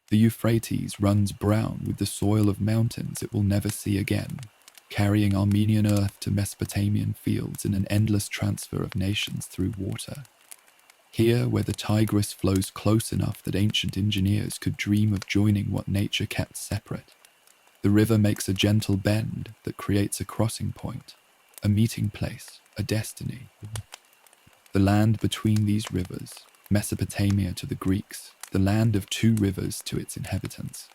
The Euphrates runs brown with the soil of mountains it will never see again, carrying Armenian earth to Mesopotamian fields in an endless transfer of nations through water. Here, where the Tigris flows close enough that ancient engineers could dream of joining what nature kept separate, the river makes a gentle bend that creates a crossing point, a meeting place, a destiny. The land between these rivers, Mesopotamia to the Greeks, the land of two rivers to its inhabitants,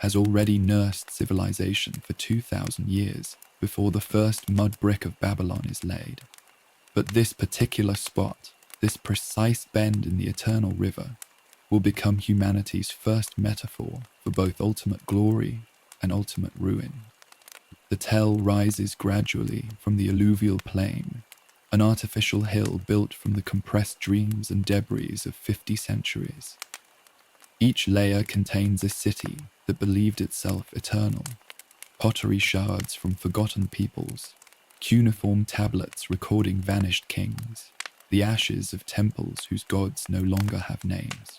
has already nursed civilization for 2,000 years before the first mud brick of Babylon is laid. But this particular spot, this precise bend in the eternal river, will become humanity's first metaphor for both ultimate glory and ultimate ruin. The Tell rises gradually from the alluvial plain, an artificial hill built from the compressed dreams and debris of 50 centuries. Each layer contains a city that believed itself eternal, pottery shards from forgotten peoples, cuneiform tablets recording vanished kings, the ashes of temples whose gods no longer have names.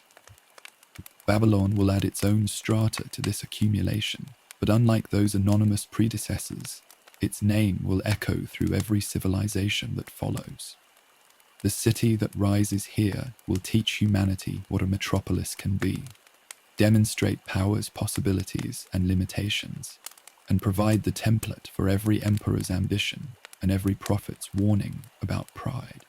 Babylon will add its own strata to this accumulation, but unlike those anonymous predecessors, its name will echo through every civilization that follows. The city that rises here will teach humanity what a metropolis can be, demonstrate power's possibilities and limitations, and provide the template for every emperor's ambition and every prophet's warning about pride.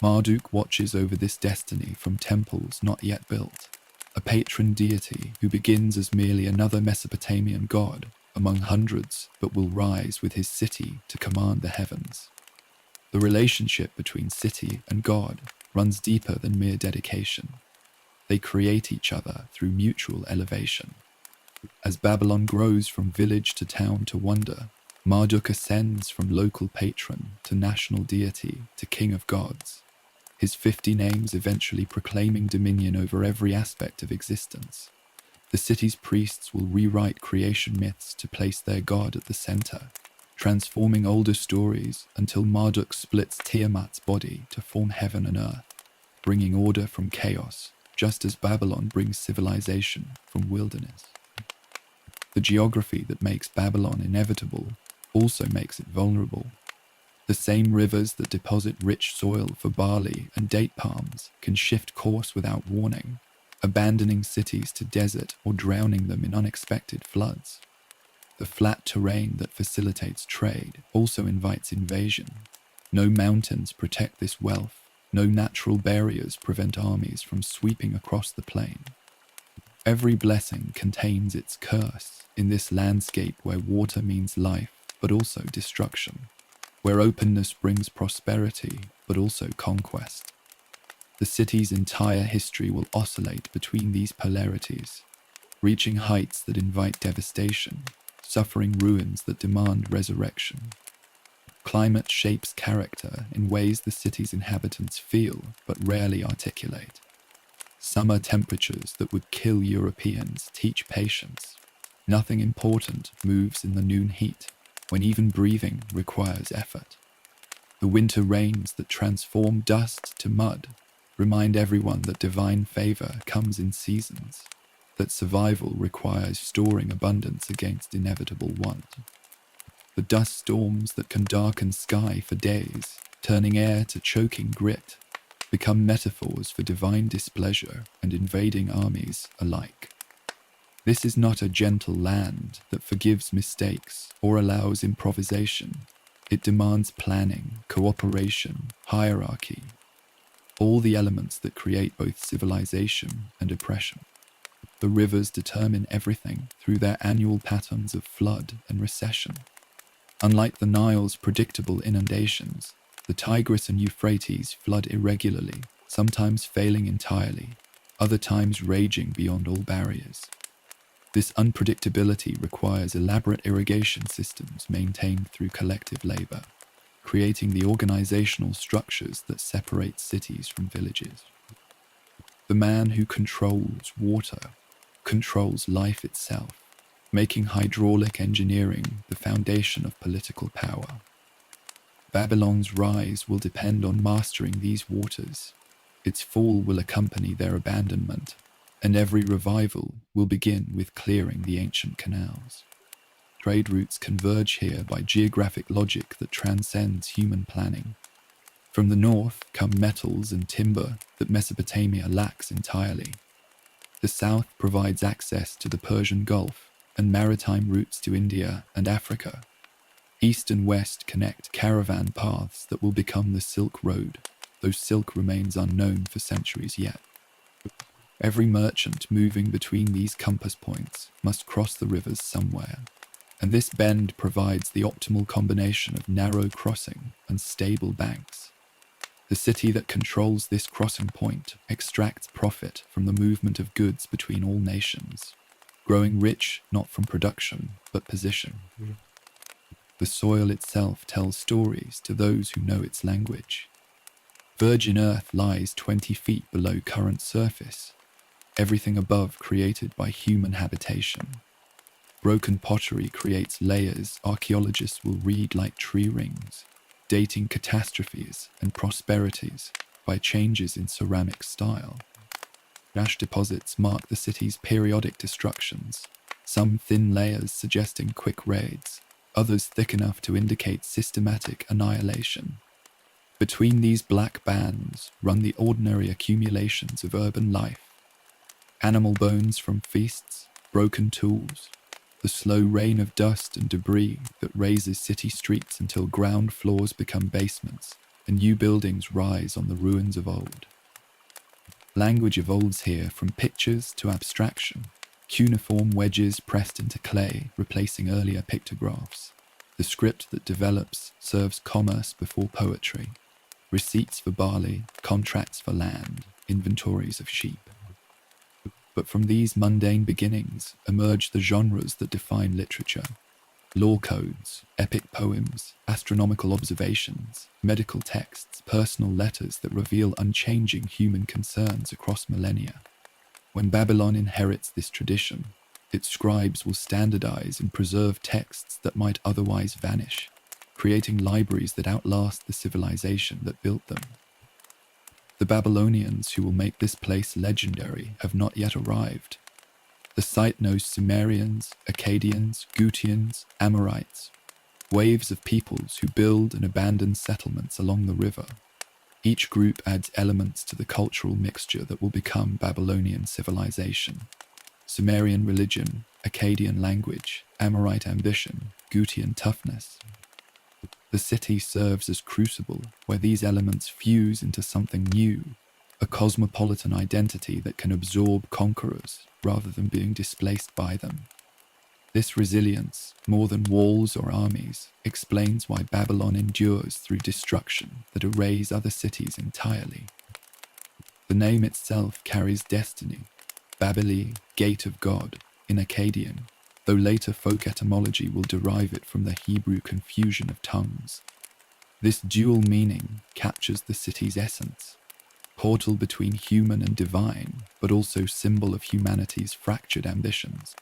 Marduk watches over this destiny from temples not yet built, a patron deity who begins as merely another Mesopotamian god among hundreds but will rise with his city to command the heavens. The relationship between city and god runs deeper than mere dedication. They create each other through mutual elevation. As Babylon grows from village to town to wonder, Marduk ascends from local patron to national deity to king of gods, his 50 names eventually proclaiming dominion over every aspect of existence. The city's priests will rewrite creation myths to place their god at the center, transforming older stories until Marduk splits Tiamat's body to form heaven and earth, bringing order from chaos, just as Babylon brings civilization from wilderness. The geography that makes Babylon inevitable also makes it vulnerable. The same rivers that deposit rich soil for barley and date palms can shift course without warning, abandoning cities to desert or drowning them in unexpected floods. The flat terrain that facilitates trade also invites invasion. No mountains protect this wealth. No natural barriers prevent armies from sweeping across the plain. Every blessing contains its curse in this landscape where water means life, but also destruction, where openness brings prosperity, but also conquest. The city's entire history will oscillate between these polarities, reaching heights that invite devastation, suffering ruins that demand resurrection. Climate shapes character in ways the city's inhabitants feel but rarely articulate. Summer temperatures that would kill Europeans teach patience. Nothing important moves in the noon heat, when even breathing requires effort. The winter rains that transform dust to mud remind everyone that divine favor comes in seasons, that survival requires storing abundance against inevitable want. The dust storms that can darken sky for days, turning air to choking grit, become metaphors for divine displeasure and invading armies alike. This is not a gentle land that forgives mistakes or allows improvisation. It demands planning, cooperation, hierarchy, all the elements that create both civilization and oppression. The rivers determine everything through their annual patterns of flood and recession. Unlike the Nile's predictable inundations, the Tigris and Euphrates flood irregularly, sometimes failing entirely, other times raging beyond all barriers. This unpredictability requires elaborate irrigation systems maintained through collective labor, creating the organizational structures that separate cities from villages. The man who controls water controls life itself, making hydraulic engineering the foundation of political power. Babylon's rise will depend on mastering these waters. Its fall will accompany their abandonment, And every revival will begin with clearing the ancient canals. Trade routes converge here by geographic logic that transcends human planning. From the north come metals and timber that Mesopotamia lacks entirely. The south provides access to the Persian Gulf and maritime routes to India and Africa. East and west connect caravan paths that will become the Silk Road, though silk remains unknown for centuries yet. Every merchant moving between these compass points must cross the rivers somewhere, and this bend provides the optimal combination of narrow crossing and stable banks. The city that controls this crossing point extracts profit from the movement of goods between all nations, growing rich not from production but position. The soil itself tells stories to those who know its language. Virgin earth lies 20 feet below current surface, everything above created by human habitation. Broken pottery creates layers archaeologists will read like tree rings, dating catastrophes and prosperities by changes in ceramic style. Ash deposits mark the city's periodic destructions, some thin layers suggesting quick raids, others thick enough to indicate systematic annihilation. Between these black bands run the ordinary accumulations of urban life. Animal bones from feasts, broken tools, the slow rain of dust and debris that raises city streets until ground floors become basements and new buildings rise on the ruins of old. Language evolves here from pictures to abstraction, cuneiform wedges pressed into clay replacing earlier pictographs. The script that develops serves commerce before poetry, receipts for barley, contracts for land, inventories of sheep. But from these mundane beginnings emerge the genres that define literature. Law codes, epic poems, astronomical observations, medical texts, personal letters that reveal unchanging human concerns across millennia. When Babylon inherits this tradition, its scribes will standardize and preserve texts that might otherwise vanish, creating libraries that outlast the civilization that built them. The Babylonians who will make this place legendary have not yet arrived. The site knows Sumerians, Akkadians, Gutians, Amorites, waves of peoples who build and abandon settlements along the river. Each group adds elements to the cultural mixture that will become Babylonian civilization. Sumerian religion, Akkadian language, Amorite ambition, Gutian toughness. The city serves as crucible where these elements fuse into something new, a cosmopolitan identity that can absorb conquerors rather than being displaced by them. This resilience, more than walls or armies, explains why Babylon endures through destruction that arrays other cities entirely. The name itself carries destiny, Babili, Gate of God, in Akkadian, though later folk etymology will derive it from the Hebrew confusion of tongues. This dual meaning captures the city's essence, portal between human and divine, but also symbol of humanity's fractured ambitions.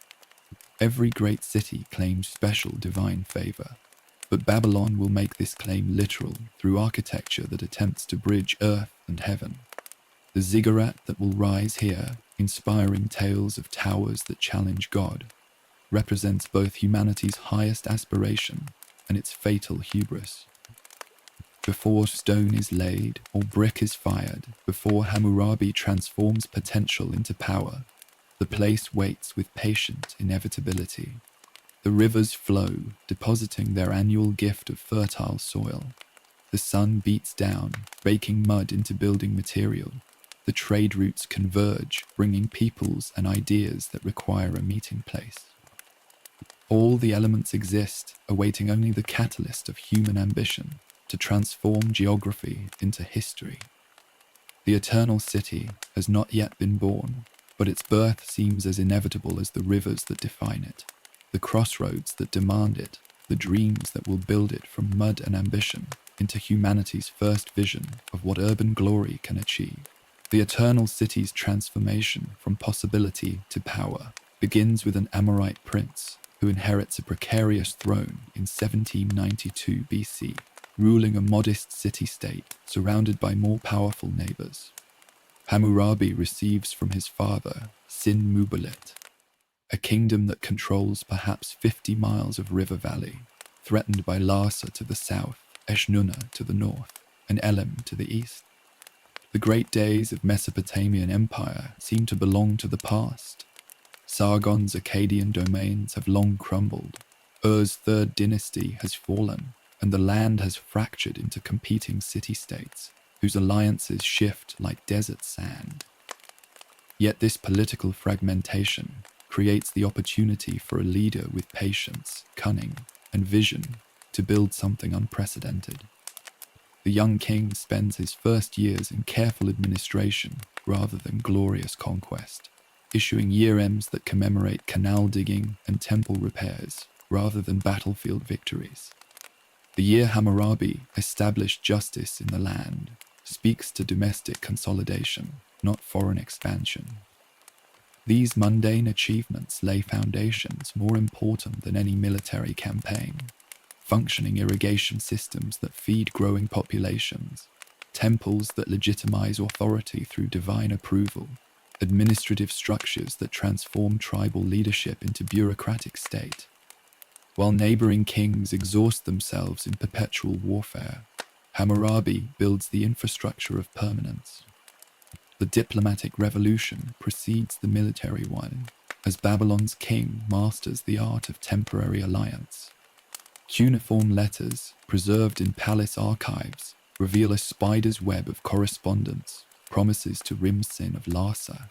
Every great city claims special divine favor, but Babylon will make this claim literal through architecture that attempts to bridge earth and heaven. The ziggurat that will rise here, inspiring tales of towers that challenge God, represents both humanity's highest aspiration and its fatal hubris. Before stone is laid or brick is fired, before Hammurabi transforms potential into power, the place waits with patient inevitability. The rivers flow, depositing their annual gift of fertile soil. The sun beats down, baking mud into building material. The trade routes converge, bringing peoples and ideas that require a meeting place. All the elements exist, awaiting only the catalyst of human ambition to transform geography into history. The eternal city has not yet been born, but its birth seems as inevitable as the rivers that define it, the crossroads that demand it, the dreams that will build it from mud and ambition into humanity's first vision of what urban glory can achieve. The eternal city's transformation from possibility to power begins with an Amorite prince who inherits a precarious throne in 1792 BC, ruling a modest city-state surrounded by more powerful neighbors. Hammurabi receives from his father Sin Mubalit, a kingdom that controls perhaps 50 miles of river valley, threatened by Larsa to the south, Eshnunna to the north, and Elam to the east. The great days of Mesopotamian empire seem to belong to the past. Sargon's Akkadian domains have long crumbled, Ur's third dynasty has fallen, and the land has fractured into competing city-states, whose alliances shift like desert sand. Yet this political fragmentation creates the opportunity for a leader with patience, cunning, and vision to build something unprecedented. The young king spends his first years in careful administration rather than glorious conquest, issuing year-ends that commemorate canal digging and temple repairs rather than battlefield victories. The year Hammurabi established justice in the land speaks to domestic consolidation, not foreign expansion. These mundane achievements lay foundations more important than any military campaign: functioning irrigation systems that feed growing populations, temples that legitimize authority through divine approval, administrative structures that transform tribal leadership into bureaucratic state. While neighboring kings exhaust themselves in perpetual warfare, Hammurabi builds the infrastructure of permanence. The diplomatic revolution precedes the military one, as Babylon's king masters the art of temporary alliance. Cuneiform letters, preserved in palace archives, reveal a spider's web of correspondence, promises to Rim-Sin of Larsa,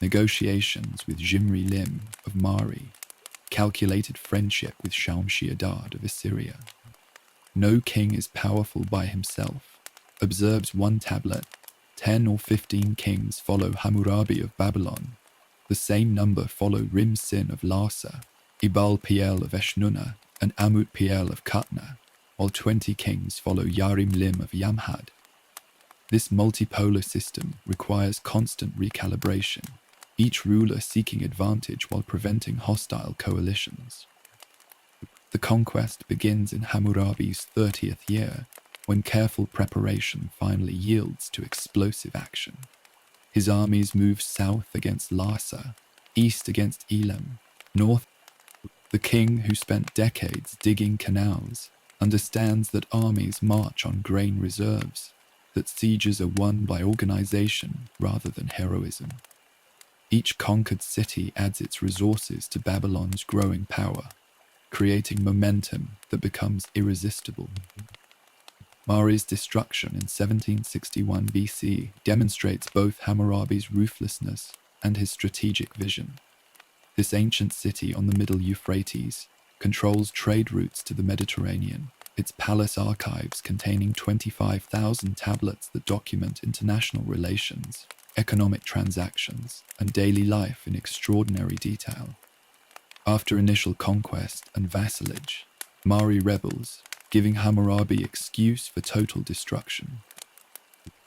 negotiations with Zimri-Lim of Mari, calculated friendship with Shamshi-Adad of Assyria. No king is powerful by himself, observes one tablet. 10 or 15 kings follow Hammurabi of Babylon. The same number follow Rim-Sin of Larsa, Ibal-Piel of Eshnunna, and Amut-Piel of Qatna, while 20 kings follow Yarim-Lim of Yamhad. This multipolar system requires constant recalibration, each ruler seeking advantage while preventing hostile coalitions. The conquest begins in Hammurabi's 30th year, when careful preparation finally yields to explosive action. His armies move south against Larsa, east against Elam, north. The king, who spent decades digging canals, understands that armies march on grain reserves, that sieges are won by organization rather than heroism. Each conquered city adds its resources to Babylon's growing power, creating momentum that becomes irresistible. Mari's destruction in 1761 BC demonstrates both Hammurabi's ruthlessness and his strategic vision. This ancient city on the Middle Euphrates controls trade routes to the Mediterranean, its palace archives containing 25,000 tablets that document international relations, economic transactions, and daily life in extraordinary detail. After initial conquest and vassalage, Mari rebels, giving Hammurabi excuse for total destruction.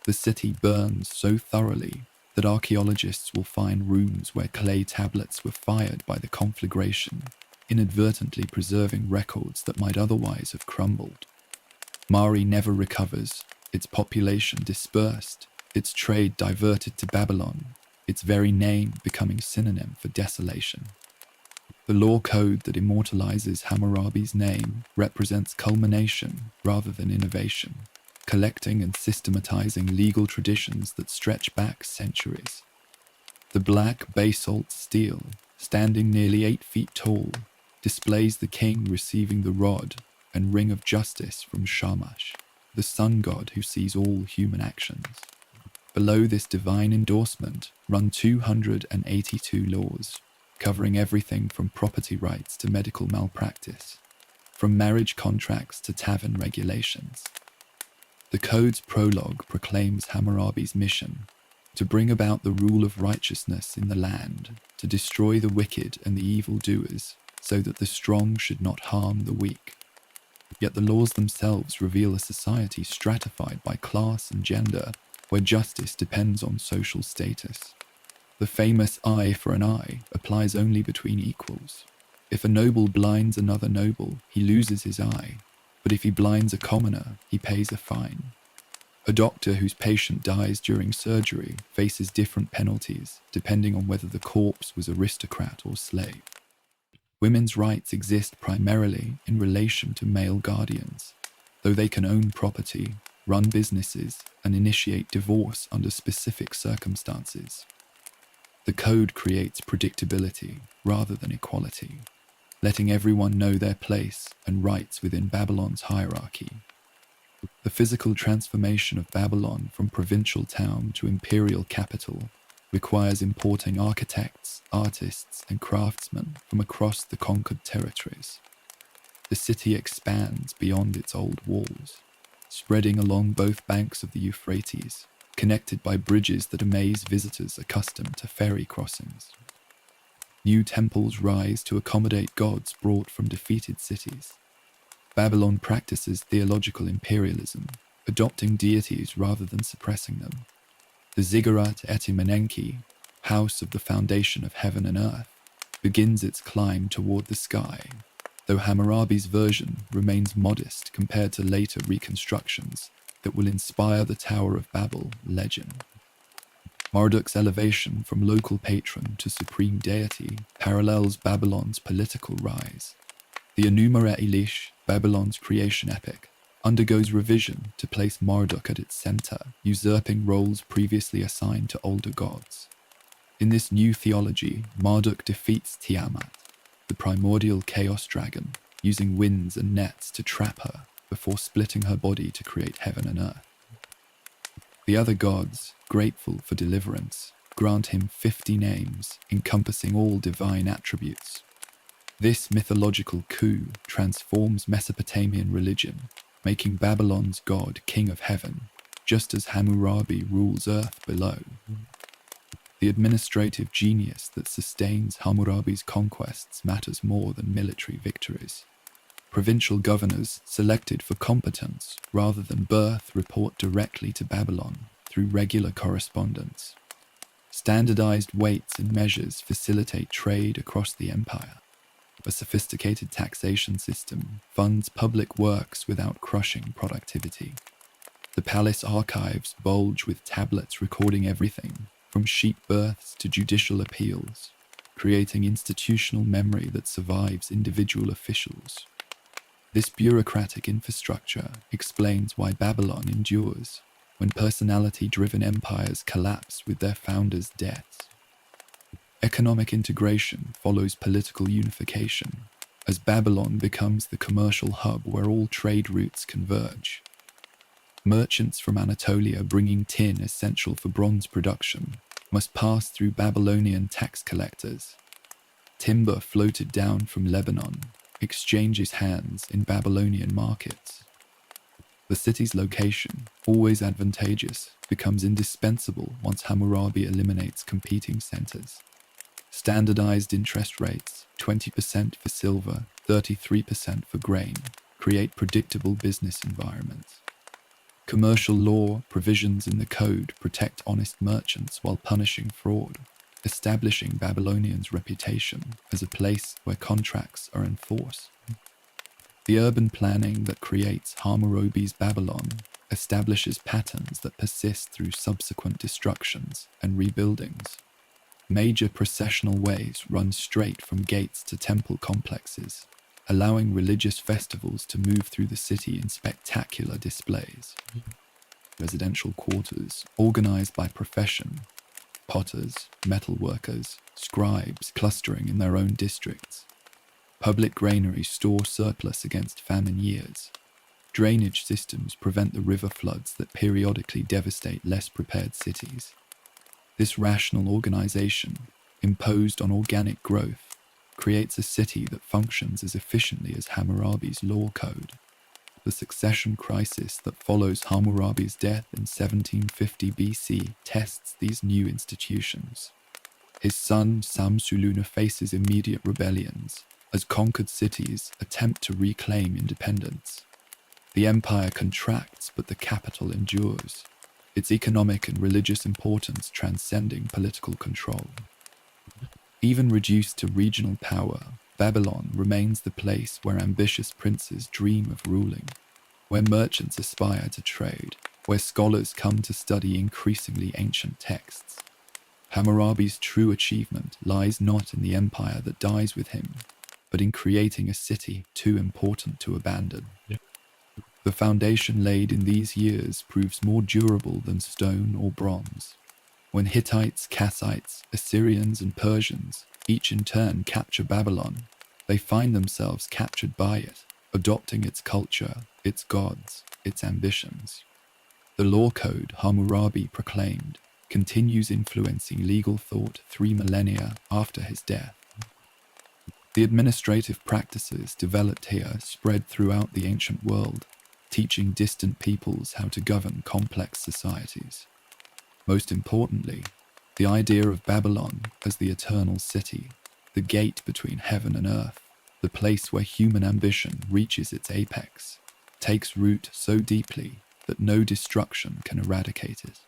The city burns so thoroughly that archaeologists will find rooms where clay tablets were fired by the conflagration, inadvertently preserving records that might otherwise have crumbled. Mari never recovers, its population dispersed, its trade diverted to Babylon, its very name becoming synonym for desolation. The law code that immortalizes Hammurabi's name represents culmination rather than innovation, collecting and systematizing legal traditions that stretch back centuries. The black basalt stele, standing nearly 8 feet tall, displays the king receiving the rod and ring of justice from Shamash, the sun god who sees all human actions. Below this divine endorsement run 282 laws, covering everything from property rights to medical malpractice, from marriage contracts to tavern regulations. The code's prologue proclaims Hammurabi's mission: to bring about the rule of righteousness in the land, to destroy the wicked and the evildoers, so that the strong should not harm the weak. Yet the laws themselves reveal a society stratified by class and gender, where justice depends on social status. The famous eye for an eye applies only between equals. If a noble blinds another noble, he loses his eye, but if he blinds a commoner, he pays a fine. A doctor whose patient dies during surgery faces different penalties depending on whether the corpse was aristocrat or slave. Women's rights exist primarily in relation to male guardians, though they can own property, run businesses, and initiate divorce under specific circumstances. The code creates predictability rather than equality, letting everyone know their place and rights within Babylon's hierarchy. The physical transformation of Babylon from provincial town to imperial capital requires importing architects, artists, and craftsmen from across the conquered territories. The city expands beyond its old walls, spreading along both banks of the Euphrates, connected by bridges that amaze visitors accustomed to ferry crossings. New temples rise to accommodate gods brought from defeated cities. Babylon practices theological imperialism, adopting deities rather than suppressing them. The Ziggurat Etimenenki, house of the foundation of heaven and earth, begins its climb toward the sky, though Hammurabi's version remains modest compared to later reconstructions that will inspire the Tower of Babel legend. Marduk's elevation from local patron to supreme deity parallels Babylon's political rise. The Enumera Elish, Babylon's creation epic, undergoes revision to place Marduk at its center, usurping roles previously assigned to older gods. In this new theology, Marduk defeats Tiamat, the primordial chaos dragon, using winds and nets to trap her before splitting her body to create heaven and earth. The other gods, grateful for deliverance, grant him 50 names encompassing all divine attributes. This mythological coup transforms Mesopotamian religion, making Babylon's god king of heaven, just as Hammurabi rules earth below. The administrative genius that sustains Hammurabi's conquests matters more than military victories. Provincial governors selected for competence rather than birth report directly to Babylon through regular correspondence. Standardized weights and measures facilitate trade across the empire. A sophisticated taxation system funds public works without crushing productivity. The palace archives bulge with tablets recording everything, from sheep births to judicial appeals, creating institutional memory that survives individual officials. This bureaucratic infrastructure explains why Babylon endures when personality-driven empires collapse with their founders' deaths. Economic integration follows political unification, as Babylon becomes the commercial hub where all trade routes converge. Merchants from Anatolia bringing tin essential for bronze production must pass through Babylonian tax collectors. Timber floated down from Lebanon exchanges hands in Babylonian markets. The city's location, always advantageous, becomes indispensable once Hammurabi eliminates competing centers. Standardized interest rates, 20% for silver, 33% for grain, create predictable business environments. Commercial law provisions in the code protect honest merchants while punishing fraud, establishing Babylonians' reputation as a place where contracts are enforced. The urban planning that creates Hammurabi's Babylon establishes patterns that persist through subsequent destructions and rebuildings. Major processional ways run straight from gates to temple complexes, allowing religious festivals to move through the city in spectacular displays. Residential quarters, organized by profession, potters, metalworkers, scribes clustering in their own districts. Public granaries store surplus against famine years. Drainage systems prevent the river floods that periodically devastate less prepared cities. This rational organization, imposed on organic growth, creates a city that functions as efficiently as Hammurabi's law code. The succession crisis that follows Hammurabi's death in 1750 BC tests these new institutions. His son Samsuluna faces immediate rebellions as conquered cities attempt to reclaim independence. The empire contracts, but the capital endures, its economic and religious importance transcending political control. Even reduced to regional power, Babylon remains the place where ambitious princes dream of ruling, where merchants aspire to trade, where scholars come to study increasingly ancient texts. Hammurabi's true achievement lies not in the empire that dies with him, but in creating a city too important to abandon. The foundation laid in these years proves more durable than stone or bronze. When Hittites, Kassites, Assyrians, and Persians each in turn capture Babylon, they find themselves captured by it, adopting its culture, its gods, its ambitions. The law code Hammurabi proclaimed continues influencing legal thought 3 millennia after his death. The administrative practices developed here spread throughout the ancient world, teaching distant peoples how to govern complex societies. Most importantly, the idea of Babylon as the eternal city, the gate between heaven and earth, the place where human ambition reaches its apex, takes root so deeply that no destruction can eradicate it.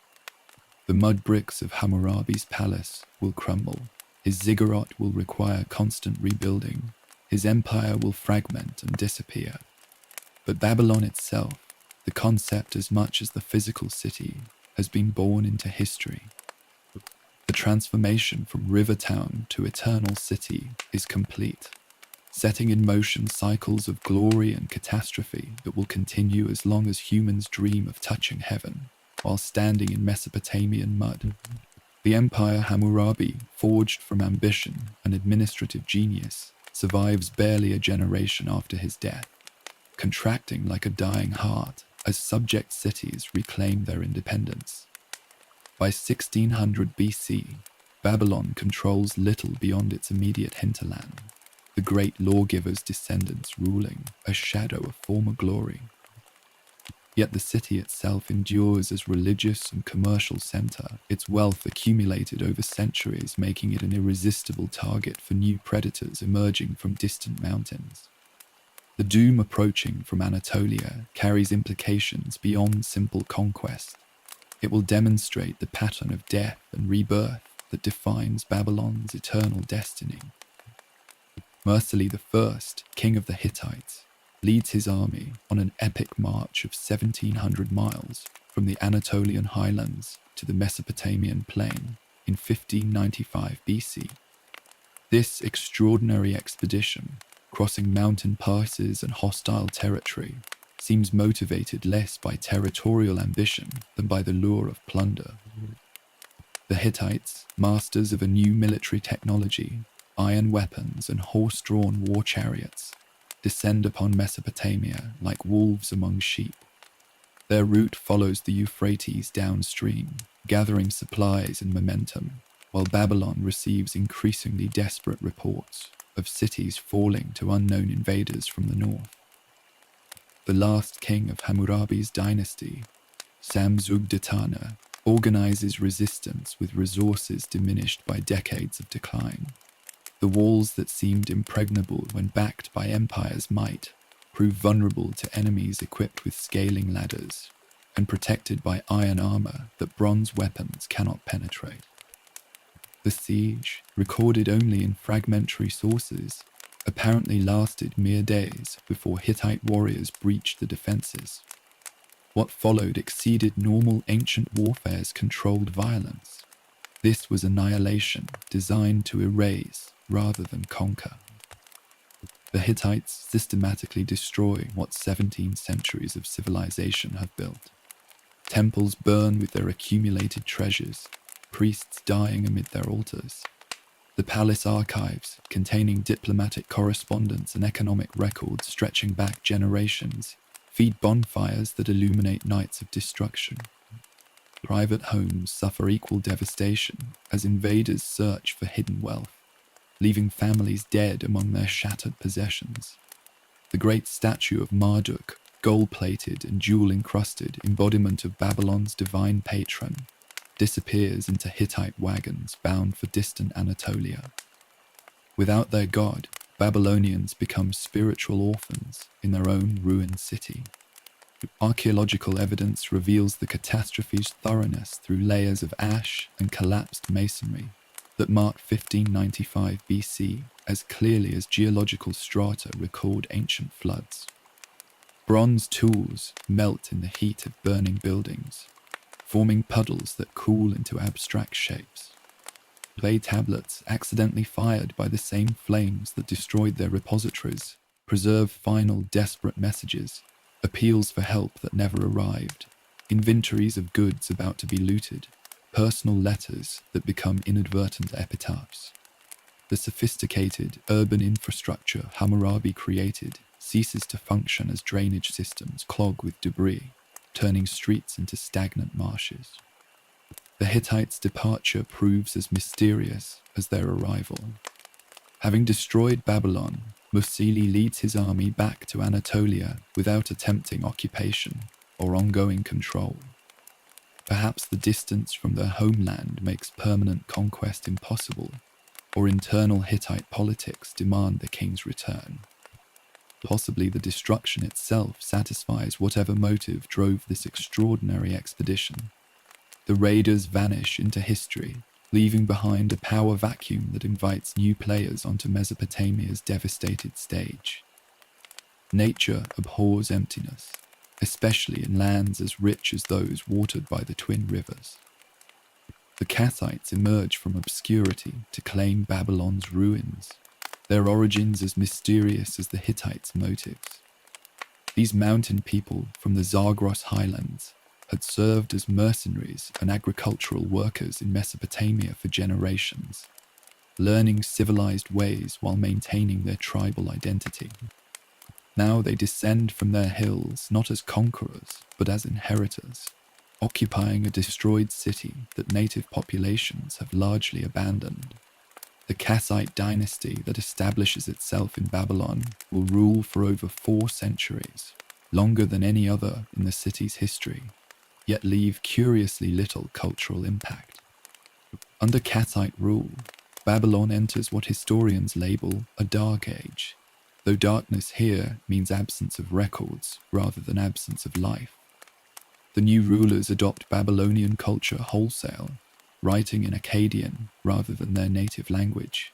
The mud bricks of Hammurabi's palace will crumble, his ziggurat will require constant rebuilding, his empire will fragment and disappear. But Babylon itself, the concept as much as the physical city, has been born into history. The transformation from river town to eternal city is complete, setting in motion cycles of glory and catastrophe that will continue as long as humans dream of touching heaven while standing in Mesopotamian mud. The empire Hammurabi, forged from ambition and administrative genius, survives barely a generation after his death, contracting like a dying heart as subject cities reclaim their independence. By 1600 BC, Babylon controls little beyond its immediate hinterland, the great lawgiver's descendants ruling, a shadow of former glory. Yet the city itself endures as religious and commercial center, its wealth accumulated over centuries making it an irresistible target for new predators emerging from distant mountains. The doom approaching from Anatolia carries implications beyond simple conquest. It will demonstrate the pattern of death and rebirth that defines Babylon's eternal destiny. Mursili I, king of the Hittites, leads his army on an epic march of 1,700 miles from the Anatolian highlands to the Mesopotamian plain in 1595 BC. This extraordinary expedition, crossing mountain passes and hostile territory, seems motivated less by territorial ambition than by the lure of plunder. The Hittites, masters of a new military technology, iron weapons and horse-drawn war chariots, descend upon Mesopotamia like wolves among sheep. Their route follows the Euphrates downstream, gathering supplies and momentum, while Babylon receives increasingly desperate reports of cities falling to unknown invaders from the north. The last king of Hammurabi's dynasty, Samzugdatana, organizes resistance with resources diminished by decades of decline. The walls that seemed impregnable when backed by empire's might prove vulnerable to enemies equipped with scaling ladders and protected by iron armor that bronze weapons cannot penetrate. The siege, recorded only in fragmentary sources, apparently lasted mere days before Hittite warriors breached the defenses. What followed exceeded normal ancient warfare's controlled violence. This was annihilation designed to erase rather than conquer. The Hittites systematically destroy what 17 centuries of civilization have built. Temples burn with their accumulated treasures, priests dying amid their altars. The palace archives, containing diplomatic correspondence and economic records stretching back generations, feed bonfires that illuminate nights of destruction. Private homes suffer equal devastation as invaders search for hidden wealth, leaving families dead among their shattered possessions. The great statue of Marduk, gold-plated and jewel-encrusted embodiment of Babylon's divine patron, disappears into Hittite wagons bound for distant Anatolia. Without their god, Babylonians become spiritual orphans in their own ruined city. Archaeological evidence reveals the catastrophe's thoroughness through layers of ash and collapsed masonry that mark 1595 BC as clearly as geological strata record ancient floods. Bronze tools melt in the heat of burning buildings, forming puddles that cool into abstract shapes. Clay tablets accidentally fired by the same flames that destroyed their repositories preserve final desperate messages, appeals for help that never arrived, inventories of goods about to be looted, personal letters that become inadvertent epitaphs. The sophisticated urban infrastructure Hammurabi created ceases to function as drainage systems clog with debris, turning streets into stagnant marshes. The Hittites' departure proves as mysterious as their arrival. Having destroyed Babylon, Musili leads his army back to Anatolia without attempting occupation or ongoing control. Perhaps the distance from their homeland makes permanent conquest impossible, or internal Hittite politics demand the king's return. Possibly the destruction itself satisfies whatever motive drove this extraordinary expedition. The raiders vanish into history, leaving behind a power vacuum that invites new players onto Mesopotamia's devastated stage. Nature abhors emptiness, especially in lands as rich as those watered by the twin rivers. The Kassites emerge from obscurity to claim Babylon's ruins, their origins as mysterious as the Hittites' motives. These mountain people from the Zagros highlands had served as mercenaries and agricultural workers in Mesopotamia for generations, learning civilized ways while maintaining their tribal identity. Now they descend from their hills not as conquerors, but as inheritors, occupying a destroyed city that native populations have largely abandoned. The Kassite dynasty that establishes itself in Babylon will rule for over 4 centuries, longer than any other in the city's history, yet leave curiously little cultural impact. Under Kassite rule, Babylon enters what historians label a dark age, though darkness here means absence of records rather than absence of life. The new rulers adopt Babylonian culture wholesale, writing in Akkadian rather than their native language,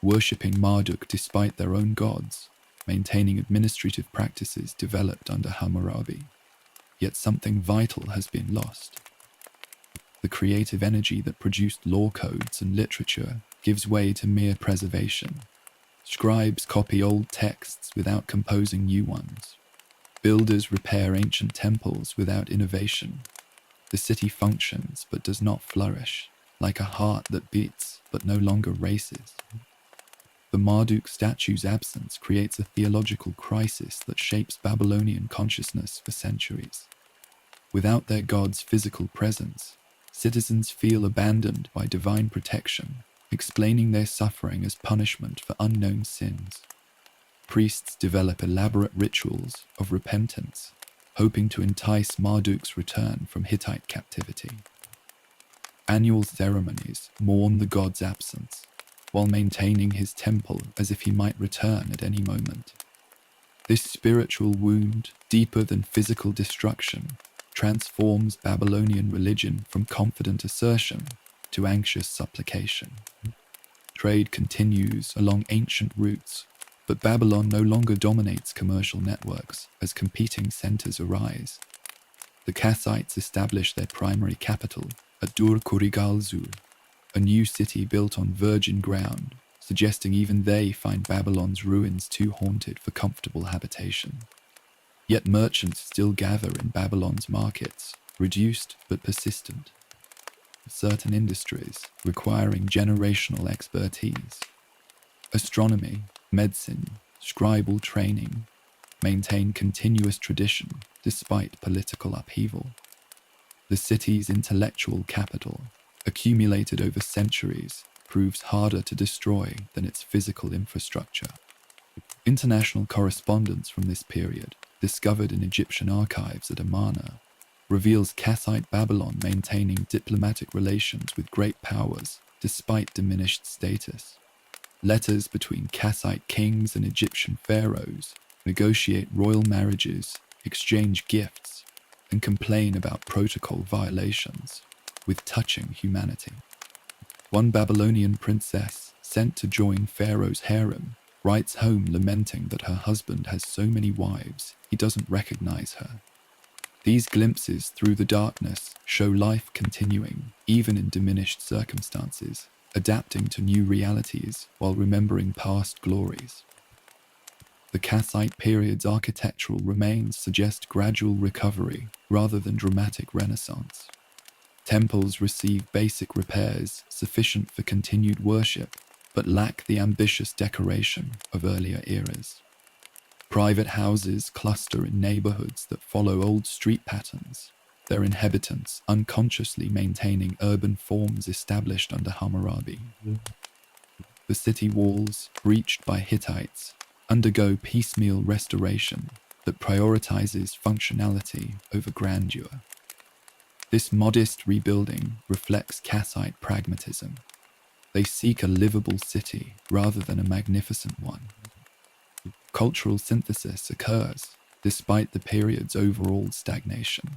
worshipping Marduk despite their own gods, maintaining administrative practices developed under Hammurabi. Yet something vital has been lost. The creative energy that produced law codes and literature gives way to mere preservation. Scribes copy old texts without composing new ones. Builders repair ancient temples without innovation. The city functions but does not flourish, like a heart that beats but no longer races. The Marduk statue's absence creates a theological crisis that shapes Babylonian consciousness for centuries. Without their god's physical presence, citizens feel abandoned by divine protection, explaining their suffering as punishment for unknown sins. Priests develop elaborate rituals of repentance, hoping to entice Marduk's return from Hittite captivity. Annual ceremonies mourn the god's absence, while maintaining his temple as if he might return at any moment. This spiritual wound, deeper than physical destruction, transforms Babylonian religion from confident assertion to anxious supplication. Trade continues along ancient routes, but Babylon no longer dominates commercial networks as competing centers arise. The Kassites establish their primary capital at Dur-Kurigalzu, a new city built on virgin ground, suggesting even they find Babylon's ruins too haunted for comfortable habitation. Yet merchants still gather in Babylon's markets, reduced but persistent. Certain industries requiring generational expertise. Astronomy, medicine, scribal training maintain continuous tradition despite political upheaval. The city's intellectual capital, accumulated over centuries, proves harder to destroy than its physical infrastructure. International correspondence from this period, discovered in Egyptian archives at Amarna, reveals Kassite Babylon maintaining diplomatic relations with great powers despite diminished status. Letters between Kassite kings and Egyptian pharaohs negotiate royal marriages, exchange gifts, and complain about protocol violations with touching humanity. One Babylonian princess sent to join Pharaoh's harem writes home lamenting that her husband has so many wives he doesn't recognize her. These glimpses through the darkness show life continuing, even in diminished circumstances, adapting to new realities while remembering past glories. The Kassite period's architectural remains suggest gradual recovery rather than dramatic renaissance. Temples receive basic repairs sufficient for continued worship, but lack the ambitious decoration of earlier eras. Private houses cluster in neighborhoods that follow old street patterns, their inhabitants unconsciously maintaining urban forms established under Hammurabi. The city walls, breached by Hittites, undergo piecemeal restoration that prioritizes functionality over grandeur. This modest rebuilding reflects Kassite pragmatism. They seek a livable city rather than a magnificent one. Cultural synthesis occurs despite the period's overall stagnation.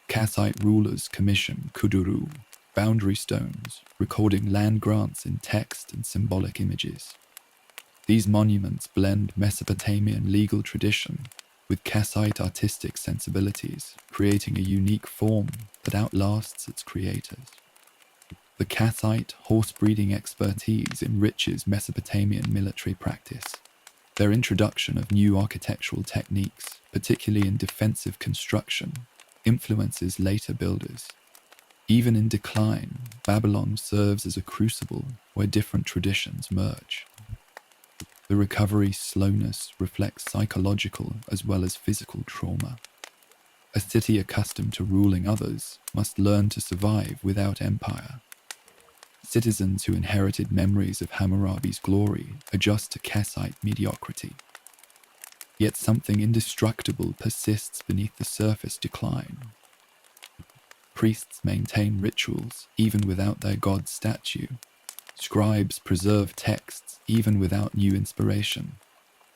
Kassite rulers commission kuduru, boundary stones, recording land grants in text and symbolic images. These monuments blend Mesopotamian legal tradition with Kassite artistic sensibilities, creating a unique form that outlasts its creators. The Kassite horse-breeding expertise enriches Mesopotamian military practice. Their introduction of new architectural techniques, particularly in defensive construction, influences later builders. Even in decline, Babylon serves as a crucible where different traditions merge. The recovery's slowness reflects psychological as well as physical trauma. A city accustomed to ruling others must learn to survive without empire. Citizens who inherited memories of Hammurabi's glory adjust to Kassite mediocrity. Yet something indestructible persists beneath the surface decline. Priests maintain rituals even without their god statue. Scribes preserve texts even without new inspiration.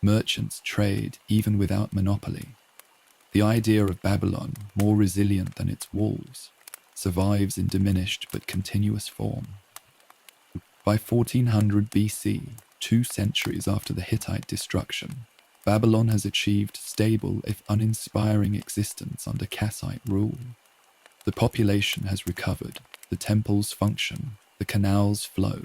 Merchants trade even without monopoly. The idea of Babylon, more resilient than its walls, survives in diminished but continuous form. By 1400 BC, 2 centuries after the Hittite destruction, Babylon has achieved stable if uninspiring existence under Kassite rule. The population has recovered, the temples function, the canals flow,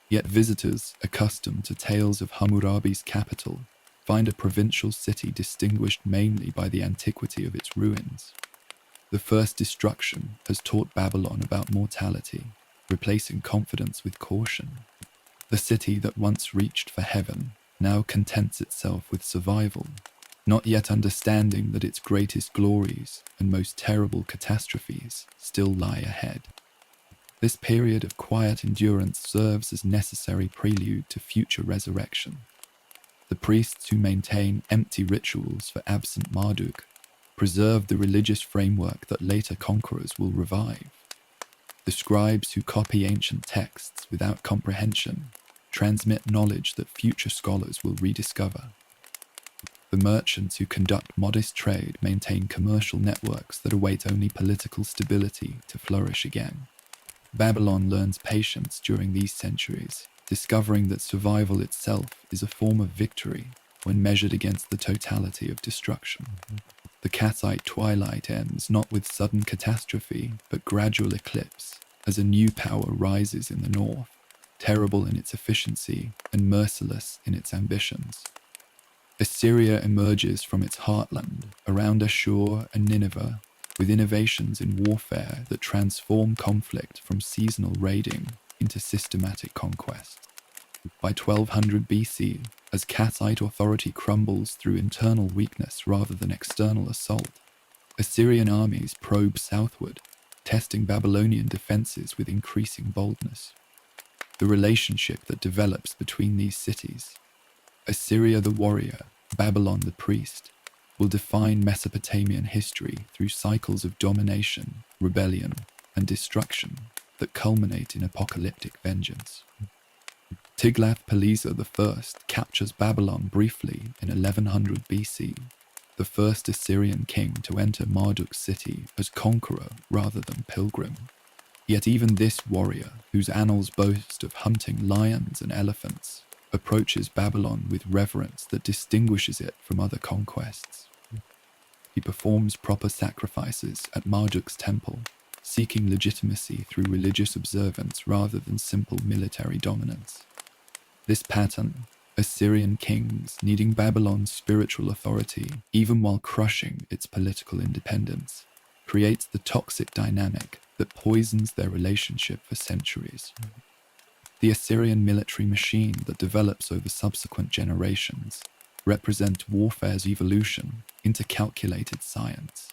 yet visitors accustomed to tales of Hammurabi's capital find a provincial city distinguished mainly by the antiquity of its ruins. The first destruction has taught Babylon about mortality, replacing confidence with caution. The city that once reached for heaven now contents itself with survival, not yet understanding that its greatest glories and most terrible catastrophes still lie ahead. This period of quiet endurance serves as necessary prelude to future resurrection. The priests who maintain empty rituals for absent Marduk preserve the religious framework that later conquerors will revive. The scribes who copy ancient texts without comprehension transmit knowledge that future scholars will rediscover. The merchants who conduct modest trade maintain commercial networks that await only political stability to flourish again. Babylon learns patience during these centuries, discovering that survival itself is a form of victory when measured against the totality of destruction. The Kassite twilight ends not with sudden catastrophe, but gradual eclipse, as a new power rises in the north, terrible in its efficiency and merciless in its ambitions. Assyria emerges from its heartland around Ashur and Nineveh, with innovations in warfare that transform conflict from seasonal raiding into systematic conquest. By 1200 BC, as Kassite authority crumbles through internal weakness rather than external assault, Assyrian armies probe southward, testing Babylonian defenses with increasing boldness. The relationship that develops between these cities, Assyria the warrior, Babylon the priest, will define Mesopotamian history through cycles of domination, rebellion, and destruction that culminate in apocalyptic vengeance. Tiglath-Pileser I captures Babylon briefly in 1100 BC, the first Assyrian king to enter Marduk's city as conqueror rather than pilgrim. Yet even this warrior, whose annals boast of hunting lions and elephants, approaches Babylon with reverence that distinguishes it from other conquests. He performs proper sacrifices at Marduk's temple, seeking legitimacy through religious observance rather than simple military dominance. This pattern, Assyrian kings needing Babylon's spiritual authority even while crushing its political independence, creates the toxic dynamic that poisons their relationship for centuries. The Assyrian military machine that develops over subsequent generations represent warfare's evolution into calculated science.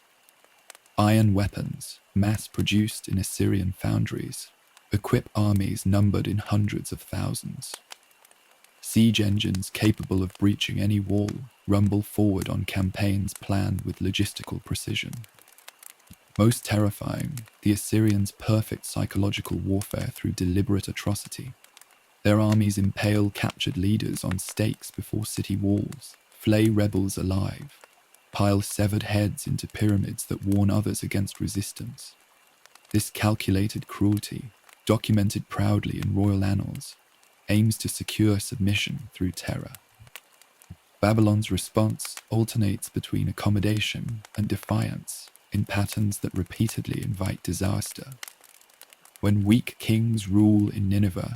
Iron weapons, mass-produced in Assyrian foundries, equip armies numbered in hundreds of thousands. Siege engines capable of breaching any wall rumble forward on campaigns planned with logistical precision. Most terrifying, the Assyrians' perfect psychological warfare through deliberate atrocity. Their armies impale captured leaders on stakes before city walls, flay rebels alive, pile severed heads into pyramids that warn others against resistance. This calculated cruelty, documented proudly in royal annals, aims to secure submission through terror. Babylon's response alternates between accommodation and defiance in patterns that repeatedly invite disaster. When weak kings rule in Nineveh,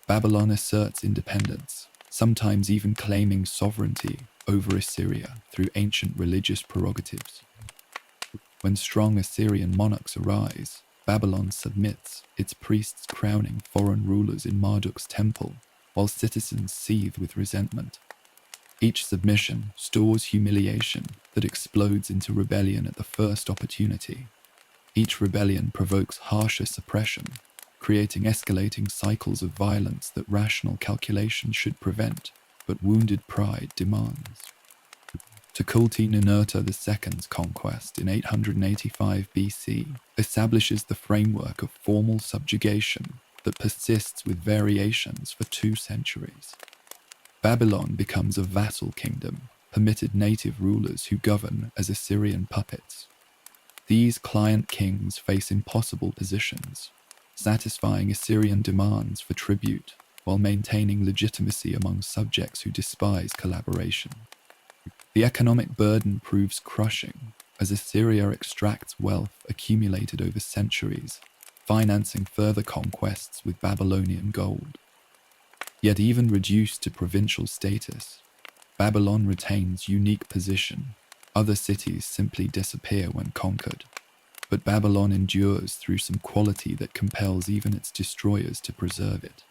Babylon asserts independence, sometimes even claiming sovereignty over Assyria through ancient religious prerogatives. When strong Assyrian monarchs arise, Babylon submits, its priests crowning foreign rulers in Marduk's temple, while citizens seethe with resentment. Each submission stores humiliation that explodes into rebellion at the first opportunity. Each rebellion provokes harsher suppression, creating escalating cycles of violence that rational calculation should prevent, but wounded pride demands. Tukulti-Ninurta II's conquest in 885 BC establishes the framework of formal subjugation that persists with variations for 2 centuries. Babylon becomes a vassal kingdom, permitted native rulers who govern as Assyrian puppets. These client kings face impossible positions, satisfying Assyrian demands for tribute while maintaining legitimacy among subjects who despise collaboration. The economic burden proves crushing as Assyria extracts wealth accumulated over centuries, financing further conquests with Babylonian gold. Yet even reduced to provincial status, Babylon retains unique position. Other cities simply disappear when conquered, but Babylon endures through some quality that compels even its destroyers to preserve it.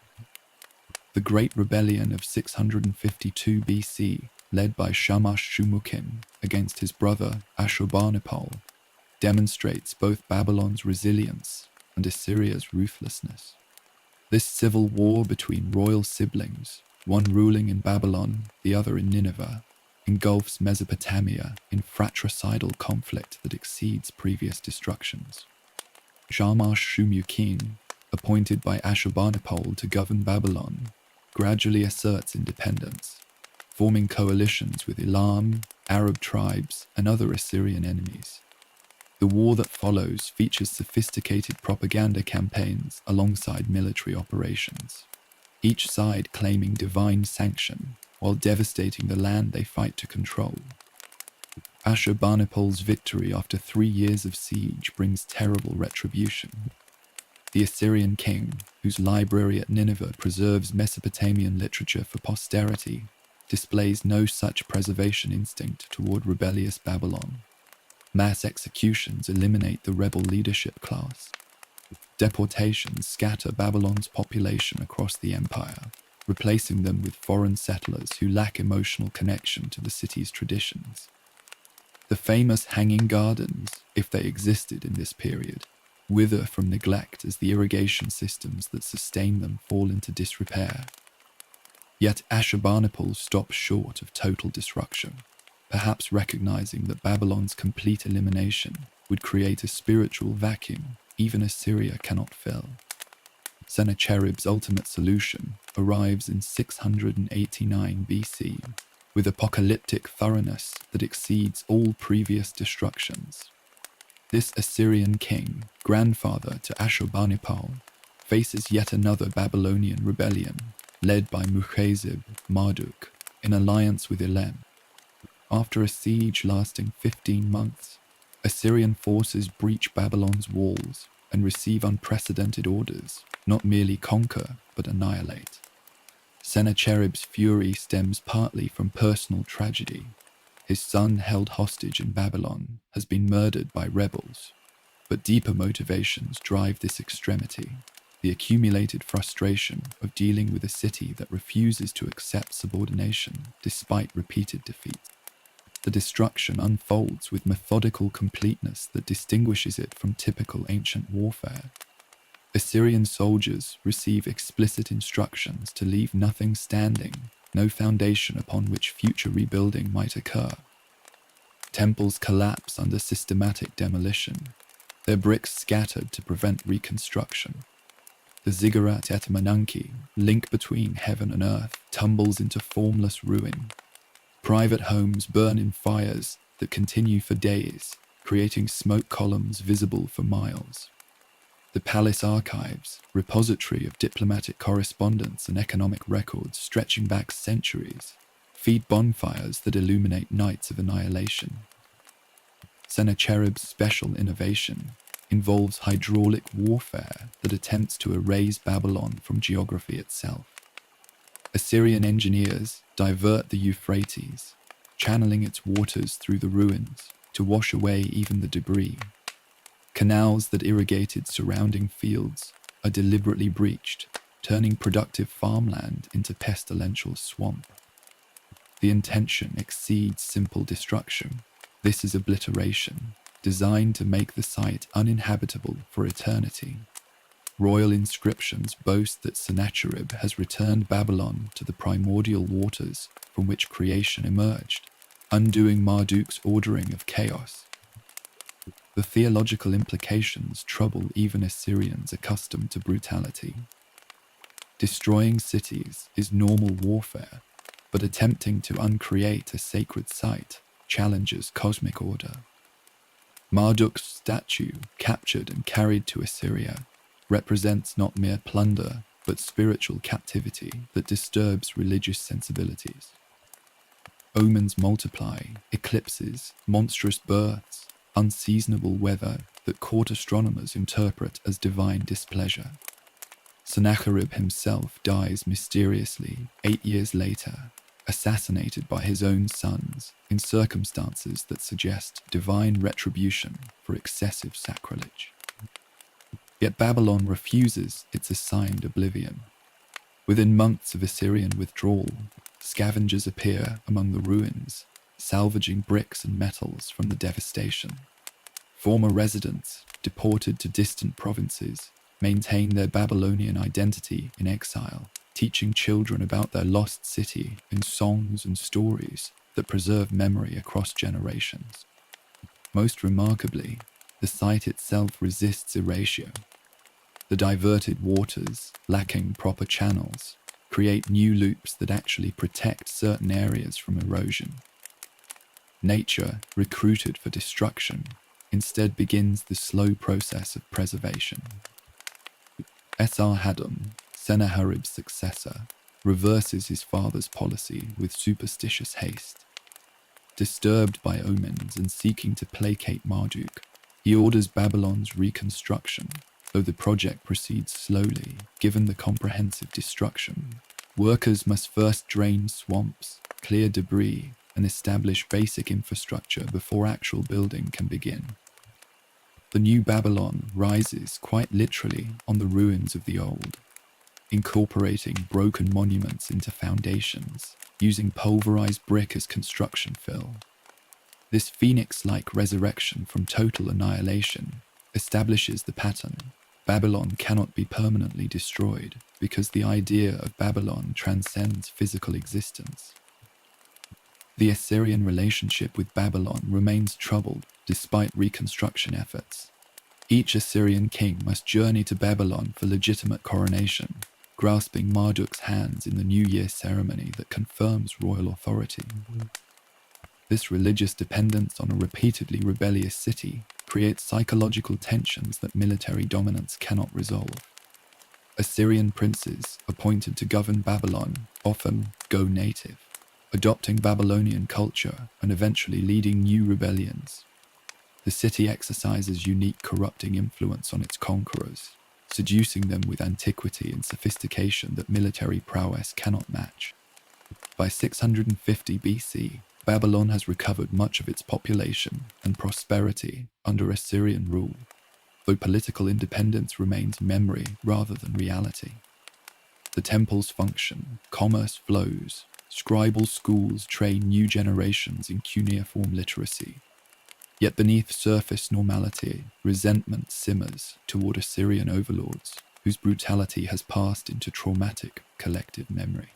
The Great Rebellion of 652 BC, led by Shamash-Shumukin against his brother Ashurbanipal, demonstrates both Babylon's resilience and Assyria's ruthlessness. This civil war between royal siblings, one ruling in Babylon, the other in Nineveh, engulfs Mesopotamia in fratricidal conflict that exceeds previous destructions. Shamash-Shumukin, appointed by Ashurbanipal to govern Babylon, gradually asserts independence, forming coalitions with Elam, Arab tribes, and other Assyrian enemies. The war that follows features sophisticated propaganda campaigns alongside military operations, each side claiming divine sanction while devastating the land they fight to control. Ashurbanipal's victory after 3 years of siege brings terrible retribution. The Assyrian king, whose library at Nineveh preserves Mesopotamian literature for posterity, displays no such preservation instinct toward rebellious Babylon. Mass executions eliminate the rebel leadership class. Deportations scatter Babylon's population across the empire, replacing them with foreign settlers who lack emotional connection to the city's traditions. The famous hanging gardens, if they existed in this period, wither from neglect as the irrigation systems that sustain them fall into disrepair. Yet Ashurbanipal stops short of total destruction, perhaps recognizing that Babylon's complete elimination would create a spiritual vacuum even Assyria cannot fill. Sennacherib's ultimate solution arrives in 689 BC, with apocalyptic thoroughness that exceeds all previous destructions. This Assyrian king, grandfather to Ashurbanipal, faces yet another Babylonian rebellion, led by Mukhazib Marduk in alliance with Elam. After a siege lasting 15 months, Assyrian forces breach Babylon's walls and receive unprecedented orders, not merely conquer, but annihilate. Sennacherib's fury stems partly from personal tragedy. His son, held hostage in Babylon, has been murdered by rebels. But deeper motivations drive this extremity: the accumulated frustration of dealing with a city that refuses to accept subordination despite repeated defeats. The destruction unfolds with methodical completeness that distinguishes it from typical ancient warfare. Assyrian soldiers receive explicit instructions to leave nothing standing, no foundation upon which future rebuilding might occur. Temples collapse under systematic demolition, their bricks scattered to prevent reconstruction. The ziggurat et Menanke, link between heaven and earth, tumbles into formless ruin. Private homes burn in fires that continue for days, creating smoke columns visible for miles. The palace archives, repository of diplomatic correspondence and economic records stretching back centuries, feed bonfires that illuminate nights of annihilation. Sennacherib's special innovation involves hydraulic warfare that attempts to erase Babylon from geography itself. Assyrian engineers divert the Euphrates, channeling its waters through the ruins to wash away even the debris. Canals that irrigated surrounding fields are deliberately breached, turning productive farmland into pestilential swamp. The intention exceeds simple destruction. This is obliteration, designed to make the site uninhabitable for eternity. Royal inscriptions boast that Sennacherib has returned Babylon to the primordial waters from which creation emerged, undoing Marduk's ordering of chaos. The theological implications trouble even Assyrians accustomed to brutality. Destroying cities is normal warfare, but attempting to uncreate a sacred site challenges cosmic order. Marduk's statue, captured and carried to Assyria, represents not mere plunder, but spiritual captivity that disturbs religious sensibilities. Omens multiply, eclipses, monstrous births, unseasonable weather that court astronomers interpret as divine displeasure. Sennacherib himself dies mysteriously 8 years later, assassinated by his own sons in circumstances that suggest divine retribution for excessive sacrilege. Yet Babylon refuses its assigned oblivion. Within months of Assyrian withdrawal, scavengers appear among the ruins, salvaging bricks and metals from the devastation. Former residents, deported to distant provinces, maintain their Babylonian identity in exile, teaching children about their lost city in songs and stories that preserve memory across generations. Most remarkably, the site itself resists erasure. The diverted waters, lacking proper channels, create new loops that actually protect certain areas from erosion. Nature, recruited for destruction, instead begins the slow process of preservation. Esarhaddon, Sennacherib's successor, reverses his father's policy with superstitious haste. Disturbed by omens and seeking to placate Marduk, he orders Babylon's reconstruction, though the project proceeds slowly, given the comprehensive destruction. Workers must first drain swamps, clear debris, and establish basic infrastructure before actual building can begin. The new Babylon rises quite literally on the ruins of the old, incorporating broken monuments into foundations, using pulverized brick as construction fill. This phoenix-like resurrection from total annihilation establishes the pattern. Babylon cannot be permanently destroyed because the idea of Babylon transcends physical existence. The Assyrian relationship with Babylon remains troubled despite reconstruction efforts. Each Assyrian king must journey to Babylon for legitimate coronation, grasping Marduk's hands in the New Year ceremony that confirms royal authority. This religious dependence on a repeatedly rebellious city creates psychological tensions that military dominance cannot resolve. Assyrian princes appointed to govern Babylon often go native, adopting Babylonian culture and eventually leading new rebellions. The city exercises unique corrupting influence on its conquerors, seducing them with antiquity and sophistication that military prowess cannot match. By 650 BC, Babylon has recovered much of its population and prosperity under Assyrian rule, though political independence remains memory rather than reality. The temples function, commerce flows, scribal schools train new generations in cuneiform literacy. Yet beneath surface normality, resentment simmers toward Assyrian overlords, whose brutality has passed into traumatic collective memory.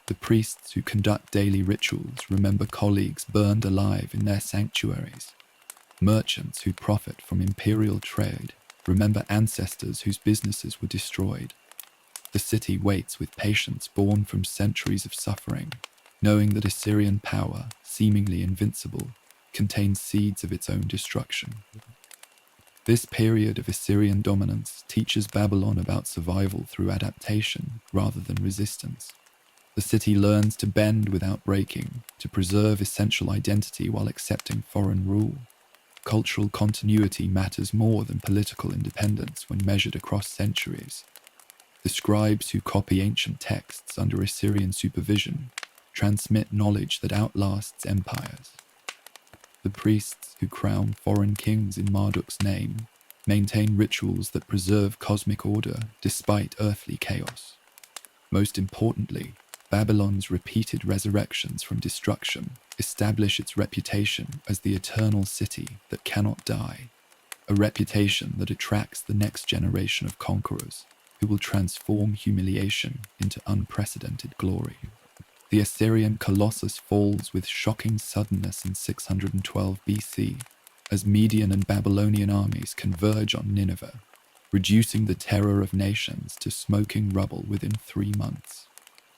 The priests who conduct daily rituals remember colleagues burned alive in their sanctuaries. Merchants who profit from imperial trade remember ancestors whose businesses were destroyed. The city waits with patience born from centuries of suffering, knowing that Assyrian power, seemingly invincible, contains seeds of its own destruction. This period of Assyrian dominance teaches Babylon about survival through adaptation rather than resistance. The city learns to bend without breaking, to preserve essential identity while accepting foreign rule. Cultural continuity matters more than political independence when measured across centuries. The scribes who copy ancient texts under Assyrian supervision transmit knowledge that outlasts empires. The priests who crown foreign kings in Marduk's name maintain rituals that preserve cosmic order despite earthly chaos. Most importantly, Babylon's repeated resurrections from destruction establish its reputation as the eternal city that cannot die, a reputation that attracts the next generation of conquerors who will transform humiliation into unprecedented glory. The Assyrian colossus falls with shocking suddenness in 612 BC as Median and Babylonian armies converge on Nineveh, reducing the terror of nations to smoking rubble within 3 months.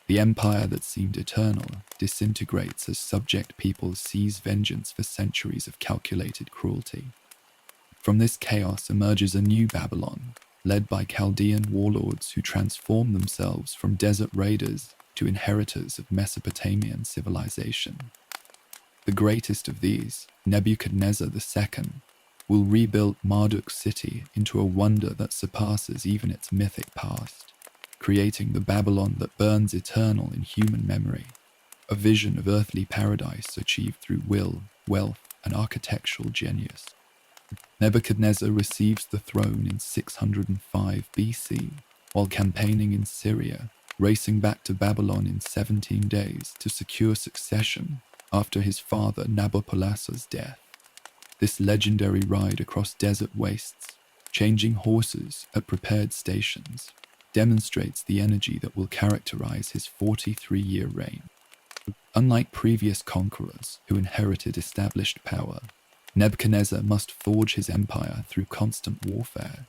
The empire that seemed eternal disintegrates as subject peoples seize vengeance for centuries of calculated cruelty. From this chaos emerges a new Babylon, led by Chaldean warlords who transform themselves from desert raiders to inheritors of Mesopotamian civilization. The greatest of these, Nebuchadnezzar II, will rebuild Marduk's city into a wonder that surpasses even its mythic past, creating the Babylon that burns eternal in human memory, a vision of earthly paradise achieved through will, wealth, and architectural genius. Nebuchadnezzar receives the throne in 605 BC, while campaigning in Syria, racing back to Babylon in 17 days to secure succession after his father Nabopolassar's death. This legendary ride across desert wastes, changing horses at prepared stations, demonstrates the energy that will characterize his 43-year reign. Unlike previous conquerors who inherited established power, Nebuchadnezzar must forge his empire through constant warfare.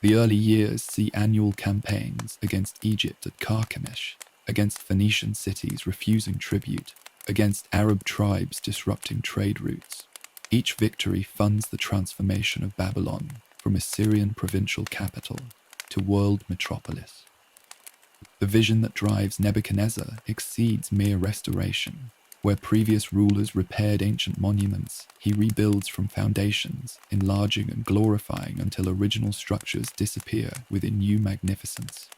The early years see annual campaigns against Egypt at Carchemish, against Phoenician cities refusing tribute, against Arab tribes disrupting trade routes. Each victory funds the transformation of Babylon from Assyrian provincial capital to world metropolis. The vision that drives Nebuchadnezzar exceeds mere restoration. Where previous rulers repaired ancient monuments, he rebuilds from foundations, enlarging and glorifying until original structures disappear within new magnificence.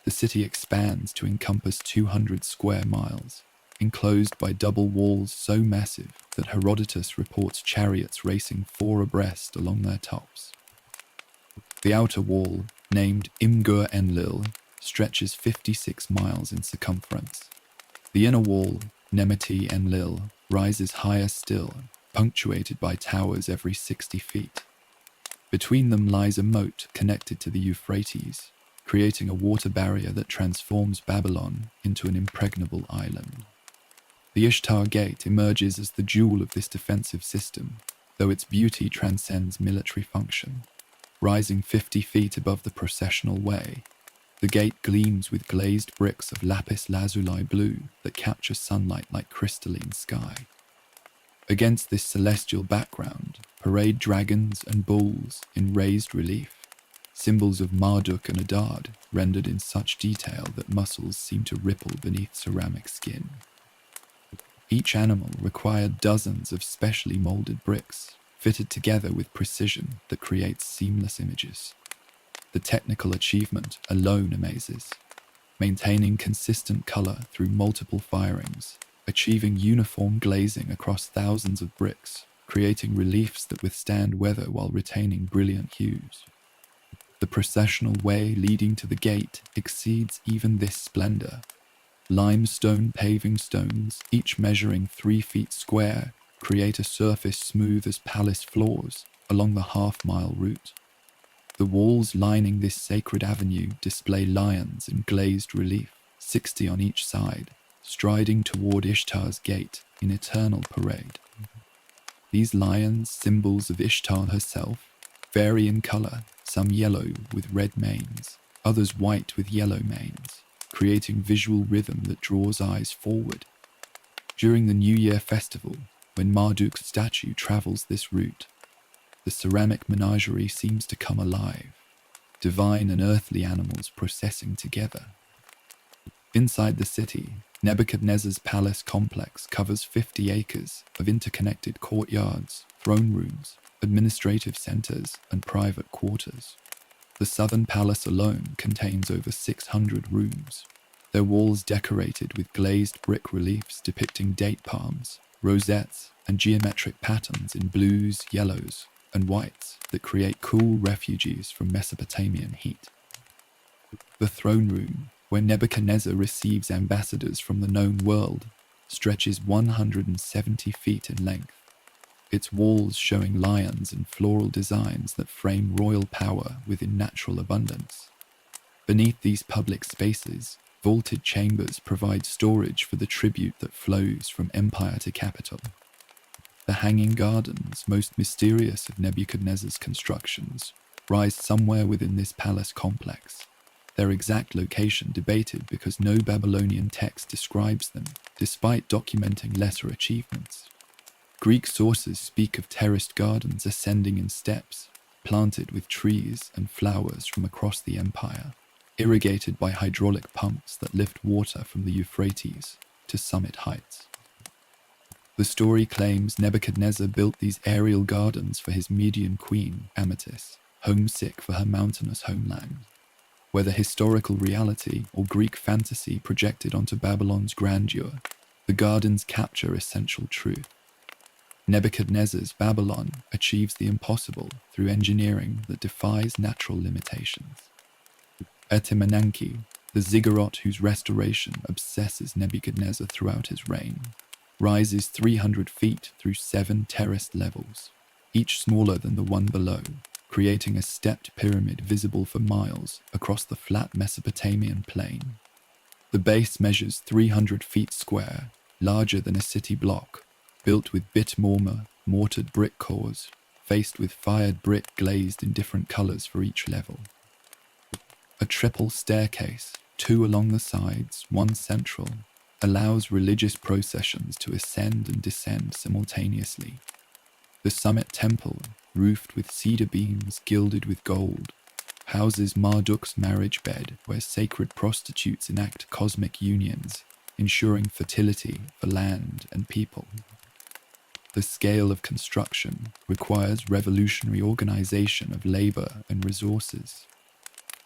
The city expands to encompass 200 square miles, enclosed by double walls so massive that Herodotus reports chariots racing 4 abreast along their tops. The outer wall, named Imgur-Enlil, stretches 56 miles in circumference. The inner wall, Nemeti-Enlil, rises higher still, punctuated by towers every 60 feet. Between them lies a moat connected to the Euphrates, creating a water barrier that transforms Babylon into an impregnable island. The Ishtar Gate emerges as the jewel of this defensive system, though its beauty transcends military function. Rising 50 feet above the processional way, the gate gleams with glazed bricks of lapis lazuli blue that capture sunlight like crystalline sky. Against this celestial background parade dragons and bulls in raised relief, symbols of Marduk and Adad, rendered in such detail that muscles seem to ripple beneath ceramic skin. Each animal required dozens of specially molded bricks, fitted together with precision that creates seamless images. The technical achievement alone amazes, maintaining consistent color through multiple firings, achieving uniform glazing across thousands of bricks, creating reliefs that withstand weather while retaining brilliant hues. The processional way leading to the gate exceeds even this splendor. Limestone paving stones, each measuring 3 feet square, create a surface smooth as palace floors along the half-mile route. The walls lining this sacred avenue display lions in glazed relief, 60 on each side, striding toward Ishtar's gate in eternal parade. These lions, symbols of Ishtar herself, vary in color, some yellow with red manes, others white with yellow manes, creating visual rhythm that draws eyes forward. During the New Year festival, when Marduk's statue travels this route, the ceramic menagerie seems to come alive, divine and earthly animals processing together. Inside the city, Nebuchadnezzar's palace complex covers 50 acres of interconnected courtyards, throne rooms, administrative centers, and private quarters. The southern palace alone contains over 600 rooms, their walls decorated with glazed brick reliefs depicting date palms, rosettes, and geometric patterns in blues, yellows, and whites that create cool refugees from Mesopotamian heat. The throne room, where Nebuchadnezzar receives ambassadors from the known world, stretches 170 feet in length, its walls showing lions and floral designs that frame royal power within natural abundance. Beneath these public spaces, vaulted chambers provide storage for the tribute that flows from empire to capital. The Hanging Gardens, most mysterious of Nebuchadnezzar's constructions, rise somewhere within this palace complex, their exact location debated because no Babylonian text describes them, despite documenting lesser achievements. Greek sources speak of terraced gardens ascending in steps, planted with trees and flowers from across the empire, irrigated by hydraulic pumps that lift water from the Euphrates to summit heights. The story claims Nebuchadnezzar built these aerial gardens for his Median queen, Amytis, homesick for her mountainous homeland. Whether historical reality or Greek fantasy projected onto Babylon's grandeur, the gardens capture essential truth. Nebuchadnezzar's Babylon achieves the impossible through engineering that defies natural limitations. Etemenanki, the ziggurat whose restoration obsesses Nebuchadnezzar throughout his reign, rises 300 feet through 7 terraced levels, each smaller than the one below, creating a stepped pyramid visible for miles across the flat Mesopotamian plain. The base measures 300 feet square, larger than a city block, built with bit mortared brick cores, faced with fired brick glazed in different colors for each level. A triple staircase, 2 along the sides, 1 central, allows religious processions to ascend and descend simultaneously. The summit temple, roofed with cedar beams gilded with gold, houses Marduk's marriage bed where sacred prostitutes enact cosmic unions, ensuring fertility for land and people. The scale of construction requires revolutionary organization of labor and resources.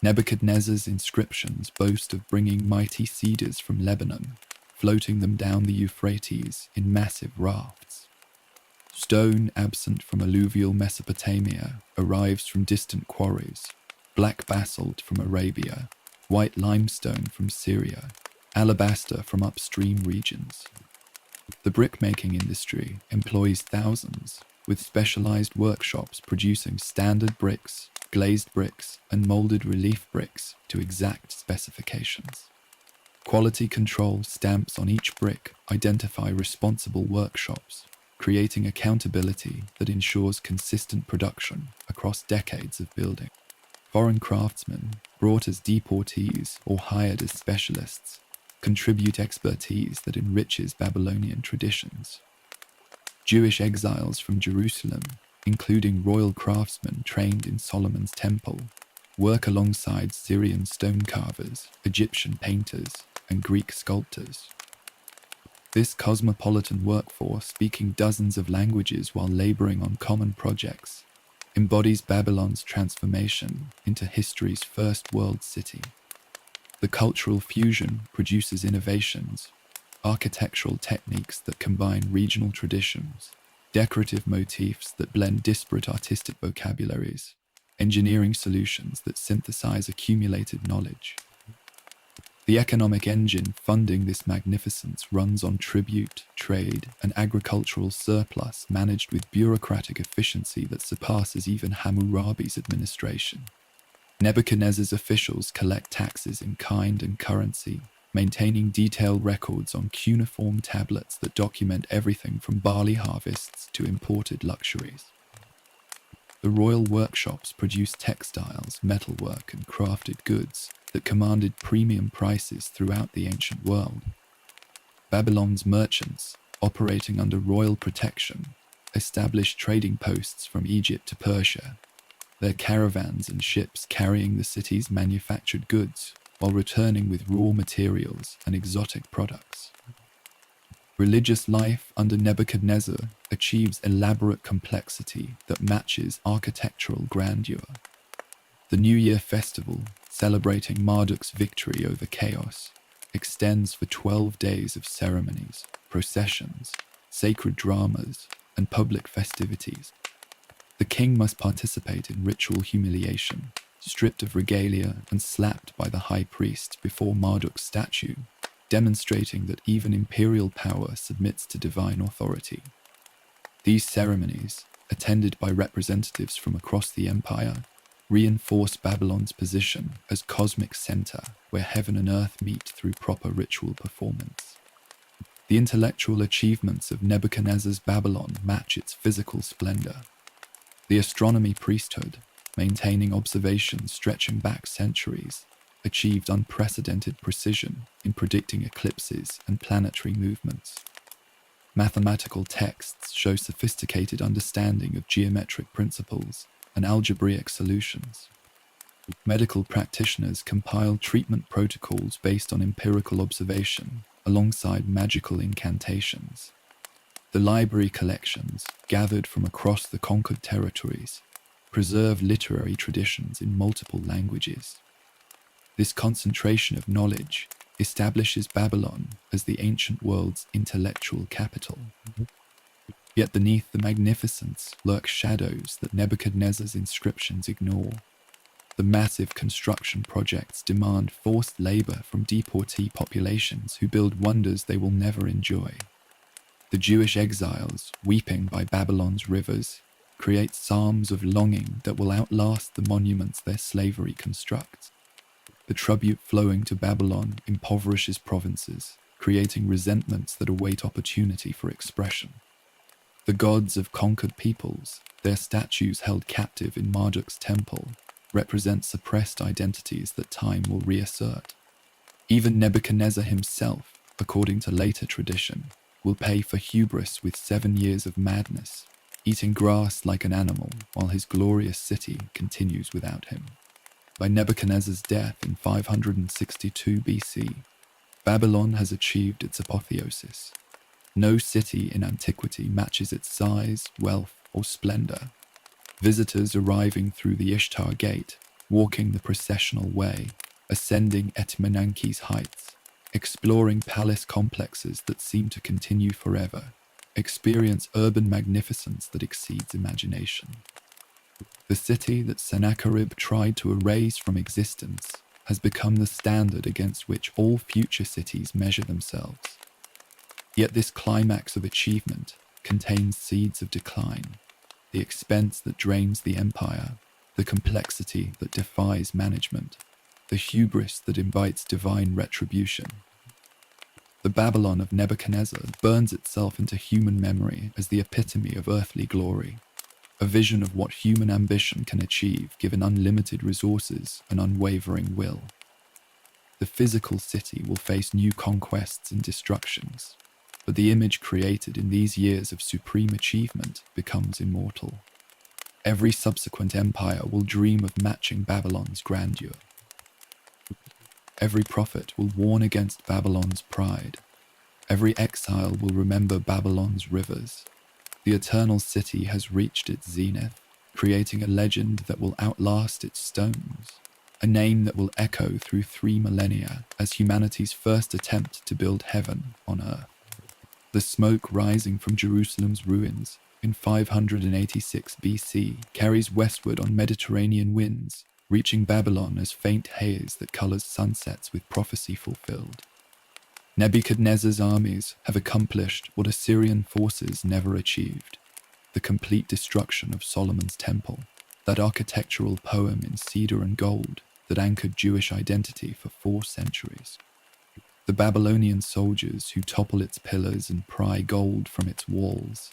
Nebuchadnezzar's inscriptions boast of bringing mighty cedars from Lebanon, floating them down the Euphrates in massive rafts. Stone absent from alluvial Mesopotamia arrives from distant quarries, black basalt from Arabia, white limestone from Syria, alabaster from upstream regions. The brickmaking industry employs thousands, with specialized workshops producing standard bricks, glazed bricks, and molded relief bricks to exact specifications. Quality control stamps on each brick identify responsible workshops, creating accountability that ensures consistent production across decades of building. Foreign craftsmen, brought as deportees or hired as specialists, contribute expertise that enriches Babylonian traditions. Jewish exiles from Jerusalem, including royal craftsmen trained in Solomon's temple, work alongside Syrian stone carvers, Egyptian painters, and Greek sculptors. This cosmopolitan workforce, speaking dozens of languages while laboring on common projects, embodies Babylon's transformation into history's first world city. The cultural fusion produces innovations, architectural techniques that combine regional traditions, decorative motifs that blend disparate artistic vocabularies, engineering solutions that synthesize accumulated knowledge. The economic engine funding this magnificence runs on tribute, trade, and agricultural surplus managed with bureaucratic efficiency that surpasses even Hammurabi's administration. Nebuchadnezzar's officials collect taxes in kind and currency, maintaining detailed records on cuneiform tablets that document everything from barley harvests to imported luxuries. The royal workshops produced textiles, metalwork, and crafted goods that commanded premium prices throughout the ancient world. Babylon's merchants, operating under royal protection, established trading posts from Egypt to Persia, their caravans and ships carrying the city's manufactured goods while returning with raw materials and exotic products. Religious life under Nebuchadnezzar achieves elaborate complexity that matches architectural grandeur. The New Year festival, celebrating Marduk's victory over chaos, extends for 12 days of ceremonies, processions, sacred dramas, and public festivities. The king must participate in ritual humiliation, stripped of regalia and slapped by the high priest before Marduk's statue, demonstrating that even imperial power submits to divine authority. These ceremonies, attended by representatives from across the empire, reinforce Babylon's position as cosmic center where heaven and earth meet through proper ritual performance. The intellectual achievements of Nebuchadnezzar's Babylon match its physical splendor. The astronomy priesthood, maintaining observations stretching back centuries, achieved unprecedented precision in predicting eclipses and planetary movements. Mathematical texts show sophisticated understanding of geometric principles and algebraic solutions. Medical practitioners compile treatment protocols based on empirical observation alongside magical incantations. The library collections, gathered from across the conquered territories, preserve literary traditions in multiple languages. This concentration of knowledge establishes Babylon as the ancient world's intellectual capital. Yet beneath the magnificence lurk shadows that Nebuchadnezzar's inscriptions ignore. The massive construction projects demand forced labor from deportee populations who build wonders they will never enjoy. The Jewish exiles, weeping by Babylon's rivers, create psalms of longing that will outlast the monuments their slavery constructs. The tribute flowing to Babylon impoverishes provinces, creating resentments that await opportunity for expression. The gods of conquered peoples, their statues held captive in Marduk's temple, represent suppressed identities that time will reassert. Even Nebuchadnezzar himself, according to later tradition, will pay for hubris with 7 years of madness, eating grass like an animal while his glorious city continues without him. By Nebuchadnezzar's death in 562 BC, Babylon has achieved its apotheosis. No city in antiquity matches its size, wealth, or splendor. Visitors arriving through the Ishtar gate, walking the processional way, ascending Etmananke's heights, exploring palace complexes that seem to continue forever, experience urban magnificence that exceeds imagination. The city that Sennacherib tried to erase from existence has become the standard against which all future cities measure themselves. Yet this climax of achievement contains seeds of decline, the expense that drains the empire, the complexity that defies management, the hubris that invites divine retribution. The Babylon of Nebuchadnezzar burns itself into human memory as the epitome of earthly glory, a vision of what human ambition can achieve given unlimited resources and unwavering will. The physical city will face new conquests and destructions, but the image created in these years of supreme achievement becomes immortal. Every subsequent empire will dream of matching Babylon's grandeur. Every prophet will warn against Babylon's pride. Every exile will remember Babylon's rivers. The eternal city has reached its zenith, creating a legend that will outlast its stones, a name that will echo through 3 millennia as humanity's first attempt to build heaven on earth. The smoke rising from Jerusalem's ruins in 586 BC carries westward on Mediterranean winds, reaching Babylon as faint haze that colors sunsets with prophecy fulfilled. Nebuchadnezzar's armies have accomplished what Assyrian forces never achieved: the complete destruction of Solomon's temple, that architectural poem in cedar and gold that anchored Jewish identity for 4 centuries. The Babylonian soldiers who topple its pillars and pry gold from its walls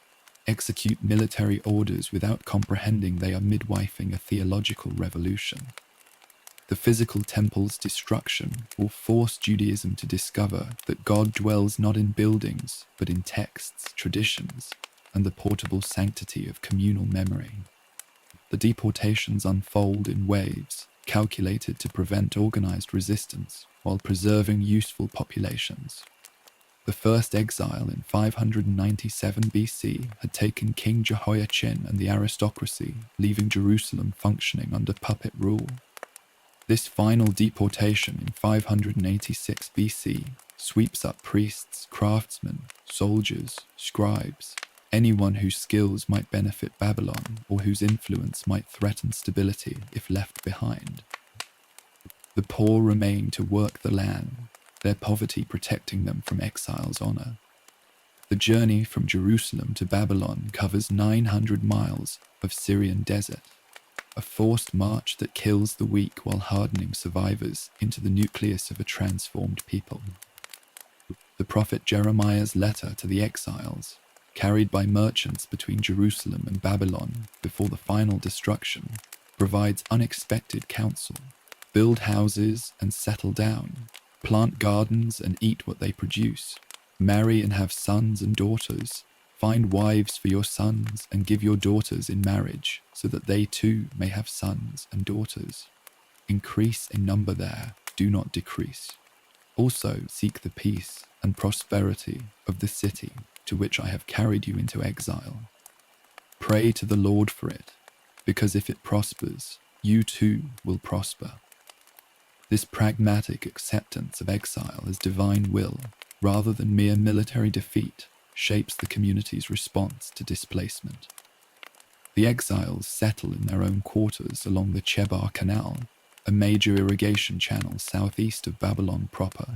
execute military orders without comprehending they are midwifing a theological revolution. The physical temple's destruction will force Judaism to discover that God dwells not in buildings, but in texts, traditions, and the portable sanctity of communal memory. The deportations unfold in waves, calculated to prevent organized resistance while preserving useful populations. The first exile in 597 BC had taken King Jehoiachin and the aristocracy, leaving Jerusalem functioning under puppet rule. This final deportation in 586 BC sweeps up priests, craftsmen, soldiers, scribes, anyone whose skills might benefit Babylon or whose influence might threaten stability if left behind. The poor remain to work the land, their poverty protecting them from exile's honor. The journey from Jerusalem to Babylon covers 900 miles of Syrian desert, a forced march that kills the weak while hardening survivors into the nucleus of a transformed people. The prophet Jeremiah's letter to the exiles, carried by merchants between Jerusalem and Babylon before the final destruction, provides unexpected counsel. Build houses and settle down. Plant gardens and eat what they produce. Marry and have sons and daughters. Find wives for your sons and give your daughters in marriage, so that they too may have sons and daughters. Increase in number there, do not decrease. Also seek the peace and prosperity of the city to which I have carried you into exile. Pray to the Lord for it, because if it prospers, you too will prosper. This pragmatic acceptance of exile as divine will, rather than mere military defeat, shapes the community's response to displacement. The exiles settle in their own quarters along the Chebar Canal, a major irrigation channel southeast of Babylon proper.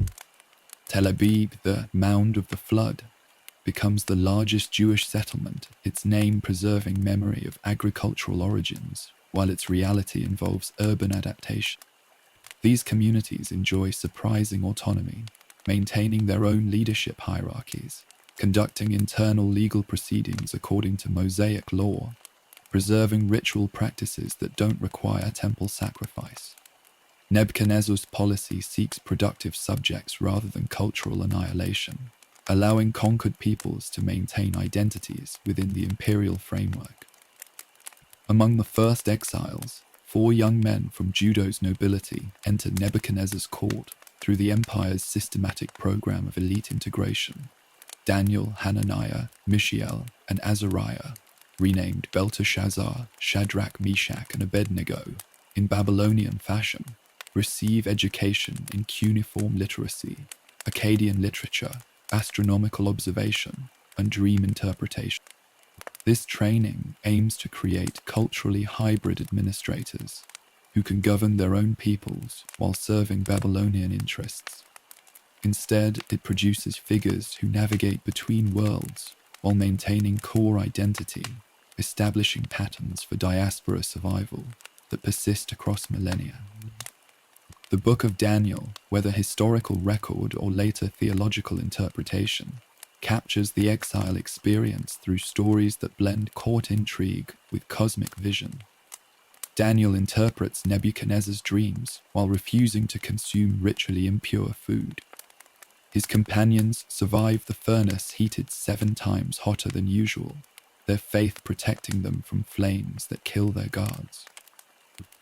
Tel Aviv, the Mound of the Flood, becomes the largest Jewish settlement, its name preserving memory of agricultural origins, while its reality involves urban adaptation. These communities enjoy surprising autonomy, maintaining their own leadership hierarchies, conducting internal legal proceedings according to Mosaic law, preserving ritual practices that don't require temple sacrifice. Nebuchadnezzar's policy seeks productive subjects rather than cultural annihilation, allowing conquered peoples to maintain identities within the imperial framework. Among the first exiles, 4 young men from Judah's nobility entered Nebuchadnezzar's court through the empire's systematic program of elite integration. Daniel, Hananiah, Mishael, and Azariah, renamed Belshazzar, Shadrach, Meshach, and Abednego, in Babylonian fashion, receive education in cuneiform literacy, Akkadian literature, astronomical observation, and dream interpretation. This training aims to create culturally hybrid administrators who can govern their own peoples while serving Babylonian interests. Instead, it produces figures who navigate between worlds while maintaining core identity, establishing patterns for diaspora survival that persist across millennia. The Book of Daniel, whether historical record or later theological interpretation, captures the exile experience through stories that blend court intrigue with cosmic vision. Daniel interprets Nebuchadnezzar's dreams while refusing to consume ritually impure food. His companions survive the furnace heated 7 times hotter than usual, their faith protecting them from flames that kill their guards.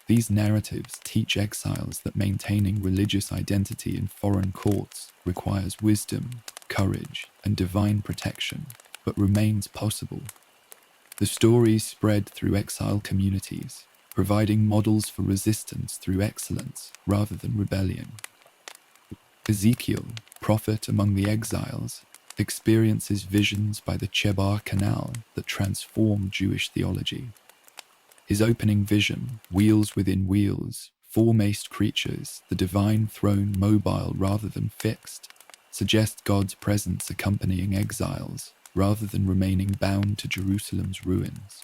These narratives teach exiles that maintaining religious identity in foreign courts requires wisdom, courage, and divine protection, but remains possible. The stories spread through exile communities, providing models for resistance through excellence rather than rebellion. Ezekiel, prophet among the exiles, experiences visions by the Chebar Canal that transform Jewish theology. His opening vision, wheels within wheels, four-maced creatures, the divine throne mobile rather than fixed, suggest God's presence accompanying exiles rather than remaining bound to Jerusalem's ruins.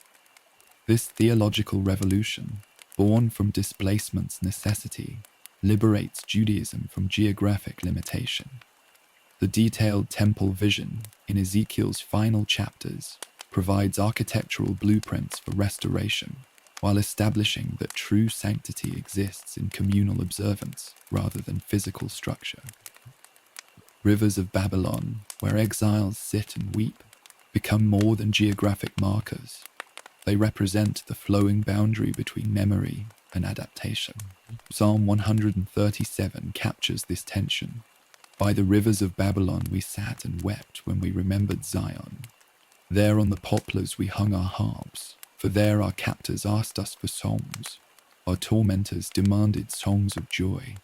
This theological revolution, born from displacement's necessity, liberates Judaism from geographic limitation. The detailed temple vision in Ezekiel's final chapters provides architectural blueprints for restoration, while establishing that true sanctity exists in communal observance rather than physical structure. Rivers of Babylon, where exiles sit and weep, become more than geographic markers. They represent the flowing boundary between memory and adaptation. Psalm 137 captures this tension. By the rivers of Babylon we sat and wept when we remembered Zion. There on the poplars we hung our harps, for there our captors asked us for songs. Our tormentors demanded songs of joy.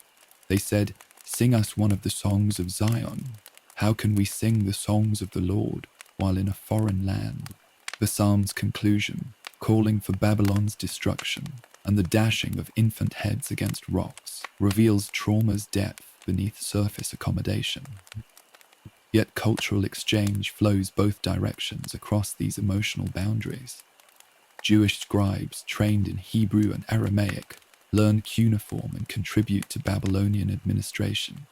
They said, "Sing us one of the songs of Zion. How can we sing the songs of the Lord while in a foreign land?" The psalm's conclusion, calling for Babylon's destruction and the dashing of infant heads against rocks, reveals trauma's depth beneath surface accommodation. Yet cultural exchange flows both directions across these emotional boundaries. Jewish scribes trained in Hebrew and Aramaic learn cuneiform and contribute to Babylonian administration.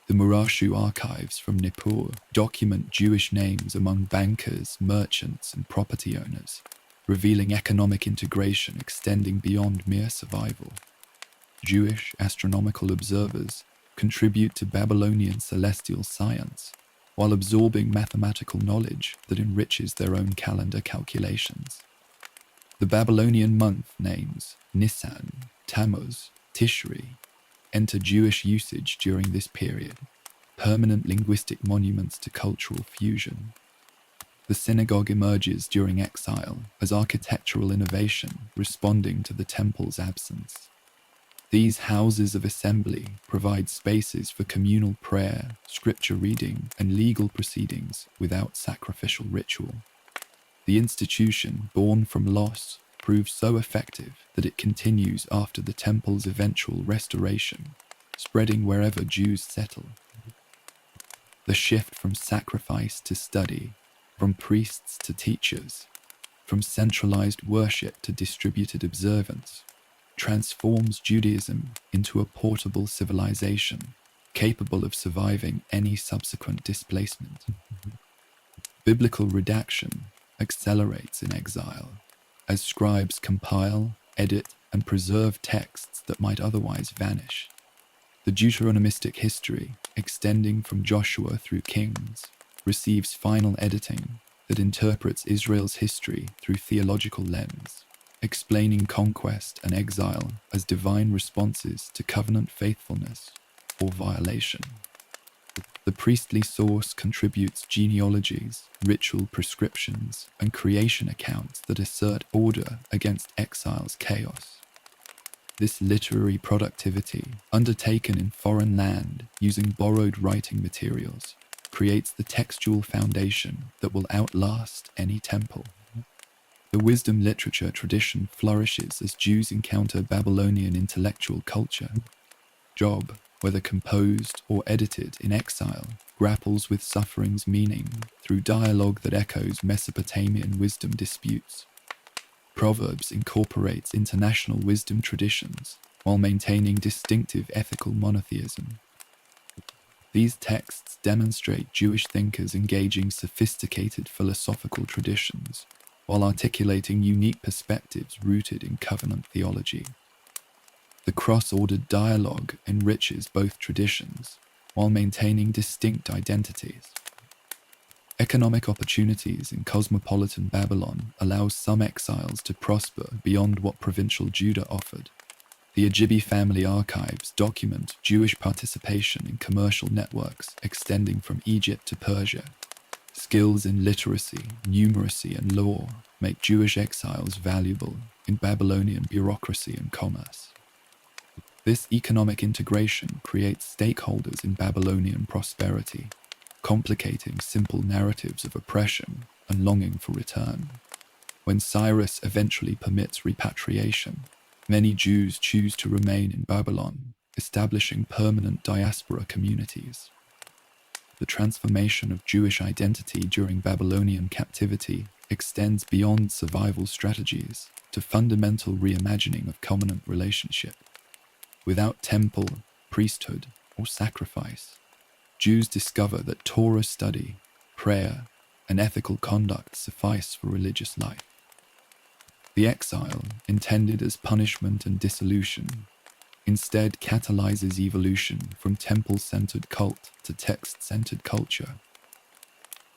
The Murashu archives from Nippur document Jewish names among bankers, merchants, and property owners, revealing economic integration extending beyond mere survival. Jewish astronomical observers contribute to Babylonian celestial science, while absorbing mathematical knowledge that enriches their own calendar calculations. The Babylonian month names Nisan, Tammuz, Tishri enter Jewish usage during this period, permanent linguistic monuments to cultural fusion. The synagogue emerges during exile as architectural innovation responding to the temple's absence. These houses of assembly provide spaces for communal prayer, scripture reading, and legal proceedings without sacrificial ritual. The institution, born from loss, proves so effective that it continues after the temple's eventual restoration, spreading wherever Jews settle. The shift from sacrifice to study, from priests to teachers, from centralized worship to distributed observance, transforms Judaism into a portable civilization capable of surviving any subsequent displacement. Biblical redaction accelerates in exile, as scribes compile, edit, and preserve texts that might otherwise vanish. The Deuteronomistic history, extending from Joshua through Kings, receives final editing that interprets Israel's history through theological lens, explaining conquest and exile as divine responses to covenant faithfulness or violation. The priestly source contributes genealogies, ritual prescriptions, and creation accounts that assert order against exile's chaos. This literary productivity, undertaken in foreign land using borrowed writing materials, creates the textual foundation that will outlast any temple. The wisdom literature tradition flourishes as Jews encounter Babylonian intellectual culture. Job, whether composed or edited in exile, grapples with suffering's meaning through dialogue that echoes Mesopotamian wisdom disputes. Proverbs incorporates international wisdom traditions while maintaining distinctive ethical monotheism. These texts demonstrate Jewish thinkers engaging sophisticated philosophical traditions while articulating unique perspectives rooted in covenant theology. The cross-ordered dialogue enriches both traditions while maintaining distinct identities. Economic opportunities in cosmopolitan Babylon allows some exiles to prosper beyond what provincial Judah offered. The Ajibi family archives document Jewish participation in commercial networks extending from Egypt to Persia. Skills in literacy, numeracy, and law make Jewish exiles valuable in Babylonian bureaucracy and commerce. This economic integration creates stakeholders in Babylonian prosperity, complicating simple narratives of oppression and longing for return. When Cyrus eventually permits repatriation, many Jews choose to remain in Babylon, establishing permanent diaspora communities. The transformation of Jewish identity during Babylonian captivity extends beyond survival strategies to fundamental reimagining of covenant relationship. Without temple, priesthood, or sacrifice, Jews discover that Torah study, prayer, and ethical conduct suffice for religious life. The exile, intended as punishment and dissolution, instead catalyzes evolution from temple-centered cult to text-centered culture.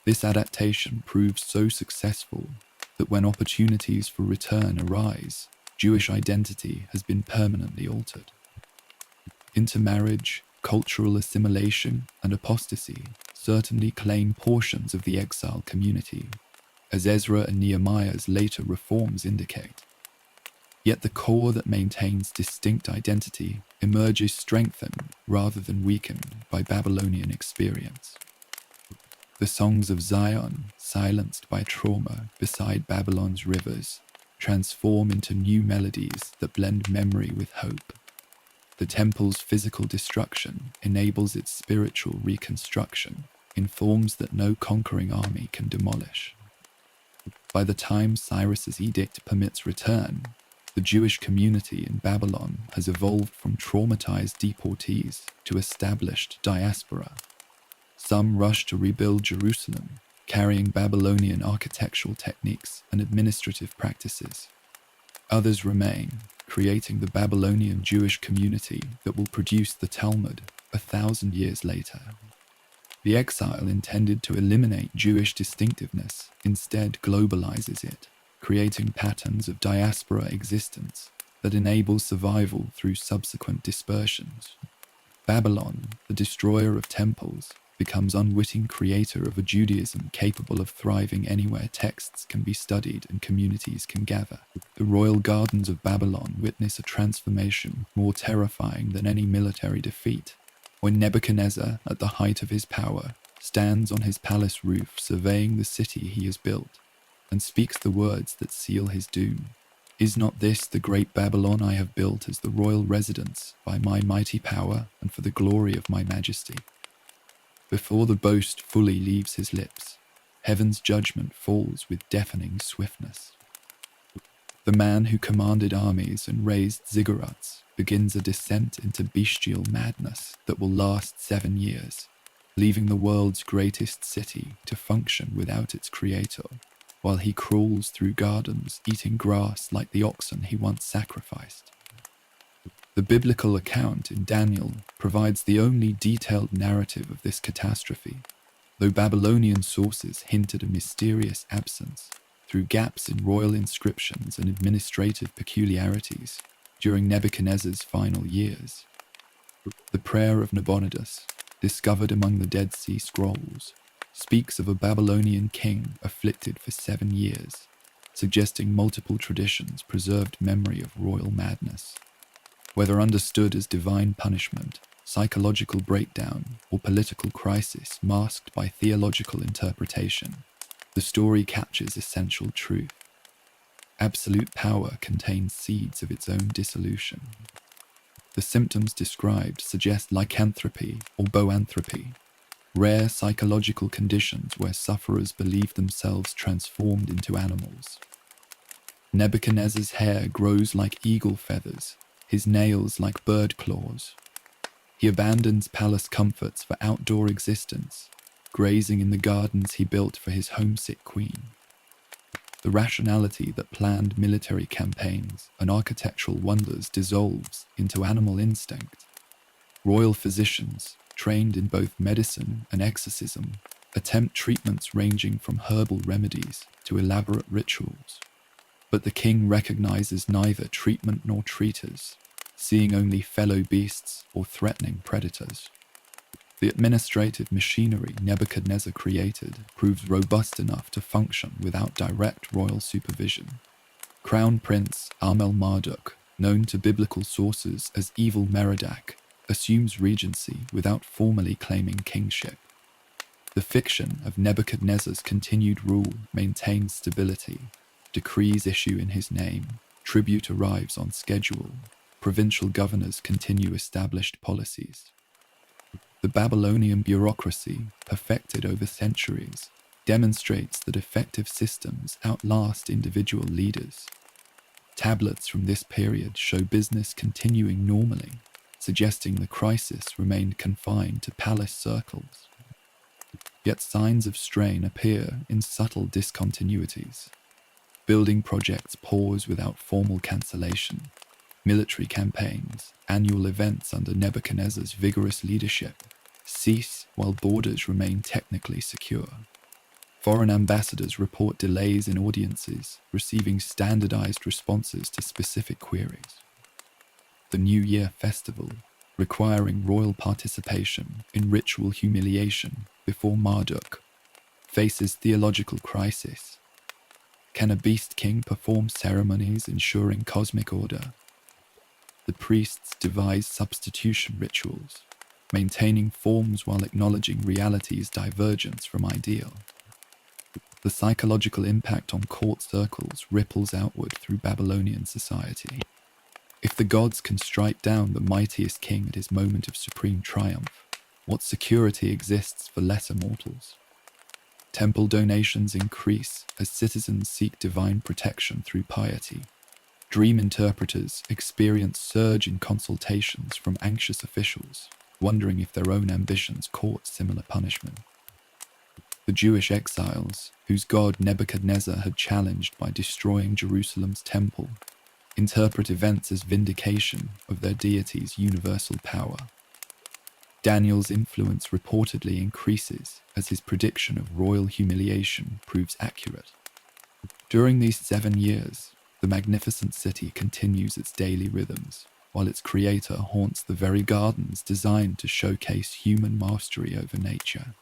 This adaptation proves so successful that when opportunities for return arise, Jewish identity has been permanently altered. Intermarriage, cultural assimilation, and apostasy certainly claim portions of the exile community, as Ezra and Nehemiah's later reforms indicate. Yet the core that maintains distinct identity emerges strengthened rather than weakened by Babylonian experience. The songs of Zion, silenced by trauma beside Babylon's rivers, transform into new melodies that blend memory with hope. The temple's physical destruction enables its spiritual reconstruction in forms that no conquering army can demolish. By the time Cyrus's edict permits return, the Jewish community in Babylon has evolved from traumatized deportees to established diaspora. Some rush to rebuild Jerusalem, carrying Babylonian architectural techniques and administrative practices. Others remain, creating the Babylonian Jewish community that will produce the Talmud 1,000 years later. The exile intended to eliminate Jewish distinctiveness instead globalizes it, creating patterns of diaspora existence that enable survival through subsequent dispersions. Babylon, the destroyer of temples, becomes unwitting creator of a Judaism capable of thriving anywhere texts can be studied and communities can gather. The royal gardens of Babylon witness a transformation more terrifying than any military defeat, when Nebuchadnezzar, at the height of his power, stands on his palace roof surveying the city he has built, and speaks the words that seal his doom. Is not this the great Babylon I have built as the royal residence by my mighty power and for the glory of my majesty? Before the boast fully leaves his lips, heaven's judgment falls with deafening swiftness. The man who commanded armies and raised ziggurats begins a descent into bestial madness that will last 7 years, leaving the world's greatest city to function without its creator, while he crawls through gardens eating grass like the oxen he once sacrificed. The biblical account in Daniel provides the only detailed narrative of this catastrophe, though Babylonian sources hint at a mysterious absence through gaps in royal inscriptions and administrative peculiarities during Nebuchadnezzar's final years. The prayer of Nabonidus, discovered among the Dead Sea Scrolls, speaks of a Babylonian king afflicted for 7 years, suggesting multiple traditions preserved memory of royal madness. Whether understood as divine punishment, psychological breakdown, or political crisis masked by theological interpretation, the story captures essential truth. Absolute power contains seeds of its own dissolution. The symptoms described suggest lycanthropy or boanthropy, rare psychological conditions where sufferers believe themselves transformed into animals. Nebuchadnezzar's hair grows like eagle feathers, his nails like bird claws. He abandons palace comforts for outdoor existence, grazing in the gardens he built for his homesick queen. The rationality that planned military campaigns and architectural wonders dissolves into animal instinct. Royal physicians, trained in both medicine and exorcism, attempt treatments ranging from herbal remedies to elaborate rituals. But the king recognizes neither treatment nor treaters, seeing only fellow beasts or threatening predators. The administrative machinery Nebuchadnezzar created proves robust enough to function without direct royal supervision. Crown Prince Amel-Marduk, known to biblical sources as Evil Merodach, assumes regency without formally claiming kingship. The fiction of Nebuchadnezzar's continued rule maintains stability. Decrees issue in his name, tribute arrives on schedule, provincial governors continue established policies. The Babylonian bureaucracy, perfected over centuries, demonstrates that effective systems outlast individual leaders. Tablets from this period show business continuing normally, suggesting the crisis remained confined to palace circles. Yet signs of strain appear in subtle discontinuities. Building projects pause without formal cancellation. Military campaigns, annual events under Nebuchadnezzar's vigorous leadership, cease while borders remain technically secure. Foreign ambassadors report delays in audiences, receiving standardized responses to specific queries. The New Year festival, requiring royal participation in ritual humiliation before Marduk, faces theological crisis. Can a beast king perform ceremonies ensuring cosmic order? The priests devise substitution rituals, maintaining forms while acknowledging reality's divergence from ideal. The psychological impact on court circles ripples outward through Babylonian society. If the gods can strike down the mightiest king at his moment of supreme triumph, what security exists for lesser mortals? Temple donations increase as citizens seek divine protection through piety. Dream interpreters experience surge in consultations from anxious officials, wondering if their own ambitions court similar punishment. The Jewish exiles, whose god Nebuchadnezzar had challenged by destroying Jerusalem's temple, interpret events as vindication of their deity's universal power. Daniel's influence reportedly increases as his prediction of royal humiliation proves accurate. During these 7 years, the magnificent city continues its daily rhythms, while its creator haunts the very gardens designed to showcase human mastery over nature.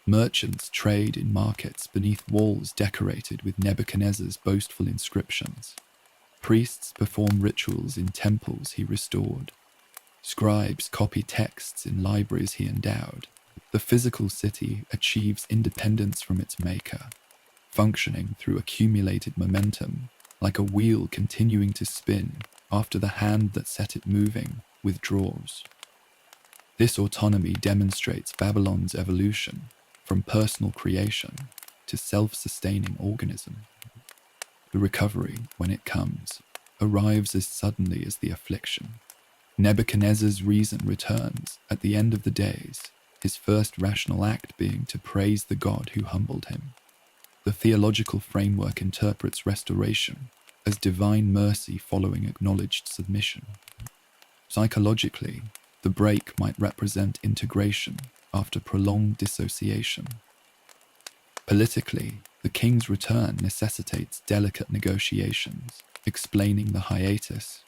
Merchants trade in markets beneath walls decorated with Nebuchadnezzar's boastful inscriptions. Priests perform rituals in temples he restored. Scribes copy texts in libraries he endowed. The physical city achieves independence from its maker, functioning through accumulated momentum, like a wheel continuing to spin after the hand that set it moving withdraws. This autonomy demonstrates Babylon's evolution from personal creation to self-sustaining organism. The recovery, when it comes, arrives as suddenly as the affliction. Nebuchadnezzar's reason returns at the end of the days, his first rational act being to praise the God who humbled him. The theological framework interprets restoration as divine mercy following acknowledged submission. Psychologically, the break might represent integration after prolonged dissociation. Politically, the king's return necessitates delicate negotiations, explaining the hiatus,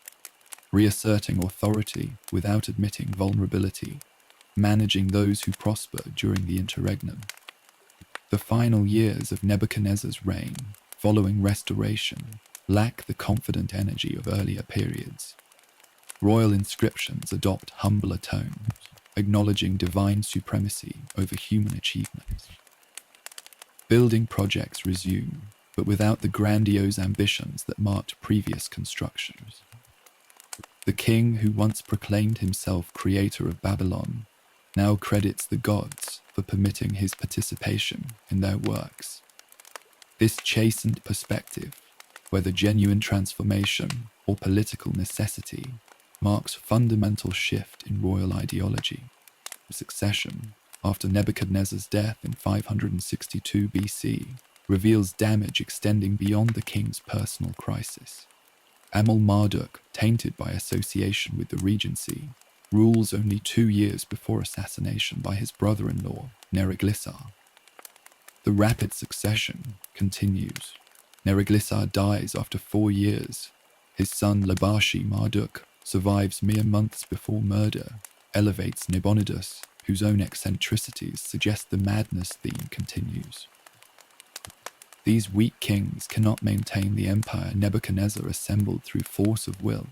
reasserting authority without admitting vulnerability, managing those who prosper during the interregnum. The final years of Nebuchadnezzar's reign, following restoration, lack the confident energy of earlier periods. Royal inscriptions adopt humbler tones, acknowledging divine supremacy over human achievements. Building projects resume, but without the grandiose ambitions that marked previous constructions. The king who once proclaimed himself creator of Babylon now credits the gods for permitting his participation in their works. This chastened perspective, whether genuine transformation or political necessity, marks a fundamental shift in royal ideology. Succession, after Nebuchadnezzar's death in 562 BC, reveals damage extending beyond the king's personal crisis. Amel-Marduk, tainted by association with the regency, rules only 2 years before assassination by his brother-in-law, Nebuchadnezzar. The rapid succession continues. Neriglissar dies after 4 years. His son Labashi Marduk survives mere months before murder, elevates Nabonidus, whose own eccentricities suggest the madness theme continues. These weak kings cannot maintain the empire Nebuchadnezzar assembled through force of will.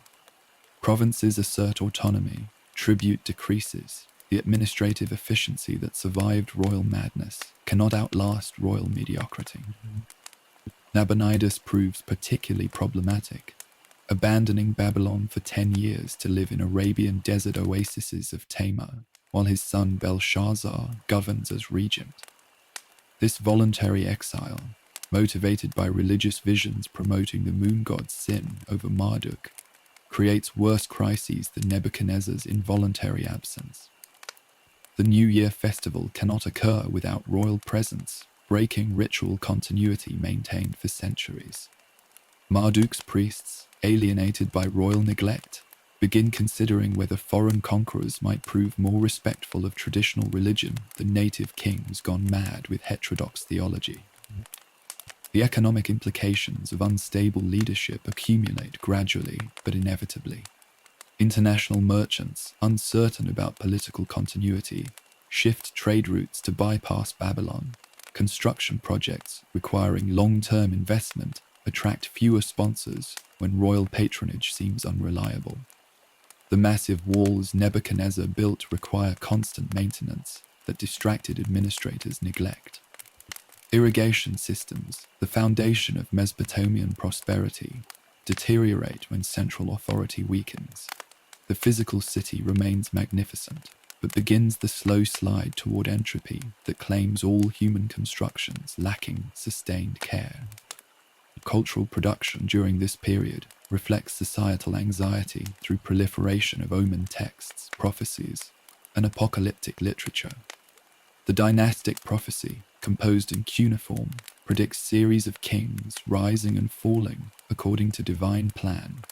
Provinces assert autonomy, tribute decreases. The administrative efficiency that survived royal madness cannot outlast royal mediocrity. Nabonidus proves particularly problematic, abandoning Babylon for 10 years to live in Arabian desert oases of Tamar, while his son Belshazzar governs as regent. This voluntary exile, motivated by religious visions promoting the moon god's sin over Marduk, creates worse crises than Nebuchadnezzar's involuntary absence. The New Year festival cannot occur without royal presence, breaking ritual continuity maintained for centuries. Marduk's priests, alienated by royal neglect, begin considering whether foreign conquerors might prove more respectful of traditional religion than native kings gone mad with heterodox theology. The economic implications of unstable leadership accumulate gradually but inevitably. International merchants, uncertain about political continuity, shift trade routes to bypass Babylon. Construction projects requiring long-term investment attract fewer sponsors when royal patronage seems unreliable. The massive walls Nebuchadnezzar built require constant maintenance that distracted administrators neglect. Irrigation systems, the foundation of Mesopotamian prosperity, deteriorate when central authority weakens. The physical city remains magnificent, but begins the slow slide toward entropy that claims all human constructions lacking sustained care. Cultural production during this period reflects societal anxiety through proliferation of omen texts, prophecies, and apocalyptic literature. The dynastic prophecy, composed in cuneiform, predicts series of kings rising and falling according to divine plan.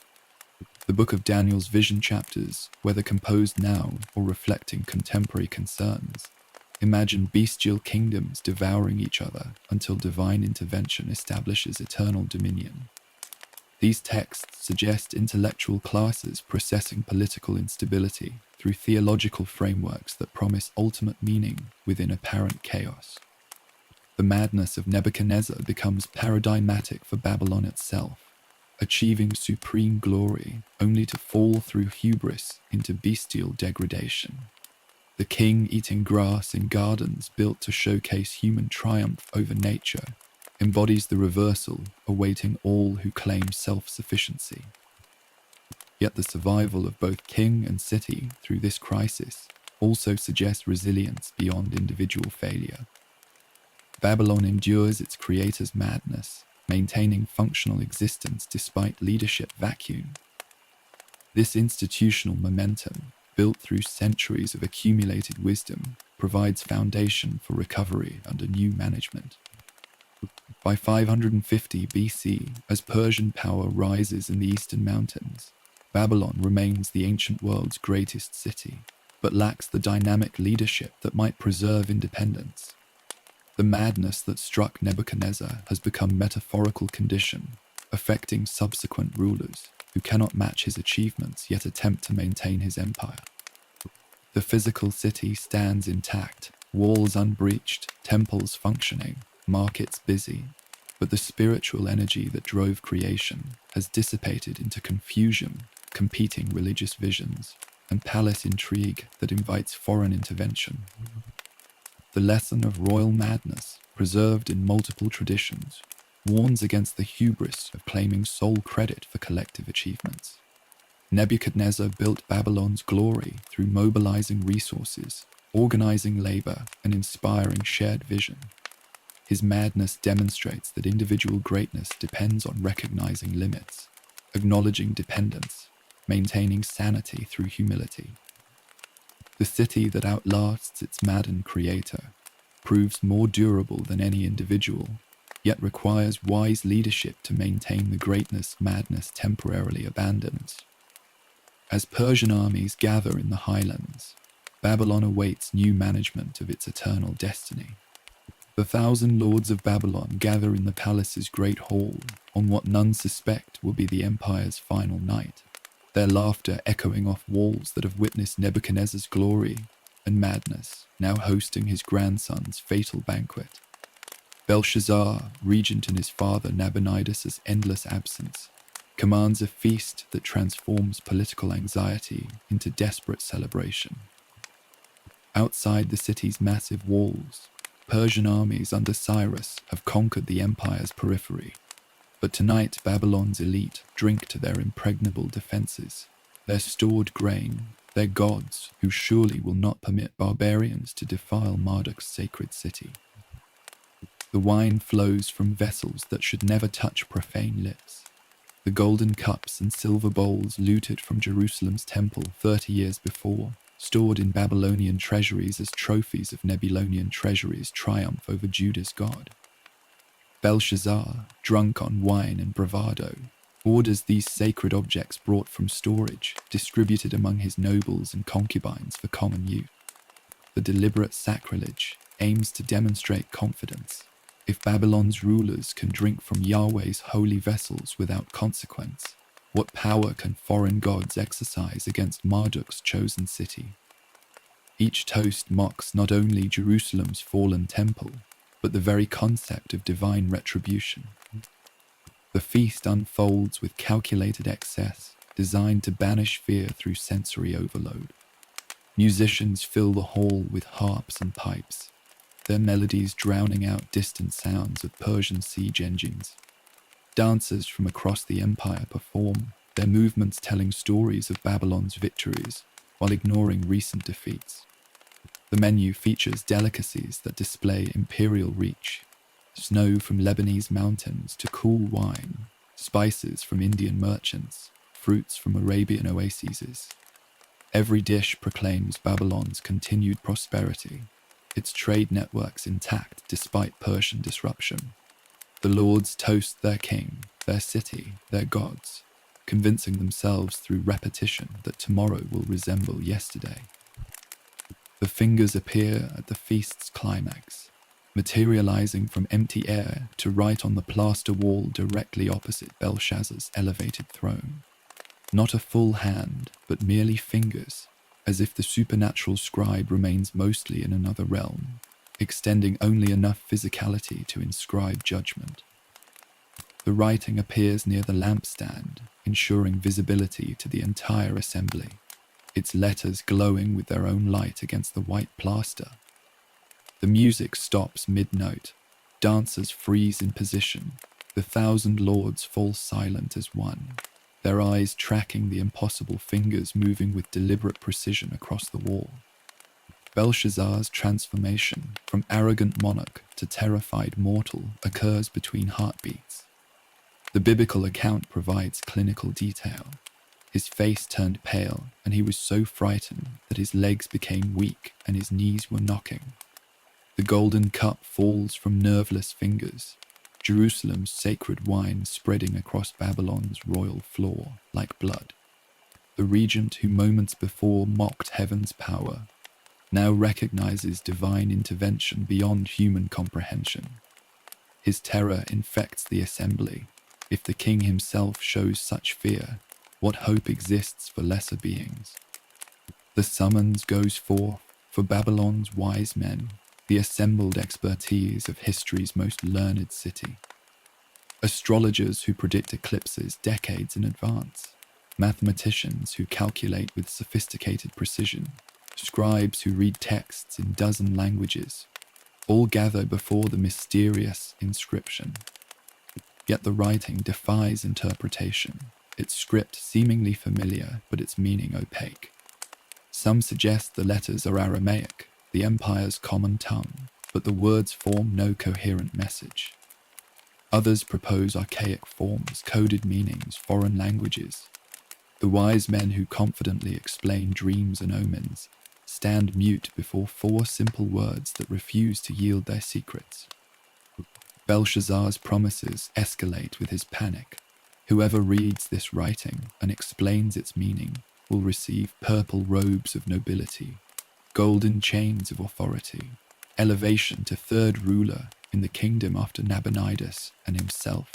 The Book of Daniel's vision chapters, whether composed now or reflecting contemporary concerns, imagine bestial kingdoms devouring each other until divine intervention establishes eternal dominion. These texts suggest intellectual classes processing political instability through theological frameworks that promise ultimate meaning within apparent chaos. The madness of Nebuchadnezzar becomes paradigmatic for Babylon itself, achieving supreme glory only to fall through hubris into bestial degradation. The king eating grass in gardens built to showcase human triumph over nature embodies the reversal awaiting all who claim self-sufficiency. Yet the survival of both king and city through this crisis also suggests resilience beyond individual failure. Babylon endures its creator's madness, maintaining functional existence despite leadership vacuum. This institutional momentum, built through centuries of accumulated wisdom, provides foundation for recovery under new management. By 550 BC, as Persian power rises in the eastern mountains, Babylon remains the ancient world's greatest city, but lacks the dynamic leadership that might preserve independence. The madness that struck Nebuchadnezzar has become metaphorical condition, affecting subsequent rulers who cannot match his achievements yet attempt to maintain his empire. The physical city stands intact, walls unbreached, temples functioning, markets busy, but the spiritual energy that drove creation has dissipated into confusion, competing religious visions, and palace intrigue that invites foreign intervention. The lesson of royal madness, preserved in multiple traditions, warns against the hubris of claiming sole credit for collective achievements. Nebuchadnezzar built Babylon's glory through mobilizing resources, organizing labor, and inspiring shared vision. His madness demonstrates that individual greatness depends on recognizing limits, acknowledging dependence, maintaining sanity through humility. The city that outlasts its maddened creator proves more durable than any individual, yet requires wise leadership to maintain the greatness madness temporarily abandons. As Persian armies gather in the highlands, Babylon awaits new management of its eternal destiny. The 1,000 lords of Babylon gather in the palace's great hall on what none suspect will be the empire's final night, their laughter echoing off walls that have witnessed Nebuchadnezzar's glory and madness, now hosting his grandson's fatal banquet. Belshazzar, regent in his father Nabonidus' endless absence, commands a feast that transforms political anxiety into desperate celebration. Outside the city's massive walls, Persian armies under Cyrus have conquered the empire's periphery, but tonight Babylon's elite drink to their impregnable defenses, their stored grain, their gods who surely will not permit barbarians to defile Marduk's sacred city. The wine flows from vessels that should never touch profane lips. The golden cups and silver bowls looted from Jerusalem's temple 30 years before, stored in Babylonian treasuries as trophies of Nebulonian treasuries' triumph over Judah's god. Belshazzar, drunk on wine and bravado, orders these sacred objects brought from storage, distributed among his nobles and concubines for common use. The deliberate sacrilege aims to demonstrate confidence. If Babylon's rulers can drink from Yahweh's holy vessels without consequence, what power can foreign gods exercise against Marduk's chosen city? Each toast mocks not only Jerusalem's fallen temple, but the very concept of divine retribution. The feast unfolds with calculated excess, designed to banish fear through sensory overload. Musicians fill the hall with harps and pipes, their melodies drowning out distant sounds of Persian siege engines. Dancers from across the empire perform, their movements telling stories of Babylon's victories while ignoring recent defeats. The menu features delicacies that display imperial reach: snow from Lebanese mountains to cool wine, spices from Indian merchants, fruits from Arabian oases. Every dish proclaims Babylon's continued prosperity, its trade networks intact despite Persian disruption. The lords toast their king, their city, their gods, convincing themselves through repetition that tomorrow will resemble yesterday. The fingers appear at the feast's climax, materializing from empty air to right on the plaster wall directly opposite Belshazzar's elevated throne. Not a full hand, but merely fingers, as if the supernatural scribe remains mostly in another realm, extending only enough physicality to inscribe judgment. The writing appears near the lampstand, ensuring visibility to the entire assembly, its letters glowing with their own light against the white plaster. The music stops mid-note, dancers freeze in position, the 1,000 lords fall silent as one, their eyes tracking the impossible fingers moving with deliberate precision across the wall. Belshazzar's transformation from arrogant monarch to terrified mortal occurs between heartbeats. The biblical account provides clinical detail. His face turned pale, and he was so frightened that his legs became weak and his knees were knocking. The golden cup falls from nerveless fingers, Jerusalem's sacred wine spreading across Babylon's royal floor like blood. The regent who moments before mocked heaven's power now recognizes divine intervention beyond human comprehension. His terror infects the assembly. If the king himself shows such fear, what hope exists for lesser beings? The summons goes forth for Babylon's wise men, the assembled expertise of history's most learned city. Astrologers who predict eclipses decades in advance, mathematicians who calculate with sophisticated precision, scribes who read texts in dozen languages, all gather before the mysterious inscription. Yet the writing defies interpretation, its script seemingly familiar but its meaning opaque. Some suggest the letters are Aramaic, the empire's common tongue, but the words form no coherent message. Others propose archaic forms, coded meanings, foreign languages. The wise men who confidently explain dreams and omens stand mute before 4 simple words that refuse to yield their secrets. Belshazzar's promises escalate with his panic. Whoever reads this writing and explains its meaning will receive purple robes of nobility, golden chains of authority, elevation to third ruler in the kingdom after Nabonidus and himself.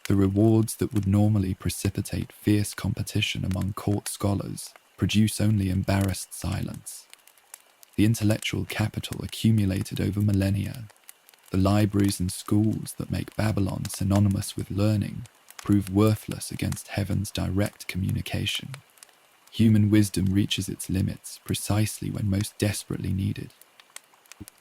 The rewards that would normally precipitate fierce competition among court scholars produce only embarrassed silence. The intellectual capital accumulated over millennia, the libraries and schools that make Babylon synonymous with learning, prove worthless against heaven's direct communication. Human wisdom reaches its limits precisely when most desperately needed.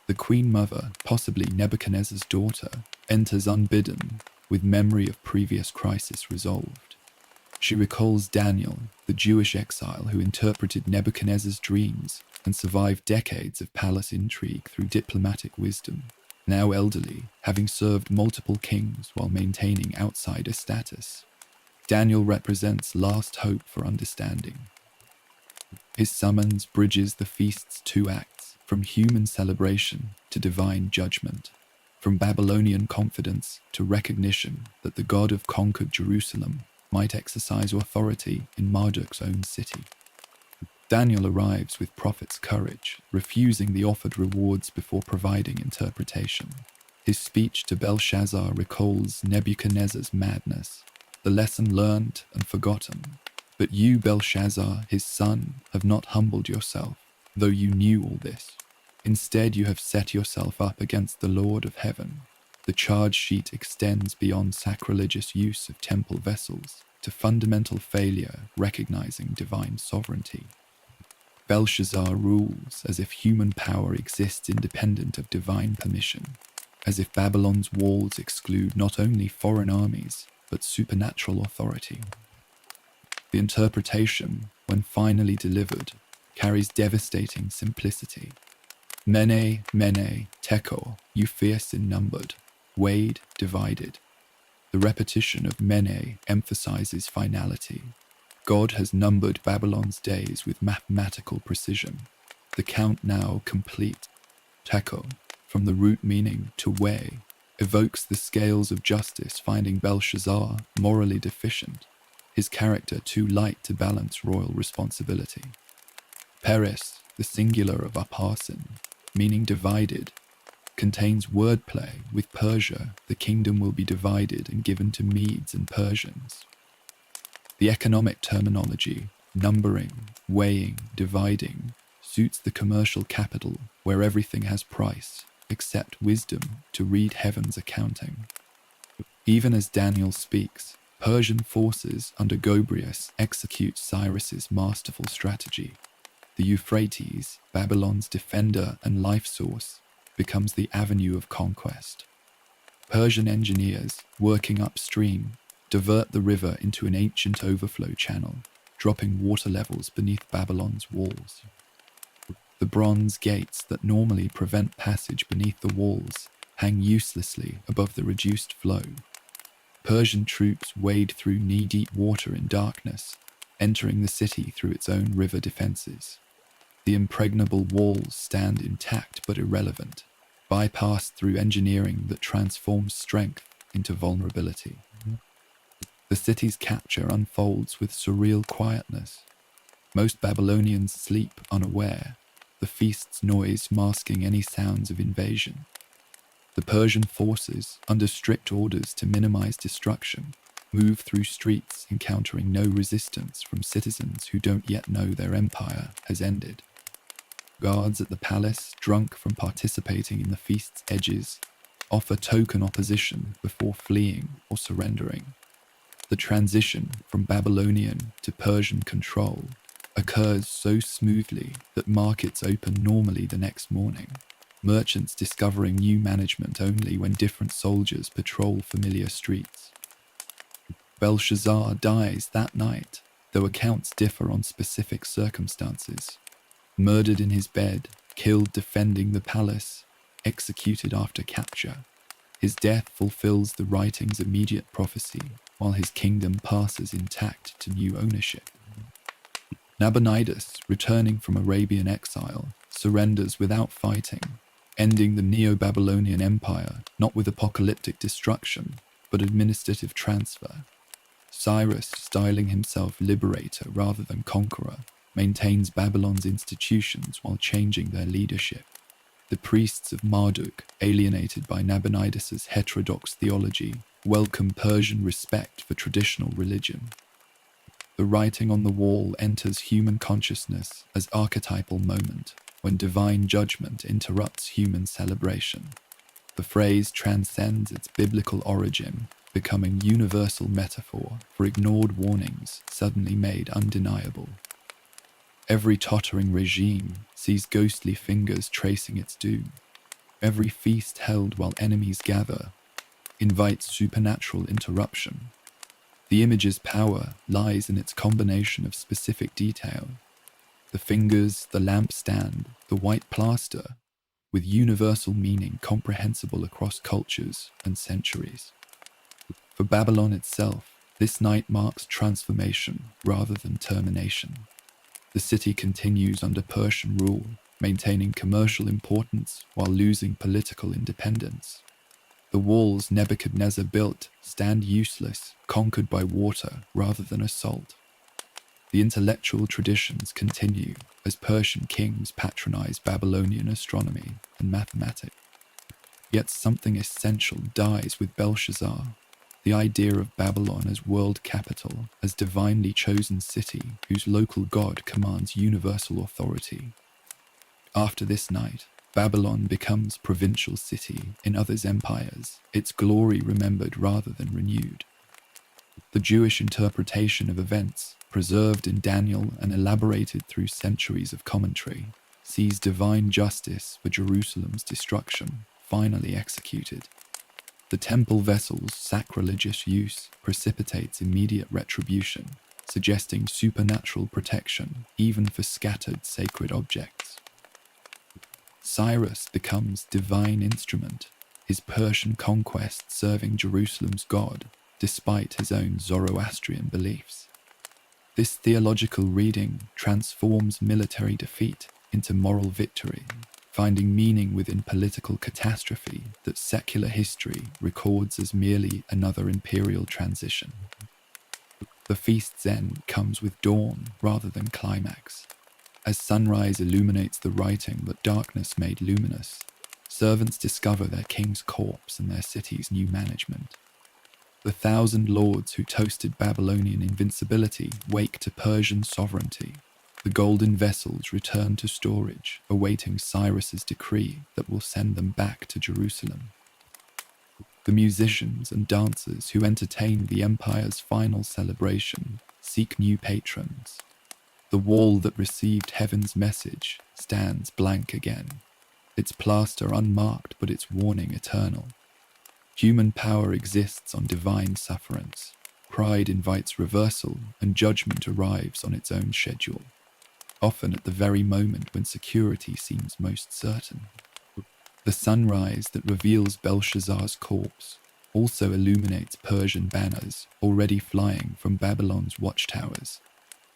The Queen Mother, possibly Nebuchadnezzar's daughter, enters unbidden, with memory of previous crisis resolved. She recalls Daniel, the Jewish exile who interpreted Nebuchadnezzar's dreams and survived decades of palace intrigue through diplomatic wisdom, now elderly, having served multiple kings while maintaining outsider status. Daniel represents last hope for understanding. His summons bridges the feast's two acts, from human celebration to divine judgment, from Babylonian confidence to recognition that the God of conquered Jerusalem might exercise authority in Marduk's own city. Daniel arrives with prophet's courage, refusing the offered rewards before providing interpretation. His speech to Belshazzar recalls Nebuchadnezzar's madness, the lesson learned and forgotten. But you, Belshazzar, his son, have not humbled yourself, though you knew all this. Instead, you have set yourself up against the Lord of heaven. The charge sheet extends beyond sacrilegious use of temple vessels to fundamental failure recognizing divine sovereignty. Belshazzar rules as if human power exists independent of divine permission, as if Babylon's walls exclude not only foreign armies, but supernatural authority. The interpretation, when finally delivered, carries devastating simplicity. Mene, mene, tekel, you fierce and numbered, weighed, divided. The repetition of mene emphasizes finality. God has numbered Babylon's days with mathematical precision. The count now complete. Tekel, from the root meaning to weigh, evokes the scales of justice, finding Belshazzar morally deficient, his character too light to balance royal responsibility. Peres, the singular of Upharsin, meaning divided, contains wordplay with Persia. The kingdom will be divided and given to Medes and Persians. The economic terminology, numbering, weighing, dividing, suits the commercial capital where everything has price, except wisdom to read heaven's accounting. Even as Daniel speaks, Persian forces under Gobrias execute Cyrus's masterful strategy. The Euphrates, Babylon's defender and life source, becomes the avenue of conquest. Persian engineers, working upstream, divert the river into an ancient overflow channel, dropping water levels beneath Babylon's walls. The bronze gates that normally prevent passage beneath the walls hang uselessly above the reduced flow. Persian troops wade through knee-deep water in darkness, entering the city through its own river defenses. The impregnable walls stand intact but irrelevant, bypassed through engineering that transforms strength into vulnerability. The city's capture unfolds with surreal quietness. Most Babylonians sleep unaware, the feast's noise masking any sounds of invasion. The Persian forces, under strict orders to minimize destruction, move through streets encountering no resistance from citizens who don't yet know their empire has ended. Guards at the palace, drunk from participating in the feast's edges, offer token opposition before fleeing or surrendering. The transition from Babylonian to Persian control occurs so smoothly that markets open normally the next morning, merchants discovering new management only when different soldiers patrol familiar streets. Belshazzar dies that night, though accounts differ on specific circumstances. Murdered in his bed, killed defending the palace, executed after capture. His death fulfills the writing's immediate prophecy, while his kingdom passes intact to new ownership. Nabonidus, returning from Arabian exile, surrenders without fighting, ending the Neo-Babylonian Empire not with apocalyptic destruction, but administrative transfer. Cyrus, styling himself liberator rather than conqueror, maintains Babylon's institutions while changing their leadership. The priests of Marduk, alienated by Nabonidus's heterodox theology, welcome Persian respect for traditional religion. The writing on the wall enters human consciousness as archetypal moment, when divine judgment interrupts human celebration. The phrase transcends its biblical origin, becoming universal metaphor for ignored warnings suddenly made undeniable. Every tottering regime sees ghostly fingers tracing its doom. Every feast held while enemies gather invites supernatural interruption. The image's power lies in its combination of specific detail: the fingers, the lampstand, the white plaster, with universal meaning comprehensible across cultures and centuries. For Babylon itself, this night marks transformation rather than termination. The city continues under Persian rule, maintaining commercial importance while losing political independence. The walls Nebuchadnezzar built stand useless, conquered by water rather than assault. The intellectual traditions continue as Persian kings patronize Babylonian astronomy and mathematics. Yet something essential dies with Belshazzar: the idea of Babylon as world capital, as divinely chosen city whose local god commands universal authority. After this night, Babylon becomes provincial city in others' empires, its glory remembered rather than renewed. The Jewish interpretation of events, preserved in Daniel and elaborated through centuries of commentary, sees divine justice for Jerusalem's destruction finally executed. The temple vessel's sacrilegious use precipitates immediate retribution, suggesting supernatural protection even for scattered sacred objects. Cyrus becomes divine instrument, his Persian conquest serving Jerusalem's god, despite his own Zoroastrian beliefs. This theological reading transforms military defeat into moral victory, finding meaning within political catastrophe that secular history records as merely another imperial transition. The feast's end comes with dawn rather than climax. As sunrise illuminates the writing that darkness made luminous, servants discover their king's corpse and their city's new management. The 1,000 lords who toasted Babylonian invincibility wake to Persian sovereignty. The golden vessels return to storage, awaiting Cyrus's decree that will send them back to Jerusalem. The musicians and dancers who entertain the empire's final celebration seek new patrons. The wall that received heaven's message stands blank again, its plaster unmarked but its warning eternal. Human power exists on divine sufferance. Pride invites reversal, and judgment arrives on its own schedule, often at the very moment when security seems most certain. The sunrise that reveals Belshazzar's corpse also illuminates Persian banners already flying from Babylon's watchtowers.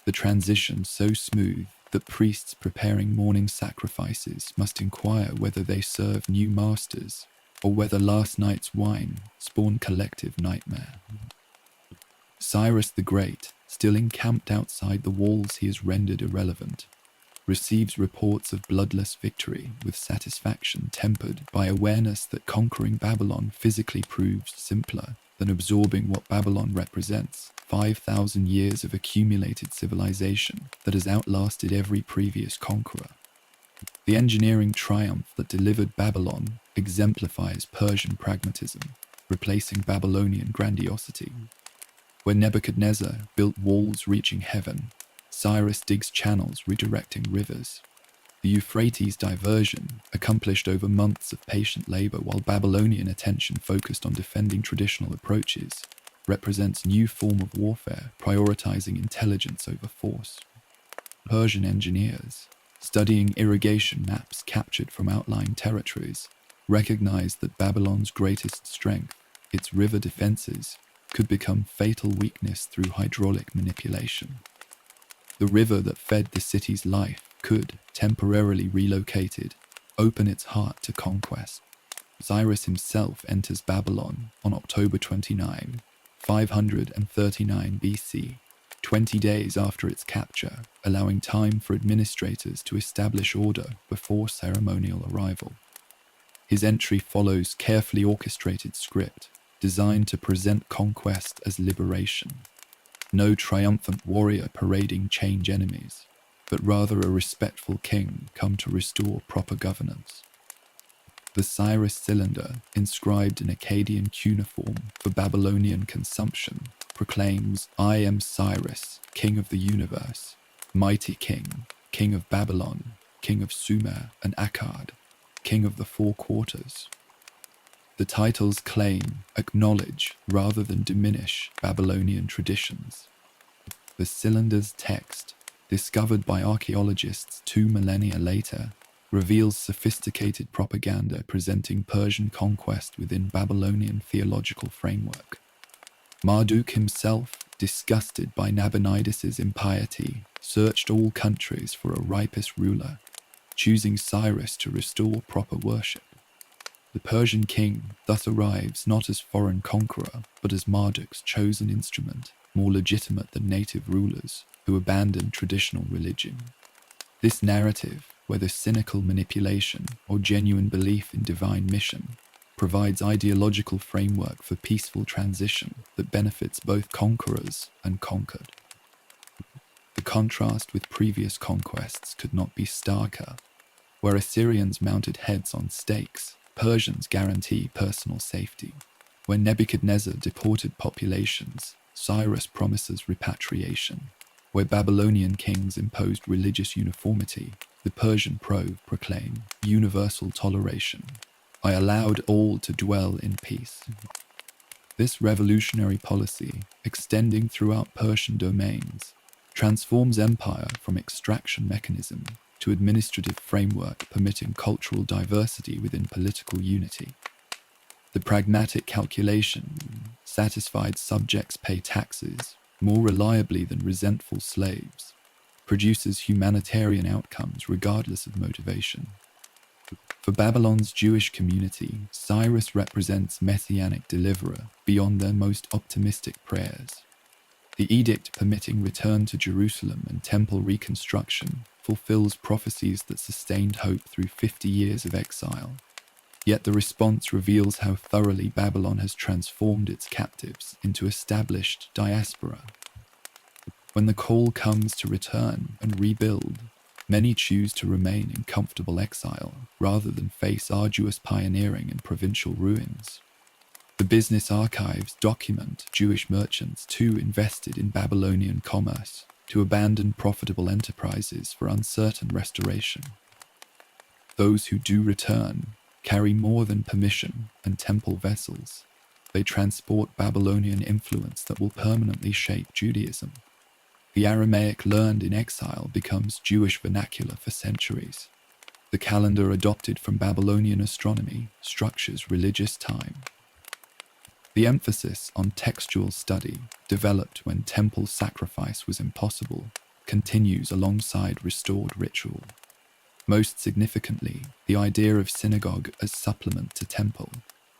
The transition so smooth that priests preparing morning sacrifices must inquire whether they serve new masters or whether last night's wine spawned collective nightmare. Cyrus the Great, still encamped outside the walls he has rendered irrelevant, receives reports of bloodless victory with satisfaction tempered by awareness that conquering Babylon physically proves simpler than absorbing what Babylon represents: 5,000 years of accumulated civilization that has outlasted every previous conqueror. The engineering triumph that delivered Babylon exemplifies Persian pragmatism, replacing Babylonian grandiosity. When Nebuchadnezzar built walls reaching heaven, Cyrus digs channels redirecting rivers. The Euphrates diversion, accomplished over months of patient labor while Babylonian attention focused on defending traditional approaches, represents new form of warfare prioritizing intelligence over force. Persian engineers, studying irrigation maps captured from outlying territories, recognized that Babylon's greatest strength, its river defenses, could become fatal weakness through hydraulic manipulation. The river that fed the city's life could, temporarily relocated, open its heart to conquest. Cyrus himself enters Babylon on October 29, 539 BC, 20 days after its capture, allowing time for administrators to establish order before ceremonial arrival. His entry follows carefully orchestrated script, designed to present conquest as liberation. No triumphant warrior parading change enemies, but rather a respectful king come to restore proper governance. The Cyrus cylinder, inscribed in Akkadian cuneiform for Babylonian consumption, proclaims, "I am Cyrus, king of the universe, mighty king, king of Babylon, king of Sumer and Akkad, king of the four quarters." The titles claim, acknowledge, rather than diminish Babylonian traditions. The cylinder's text, discovered by archaeologists 2 millennia later, reveals sophisticated propaganda presenting Persian conquest within Babylonian theological framework. Marduk himself, disgusted by Nabonidus's impiety, searched all countries for a ripest ruler, choosing Cyrus to restore proper worship. The Persian king thus arrives not as foreign conqueror, but as Marduk's chosen instrument, more legitimate than native rulers who abandoned traditional religion. This narrative, whether cynical manipulation or genuine belief in divine mission, provides ideological framework for peaceful transition that benefits both conquerors and conquered. The contrast with previous conquests could not be starker. Where Assyrians mounted heads on stakes, Persians guarantee personal safety. When Nebuchadnezzar deported populations, Cyrus promises repatriation. Where Babylonian kings imposed religious uniformity, the Persian proclaim universal toleration. "I allowed all to dwell in peace." This revolutionary policy, extending throughout Persian domains, transforms empire from extraction mechanism to administrative framework permitting cultural diversity within political unity. The pragmatic calculation satisfied subjects pay taxes more reliably than resentful slaves, produces humanitarian outcomes regardless of motivation. For Babylon's Jewish community, Cyrus represents messianic deliverer beyond their most optimistic prayers. The edict permitting return to Jerusalem and temple reconstruction fulfills prophecies that sustained hope through 50 years of exile. Yet the response reveals how thoroughly Babylon has transformed its captives into established diaspora. When the call comes to return and rebuild, many choose to remain in comfortable exile rather than face arduous pioneering in provincial ruins. The business archives document Jewish merchants too invested in Babylonian commerce to abandon profitable enterprises for uncertain restoration. Those who do return carry more than permission and temple vessels. They transport Babylonian influence that will permanently shape Judaism. The Aramaic learned in exile becomes Jewish vernacular for centuries. The calendar adopted from Babylonian astronomy structures religious time. The emphasis on textual study, developed when temple sacrifice was impossible, continues alongside restored ritual. Most significantly, the idea of synagogue as supplement to temple,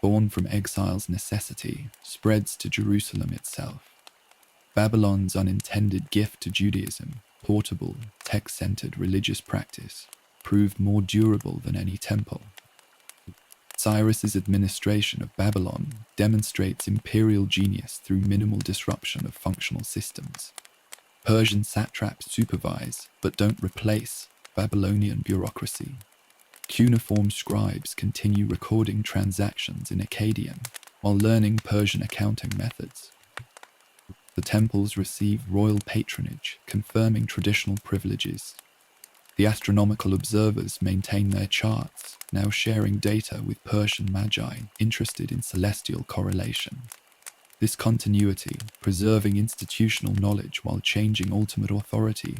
born from exile's necessity, spreads to Jerusalem itself. Babylon's unintended gift to Judaism, portable, text-centered religious practice, proved more durable than any temple. Cyrus's administration of Babylon demonstrates imperial genius through minimal disruption of functional systems. Persian satraps supervise, but don't replace, Babylonian bureaucracy. Cuneiform scribes continue recording transactions in Akkadian while learning Persian accounting methods. The temples receive royal patronage, confirming traditional privileges. The astronomical observers maintain their charts, now sharing data with Persian magi interested in celestial correlation. This continuity, preserving institutional knowledge while changing ultimate authority,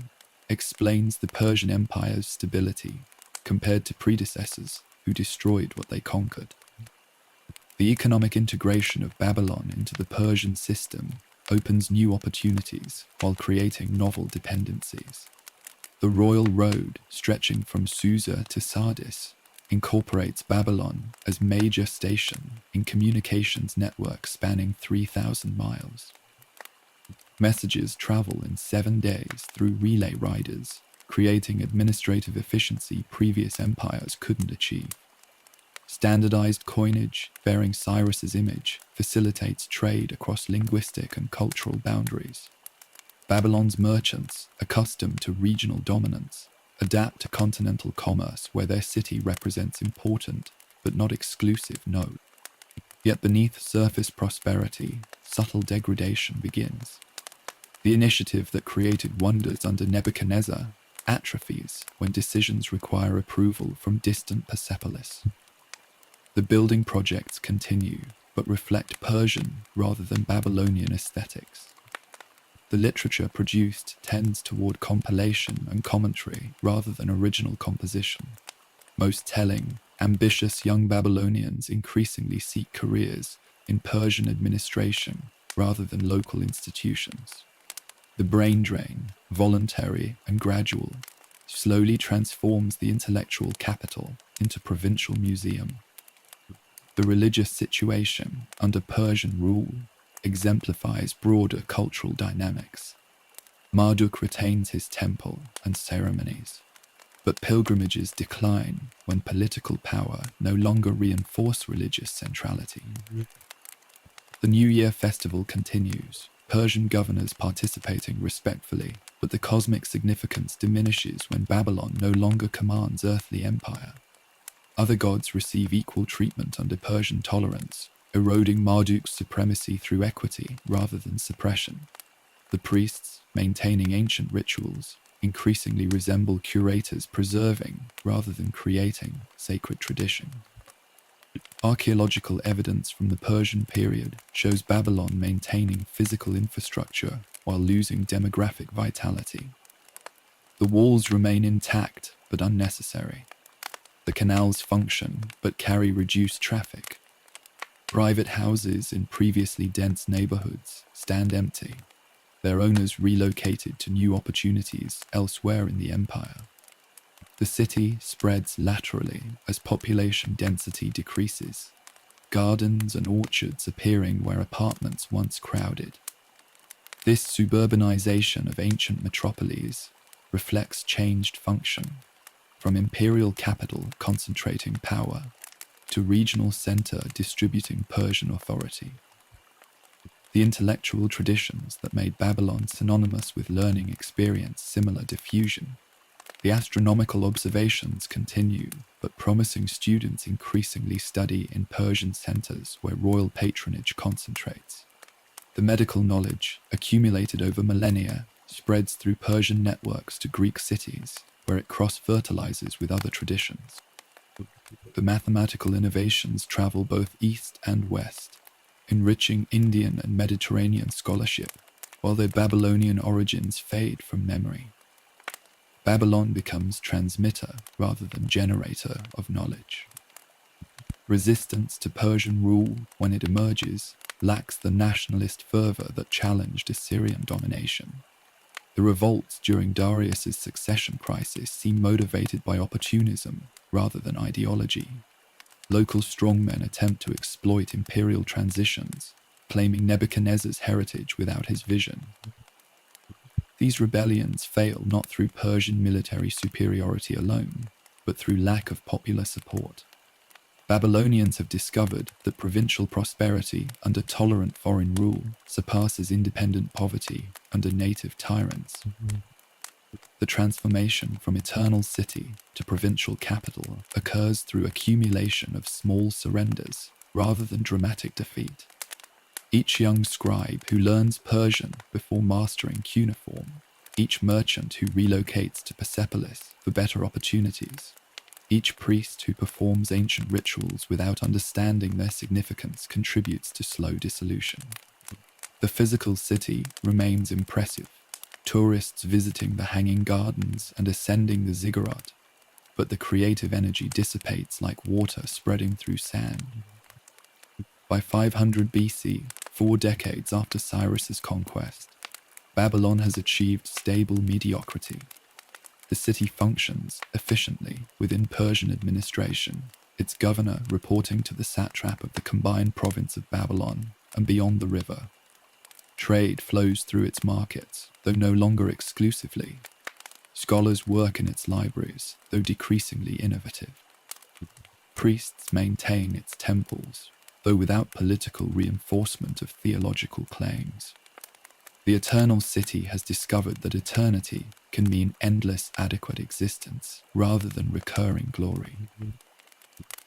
explains the Persian Empire's stability compared to predecessors who destroyed what they conquered. The economic integration of Babylon into the Persian system opens new opportunities while creating novel dependencies. The Royal Road, stretching from Susa to Sardis, incorporates Babylon as major station in communications network spanning 3,000 miles. Messages travel in 7 days through relay riders, creating administrative efficiency previous empires couldn't achieve. Standardized coinage bearing Cyrus's image facilitates trade across linguistic and cultural boundaries. Babylon's merchants, accustomed to regional dominance, adapt to continental commerce where their city represents important, but not exclusive, nodes. Yet beneath surface prosperity, subtle degradation begins. The initiative that created wonders under Nebuchadnezzar atrophies when decisions require approval from distant Persepolis. The building projects continue, but reflect Persian rather than Babylonian aesthetics. The literature produced tends toward compilation and commentary rather than original composition. Most telling, ambitious young Babylonians increasingly seek careers in Persian administration rather than local institutions. The brain drain, voluntary and gradual, slowly transforms the intellectual capital into provincial museum. The religious situation under Persian rule exemplifies broader cultural dynamics. Marduk retains his temple and ceremonies, but pilgrimages decline when political power no longer reinforce religious centrality. The New Year festival continues, Persian governors participating respectfully, but the cosmic significance diminishes when Babylon no longer commands earthly empire. Other gods receive equal treatment under Persian tolerance, eroding Marduk's supremacy through equity rather than suppression. The priests, maintaining ancient rituals, increasingly resemble curators preserving rather than creating sacred tradition. Archaeological evidence from the Persian period shows Babylon maintaining physical infrastructure while losing demographic vitality. The walls remain intact but unnecessary. The canals function but carry reduced traffic. Private houses in previously dense neighborhoods stand empty, their owners relocated to new opportunities elsewhere in the empire. The city spreads laterally as population density decreases, gardens and orchards appearing where apartments once crowded. This suburbanization of ancient metropolis reflects changed function, from imperial capital concentrating power to regional center distributing Persian authority. The intellectual traditions that made Babylon synonymous with learning experience similar diffusion. The astronomical observations continue, but promising students increasingly study in Persian centers where royal patronage concentrates. The medical knowledge, accumulated over millennia, spreads through Persian networks to Greek cities, where it cross-fertilizes with other traditions. The mathematical innovations travel both east and west, enriching Indian and Mediterranean scholarship, while their Babylonian origins fade from memory. Babylon becomes transmitter rather than generator of knowledge. Resistance to Persian rule, when it emerges, lacks the nationalist fervor that challenged Assyrian domination. The revolts during Darius's succession crisis seem motivated by opportunism rather than ideology. Local strongmen attempt to exploit imperial transitions, claiming Nebuchadnezzar's heritage without his vision. These rebellions fail not through Persian military superiority alone, but through lack of popular support. Babylonians have discovered that provincial prosperity under tolerant foreign rule surpasses independent poverty under native tyrants. The transformation from eternal city to provincial capital occurs through accumulation of small surrenders rather than dramatic defeat. Each young scribe who learns Persian before mastering cuneiform, each merchant who relocates to Persepolis for better opportunities, each priest who performs ancient rituals without understanding their significance contributes to slow dissolution. The physical city remains impressive, tourists visiting the Hanging Gardens and ascending the ziggurat, but the creative energy dissipates like water spreading through sand. By 500 BC, 4 decades after Cyrus's conquest, Babylon has achieved stable mediocrity. The city functions efficiently within Persian administration, its governor reporting to the satrap of the combined province of Babylon and beyond the river. Trade flows through its markets, though no longer exclusively. Scholars work in its libraries, though decreasingly innovative. Priests maintain its temples, though without political reinforcement of theological claims. The Eternal City has discovered that eternity can mean endless adequate existence rather than recurring glory.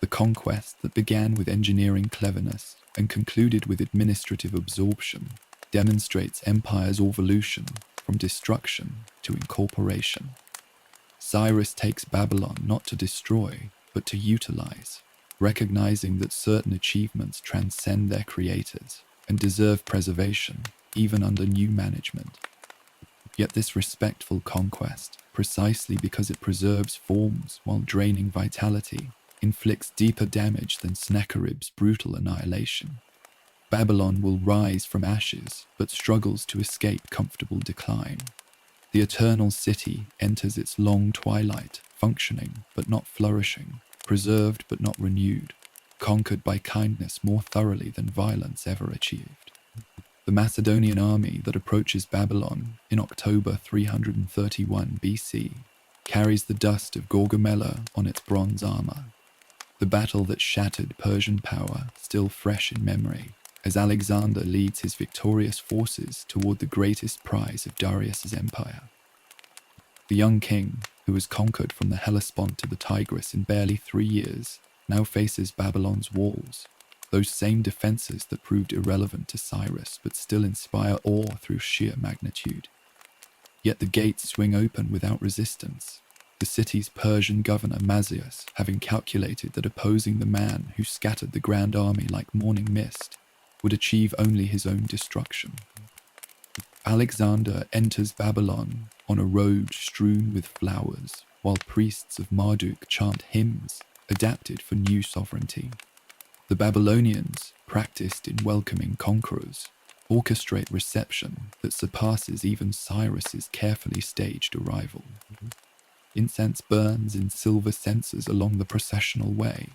The conquest that began with engineering cleverness and concluded with administrative absorption demonstrates empire's evolution from destruction to incorporation. Cyrus takes Babylon not to destroy, but to utilize, recognizing that certain achievements transcend their creators and deserve preservation even under new management. Yet this respectful conquest, precisely because it preserves forms while draining vitality, inflicts deeper damage than Sennacherib's brutal annihilation. Babylon will rise from ashes, but struggles to escape comfortable decline. The Eternal City enters its long twilight, functioning but not flourishing, preserved but not renewed, conquered by kindness more thoroughly than violence ever achieved. The Macedonian army that approaches Babylon in October 331 BC carries the dust of Gaugamela on its bronze armor. The battle that shattered Persian power still fresh in memory, as Alexander leads his victorious forces toward the greatest prize of Darius's empire. The young king, who was conquered from the Hellespont to the Tigris in barely 3 years, now faces Babylon's walls, those same defenses that proved irrelevant to Cyrus but still inspire awe through sheer magnitude. Yet the gates swing open without resistance, the city's Persian governor Mazius having calculated that opposing the man who scattered the grand army like morning mist would achieve only his own destruction. Alexander enters Babylon on a road strewn with flowers, while priests of Marduk chant hymns adapted for new sovereignty. The Babylonians, practiced in welcoming conquerors, orchestrate reception that surpasses even Cyrus's carefully staged arrival. Incense burns in silver censers along the processional way,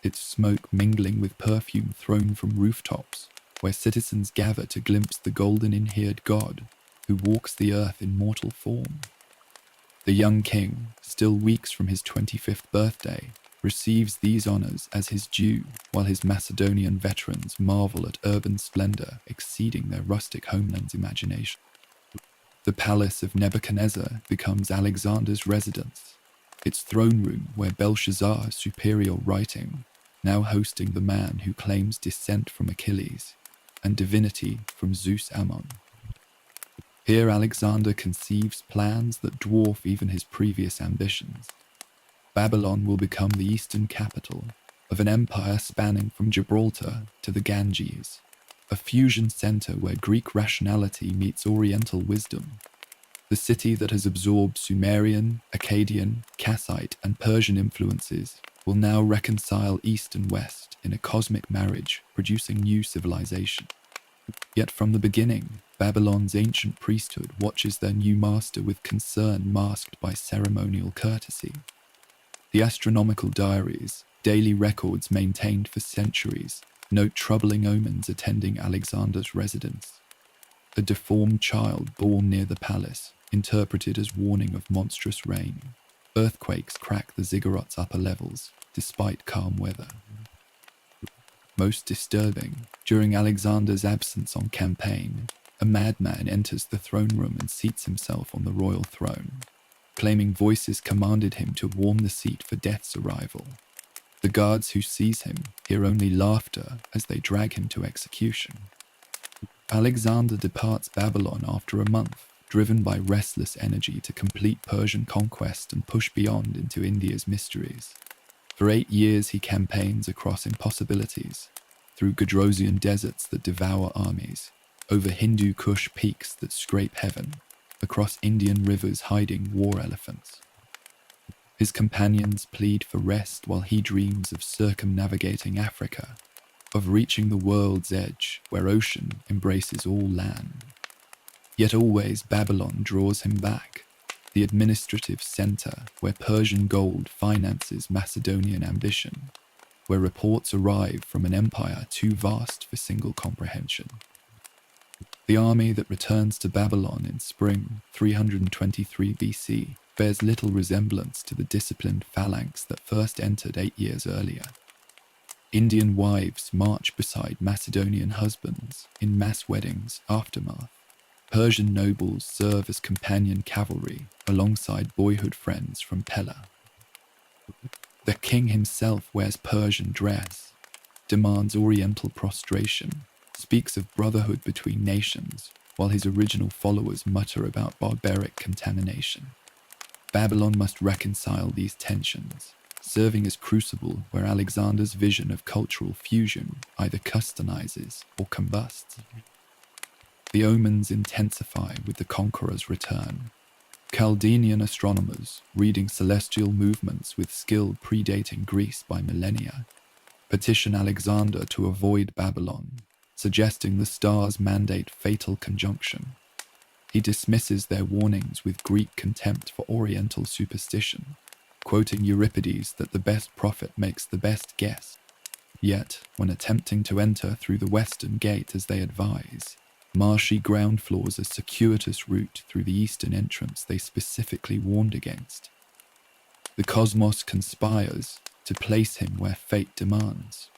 its smoke mingling with perfume thrown from rooftops, where citizens gather to glimpse the golden inhered god who walks the earth in mortal form. The young king, still weeks from his 25th birthday, receives these honors as his due, while his Macedonian veterans marvel at urban splendor exceeding their rustic homeland's imagination. The palace of Nebuchadnezzar becomes Alexander's residence, its throne room where Belshazzar's superior writing, now hosting the man who claims descent from Achilles and divinity from Zeus Ammon. Here Alexander conceives plans that dwarf even his previous ambitions. Babylon will become the eastern capital of an empire spanning from Gibraltar to the Ganges, a fusion center where Greek rationality meets Oriental wisdom. The city that has absorbed Sumerian, Akkadian, Kassite, and Persian influences will now reconcile East and West in a cosmic marriage, producing new civilization. Yet from the beginning, Babylon's ancient priesthood watches their new master with concern masked by ceremonial courtesy. The astronomical diaries, daily records maintained for centuries, note troubling omens attending Alexander's residence. A deformed child born near the palace, interpreted as warning of monstrous rain. Earthquakes crack the ziggurat's upper levels, despite calm weather. Most disturbing, during Alexander's absence on campaign, a madman enters the throne room and seats himself on the royal throne, claiming voices commanded him to warm the seat for death's arrival. The guards who seize him hear only laughter as they drag him to execution. Alexander departs Babylon after a month, driven by restless energy to complete Persian conquest and push beyond into India's mysteries. For 8 years he campaigns across impossibilities, through Gedrosian deserts that devour armies, over Hindu Kush peaks that scrape heaven, across Indian rivers hiding war elephants. His companions plead for rest while he dreams of circumnavigating Africa, of reaching the world's edge where ocean embraces all land. Yet always Babylon draws him back, the administrative center where Persian gold finances Macedonian ambition, where reports arrive from an empire too vast for single comprehension. The army that returns to Babylon in spring 323 BC bears little resemblance to the disciplined phalanx that first entered 8 years earlier. Indian wives march beside Macedonian husbands in mass weddings aftermath. Persian nobles serve as companion cavalry alongside boyhood friends from Pella. The king himself wears Persian dress, demands Oriental prostration, speaks of brotherhood between nations, while his original followers mutter about barbaric contamination. Babylon must reconcile these tensions, serving as crucible where Alexander's vision of cultural fusion either customizes or combusts. The omens intensify with the conqueror's return. Chaldean astronomers, reading celestial movements with skill predating Greece by millennia, petition Alexander to avoid Babylon, suggesting the stars mandate fatal conjunction. He dismisses their warnings with Greek contempt for Oriental superstition, quoting Euripides that the best prophet makes the best guess. Yet, when attempting to enter through the western gate as they advise, marshy ground floors a circuitous route through the eastern entrance they specifically warned against. The cosmos conspires to place him where fate demands.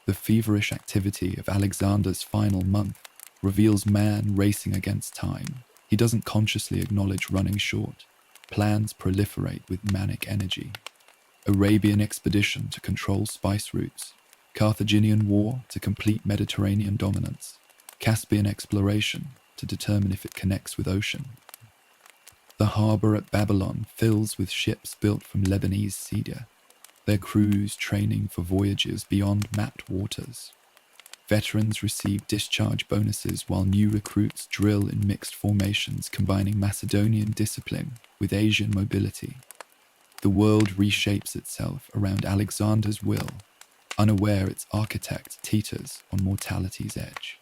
The feverish activity of Alexander's final month reveals man racing against time. He doesn't consciously acknowledge running short. Plans proliferate with manic energy. Arabian expedition to control spice routes, Carthaginian war to complete Mediterranean dominance, Caspian exploration to determine if it connects with ocean. The harbour at Babylon fills with ships built from Lebanese cedar, their crews training for voyages beyond mapped waters. Veterans receive discharge bonuses while new recruits drill in mixed formations combining Macedonian discipline with Asian mobility. The world reshapes itself around Alexander's will, unaware its architect teeters on mortality's edge.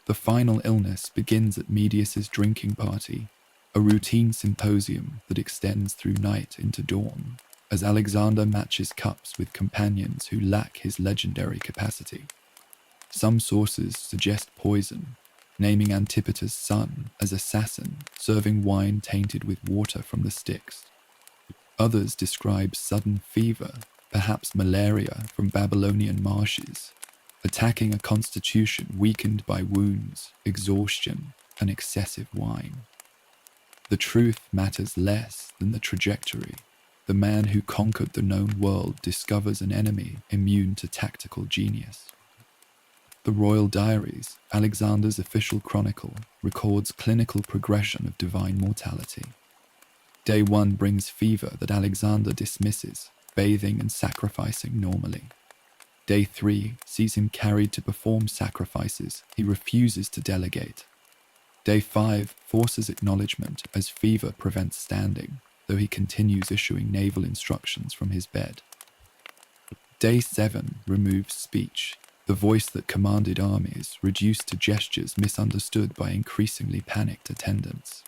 The final illness begins at Medius's drinking party, a routine symposium that extends through night into dawn, as Alexander matches cups with companions who lack his legendary capacity. Some sources suggest poison, naming Antipater's son as assassin, serving wine tainted with water from the Styx. Others describe sudden fever, perhaps malaria from Babylonian marshes, attacking a constitution weakened by wounds, exhaustion, and excessive wine. The truth matters less than the trajectory. The man who conquered the known world discovers an enemy immune to tactical genius. The Royal Diaries, Alexander's official chronicle, records clinical progression of divine mortality. Day 1 brings fever that Alexander dismisses, bathing and sacrificing normally. Day 3 sees him carried to perform sacrifices he refuses to delegate. Day 5 forces acknowledgement as fever prevents standing, though he continues issuing naval instructions from his bed. Day 7 removes speech, the voice that commanded armies reduced to gestures misunderstood by increasingly panicked attendants.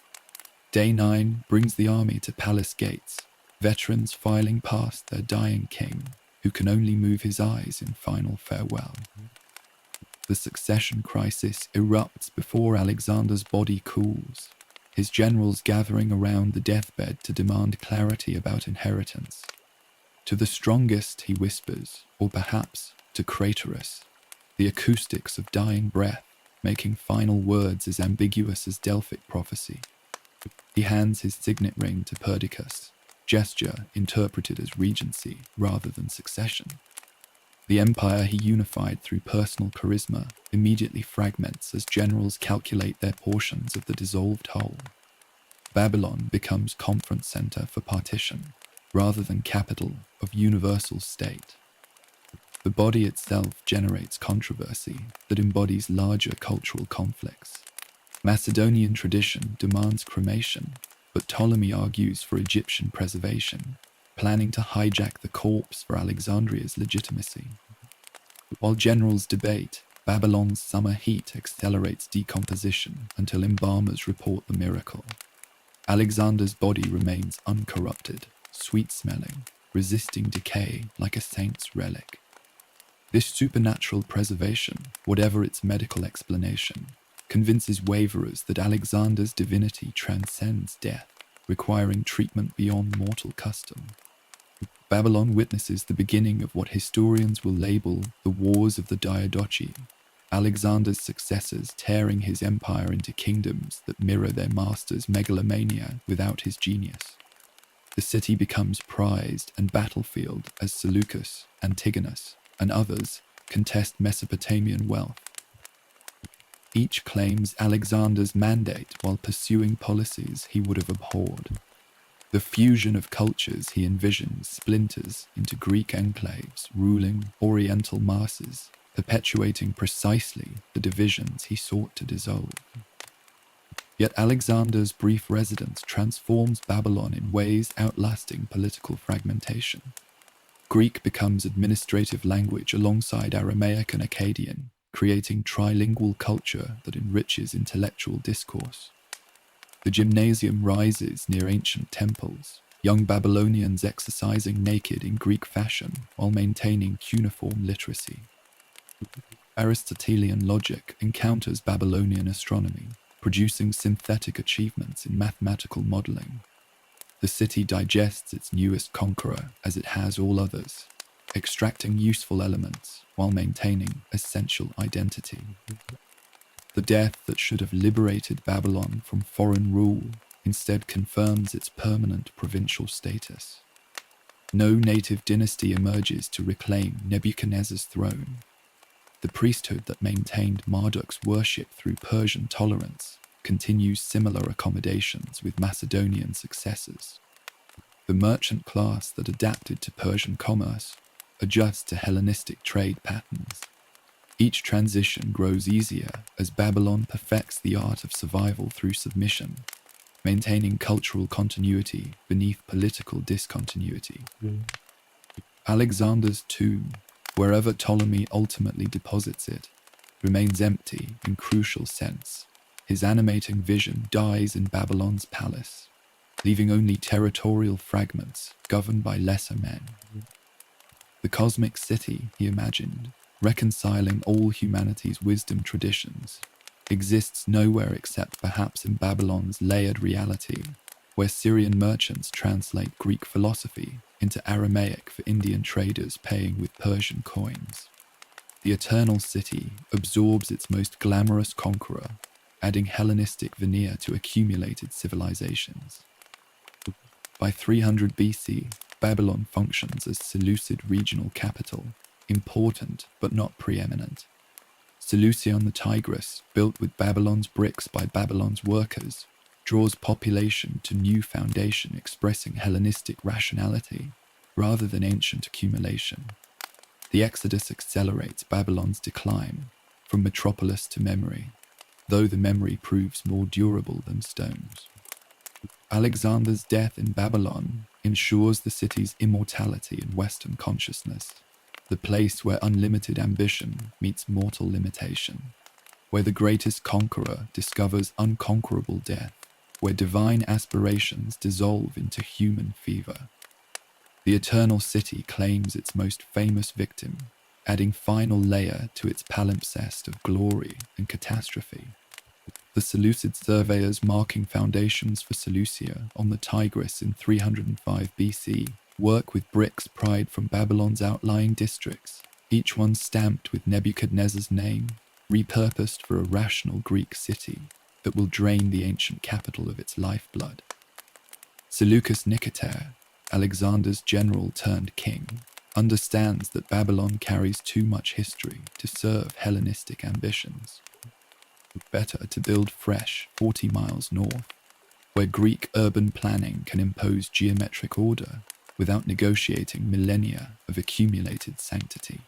Day 9 brings the army to palace gates, veterans filing past their dying king, who can only move his eyes in final farewell. The succession crisis erupts before Alexander's body cools, his generals gathering around the deathbed to demand clarity about inheritance. To the strongest he whispers, or perhaps to Craterus, the acoustics of dying breath, making final words as ambiguous as Delphic prophecy. He hands his signet ring to Perdiccas, gesture interpreted as regency rather than succession. The empire he unified through personal charisma immediately fragments as generals calculate their portions of the dissolved whole. Babylon becomes conference center for partition, rather than capital of universal state. The body itself generates controversy that embodies larger cultural conflicts. Macedonian tradition demands cremation, but Ptolemy argues for Egyptian preservation, planning to hijack the corpse for Alexandria's legitimacy. While generals debate, Babylon's summer heat accelerates decomposition until embalmers report the miracle. Alexander's body remains uncorrupted, sweet-smelling, resisting decay like a saint's relic. This supernatural preservation, whatever its medical explanation, convinces waverers that Alexander's divinity transcends death, requiring treatment beyond mortal custom. Babylon witnesses the beginning of what historians will label the Wars of the Diadochi, Alexander's successors tearing his empire into kingdoms that mirror their master's megalomania without his genius. The city becomes prized and battlefield as Seleucus, Antigonus, and others contest Mesopotamian wealth. Each claims Alexander's mandate while pursuing policies he would have abhorred. The fusion of cultures he envisions splinters into Greek enclaves ruling Oriental masses, perpetuating precisely the divisions he sought to dissolve. Yet Alexander's brief residence transforms Babylon in ways outlasting political fragmentation. Greek becomes administrative language alongside Aramaic and Akkadian, creating trilingual culture that enriches intellectual discourse. The gymnasium rises near ancient temples, young Babylonians exercising naked in Greek fashion while maintaining cuneiform literacy. Aristotelian logic encounters Babylonian astronomy, producing synthetic achievements in mathematical modeling. The city digests its newest conqueror as it has all others, extracting useful elements while maintaining essential identity. The death that should have liberated Babylon from foreign rule instead confirms its permanent provincial status. No native dynasty emerges to reclaim Nebuchadnezzar's throne. The priesthood that maintained Marduk's worship through Persian tolerance continues similar accommodations with Macedonian successors. The merchant class that adapted to Persian commerce adjusts to Hellenistic trade patterns. Each transition grows easier as Babylon perfects the art of survival through submission, maintaining cultural continuity beneath political discontinuity. Alexander's tomb, wherever Ptolemy ultimately deposits it, remains empty in crucial sense. His animating vision dies in Babylon's palace, leaving only territorial fragments governed by lesser men. The cosmic city he imagined, reconciling all humanity's wisdom traditions, exists nowhere except perhaps in Babylon's layered reality, where Syrian merchants translate Greek philosophy into Aramaic for Indian traders paying with Persian coins. The eternal city absorbs its most glamorous conqueror, adding Hellenistic veneer to accumulated civilizations. By 300 BC, Babylon functions as Seleucid regional capital, important but not preeminent. Seleucia on the Tigris, built with Babylon's bricks by Babylon's workers, draws population to new foundation expressing Hellenistic rationality rather than ancient accumulation. The exodus accelerates Babylon's decline from metropolis to memory, though the memory proves more durable than stones. Alexander's death in Babylon ensures the city's immortality in Western consciousness, the place where unlimited ambition meets mortal limitation, where the greatest conqueror discovers unconquerable death, where divine aspirations dissolve into human fever. The eternal city claims its most famous victim, adding final layer to its palimpsest of glory and catastrophe. The Seleucid surveyors marking foundations for Seleucia on the Tigris in 305 BC work with bricks pried from Babylon's outlying districts, each one stamped with Nebuchadnezzar's name, repurposed for a rational Greek city that will drain the ancient capital of its lifeblood. Seleucus Nicator, Alexander's general turned king, understands that Babylon carries too much history to serve Hellenistic ambitions. Better to build fresh 40 miles north, where Greek urban planning can impose geometric order without negotiating millennia of accumulated sanctity.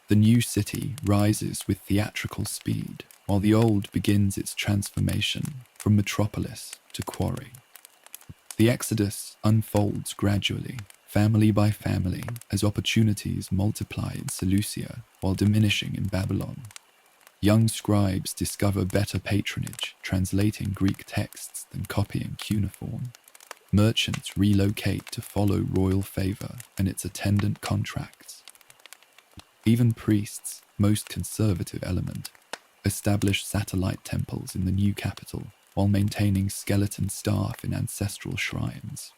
The new city rises with theatrical speed, while the old begins its transformation from metropolis to quarry. The exodus unfolds gradually, family by family, as opportunities multiply in Seleucia while diminishing in Babylon. Young scribes discover better patronage, translating Greek texts than copying cuneiform. Merchants relocate to follow royal favor and its attendant contracts. Even priests, most conservative element, established satellite temples in the new capital, while maintaining skeleton staff in ancestral shrines.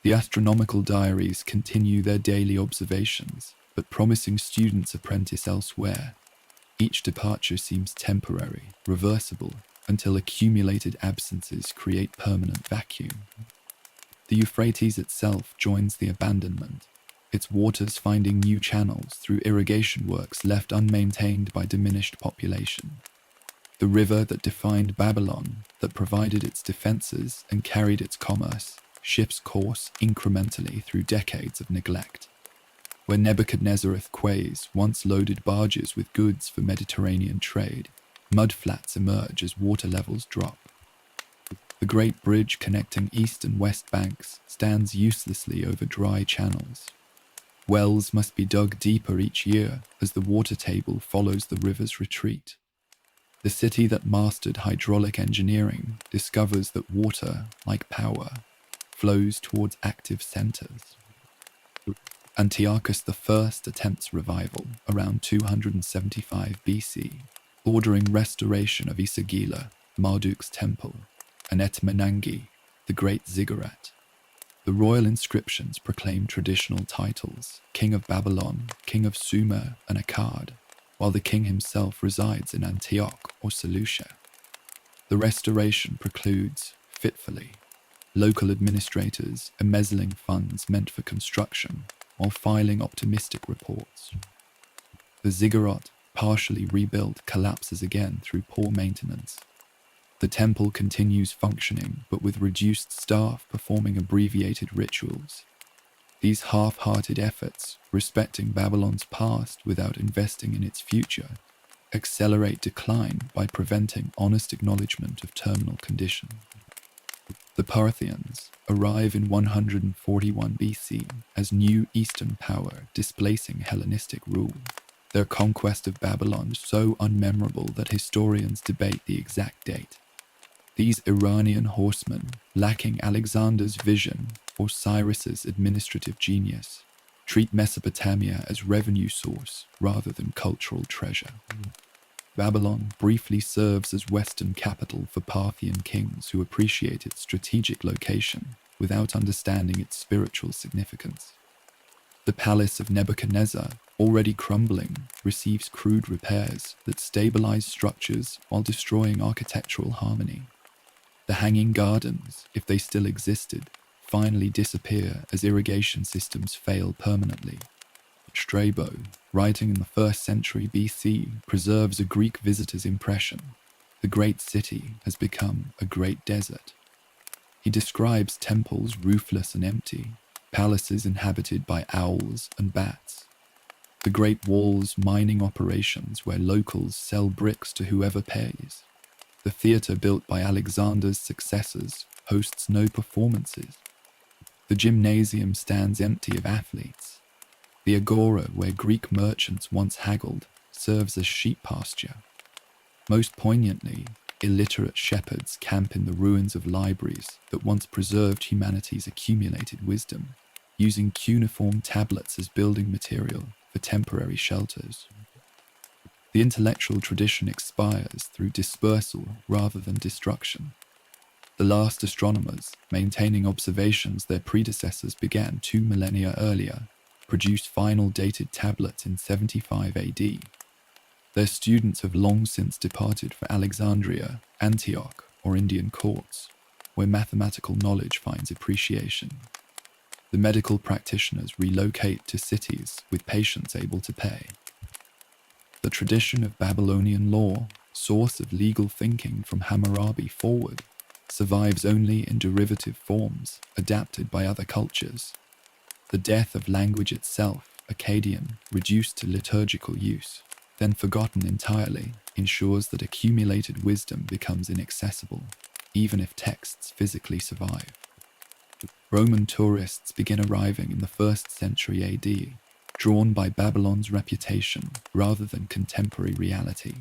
The astronomical diaries continue their daily observations, but promising students apprentice elsewhere. Each departure seems temporary, reversible, until accumulated absences create permanent vacuum. The Euphrates itself joins the abandonment, its waters finding new channels through irrigation works left unmaintained by diminished population. The river that defined Babylon, that provided its defenses and carried its commerce, shifts course incrementally through decades of neglect. Where Nebuchadnezzar quays once loaded barges with goods for Mediterranean trade, mudflats emerge as water levels drop. The great bridge connecting east and west banks stands uselessly over dry channels. Wells must be dug deeper each year as the water table follows the river's retreat. The city that mastered hydraulic engineering discovers that water, like power, flows towards active centers. Antiochus I attempts revival around 275 BC, ordering restoration of Isagila, Marduk's temple, and Etmenangi, the great ziggurat. The royal inscriptions proclaim traditional titles, King of Babylon, King of Sumer and Akkad, while the king himself resides in Antioch or Seleucia. The restoration precludes, fitfully, local administrators embezzling funds meant for construction while filing optimistic reports. The ziggurat, partially rebuilt, collapses again through poor maintenance. The temple continues functioning, but with reduced staff performing abbreviated rituals. These half-hearted efforts, respecting Babylon's past without investing in its future, accelerate decline by preventing honest acknowledgement of terminal condition. The Parthians arrive in 141 BC as new Eastern power displacing Hellenistic rule. Their conquest of Babylon so unmemorable that historians debate the exact date. These Iranian horsemen, lacking Alexander's vision or Cyrus's administrative genius, treat Mesopotamia as revenue source rather than cultural treasure. Babylon briefly serves as Western capital for Parthian kings who appreciate its strategic location without understanding its spiritual significance. The palace of Nebuchadnezzar, already crumbling, receives crude repairs that stabilize structures while destroying architectural harmony. The hanging gardens, if they still existed, finally disappear as irrigation systems fail permanently. Strabo, writing in the 1st century BC, preserves a Greek visitor's impression. The great city has become a great desert. He describes temples roofless and empty, palaces inhabited by owls and bats. The great walls mining operations where locals sell bricks to whoever pays. The theatre built by Alexander's successors hosts no performances. The gymnasium stands empty of athletes. The agora where Greek merchants once haggled serves as sheep pasture. Most poignantly, illiterate shepherds camp in the ruins of libraries that once preserved humanity's accumulated wisdom, using cuneiform tablets as building material for temporary shelters. The intellectual tradition expires through dispersal rather than destruction. The last astronomers, maintaining observations their predecessors began 2 millennia earlier, produced final dated tablets in 75 AD. Their students have long since departed for Alexandria, Antioch, or Indian courts, where mathematical knowledge finds appreciation. The medical practitioners relocate to cities with patients able to pay. The tradition of Babylonian law, source of legal thinking from Hammurabi forward, survives only in derivative forms adapted by other cultures. The death of language itself, Akkadian, reduced to liturgical use, then forgotten entirely, ensures that accumulated wisdom becomes inaccessible, even if texts physically survive. Roman tourists begin arriving in the 1st century AD, drawn by Babylon's reputation rather than contemporary reality.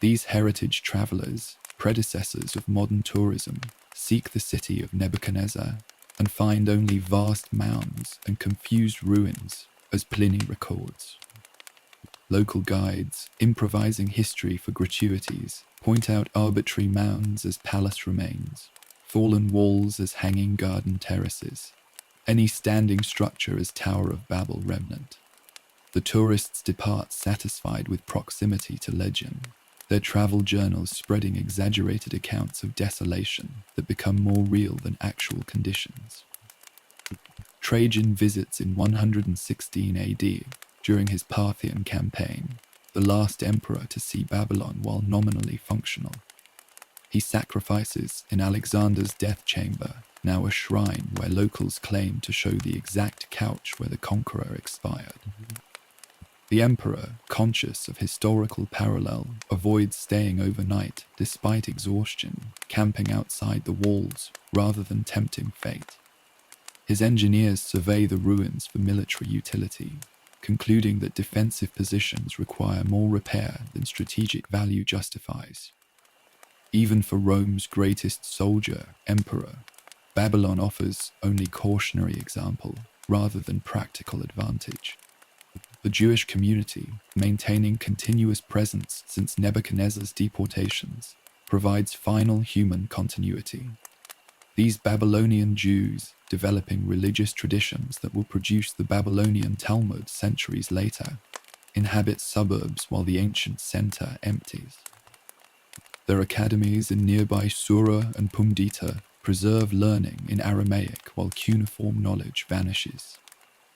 These heritage travelers, predecessors of modern tourism, seek the city of Nebuchadnezzar and find only vast mounds and confused ruins, as Pliny records. Local guides, improvising history for gratuities, point out arbitrary mounds as palace remains, fallen walls as hanging garden terraces, any standing structure as Tower of Babel remnant. The tourists depart satisfied with proximity to legend, their travel journals spreading exaggerated accounts of desolation that become more real than actual conditions. Trajan visits in 116 AD during his Parthian campaign, the last emperor to see Babylon while nominally functional. He sacrifices in Alexander's death chamber, now a shrine where locals claim to show the exact couch where the conqueror expired. The emperor, conscious of historical parallel, avoids staying overnight despite exhaustion, camping outside the walls rather than tempting fate. His engineers survey the ruins for military utility, concluding that defensive positions require more repair than strategic value justifies. Even for Rome's greatest soldier, emperor, Babylon offers only cautionary example rather than practical advantage. The Jewish community, maintaining continuous presence since Nebuchadnezzar's deportations, provides final human continuity. These Babylonian Jews, developing religious traditions that will produce the Babylonian Talmud centuries later, inhabit suburbs while the ancient center empties. Their academies in nearby Sura and Pumdita preserve learning in Aramaic while cuneiform knowledge vanishes.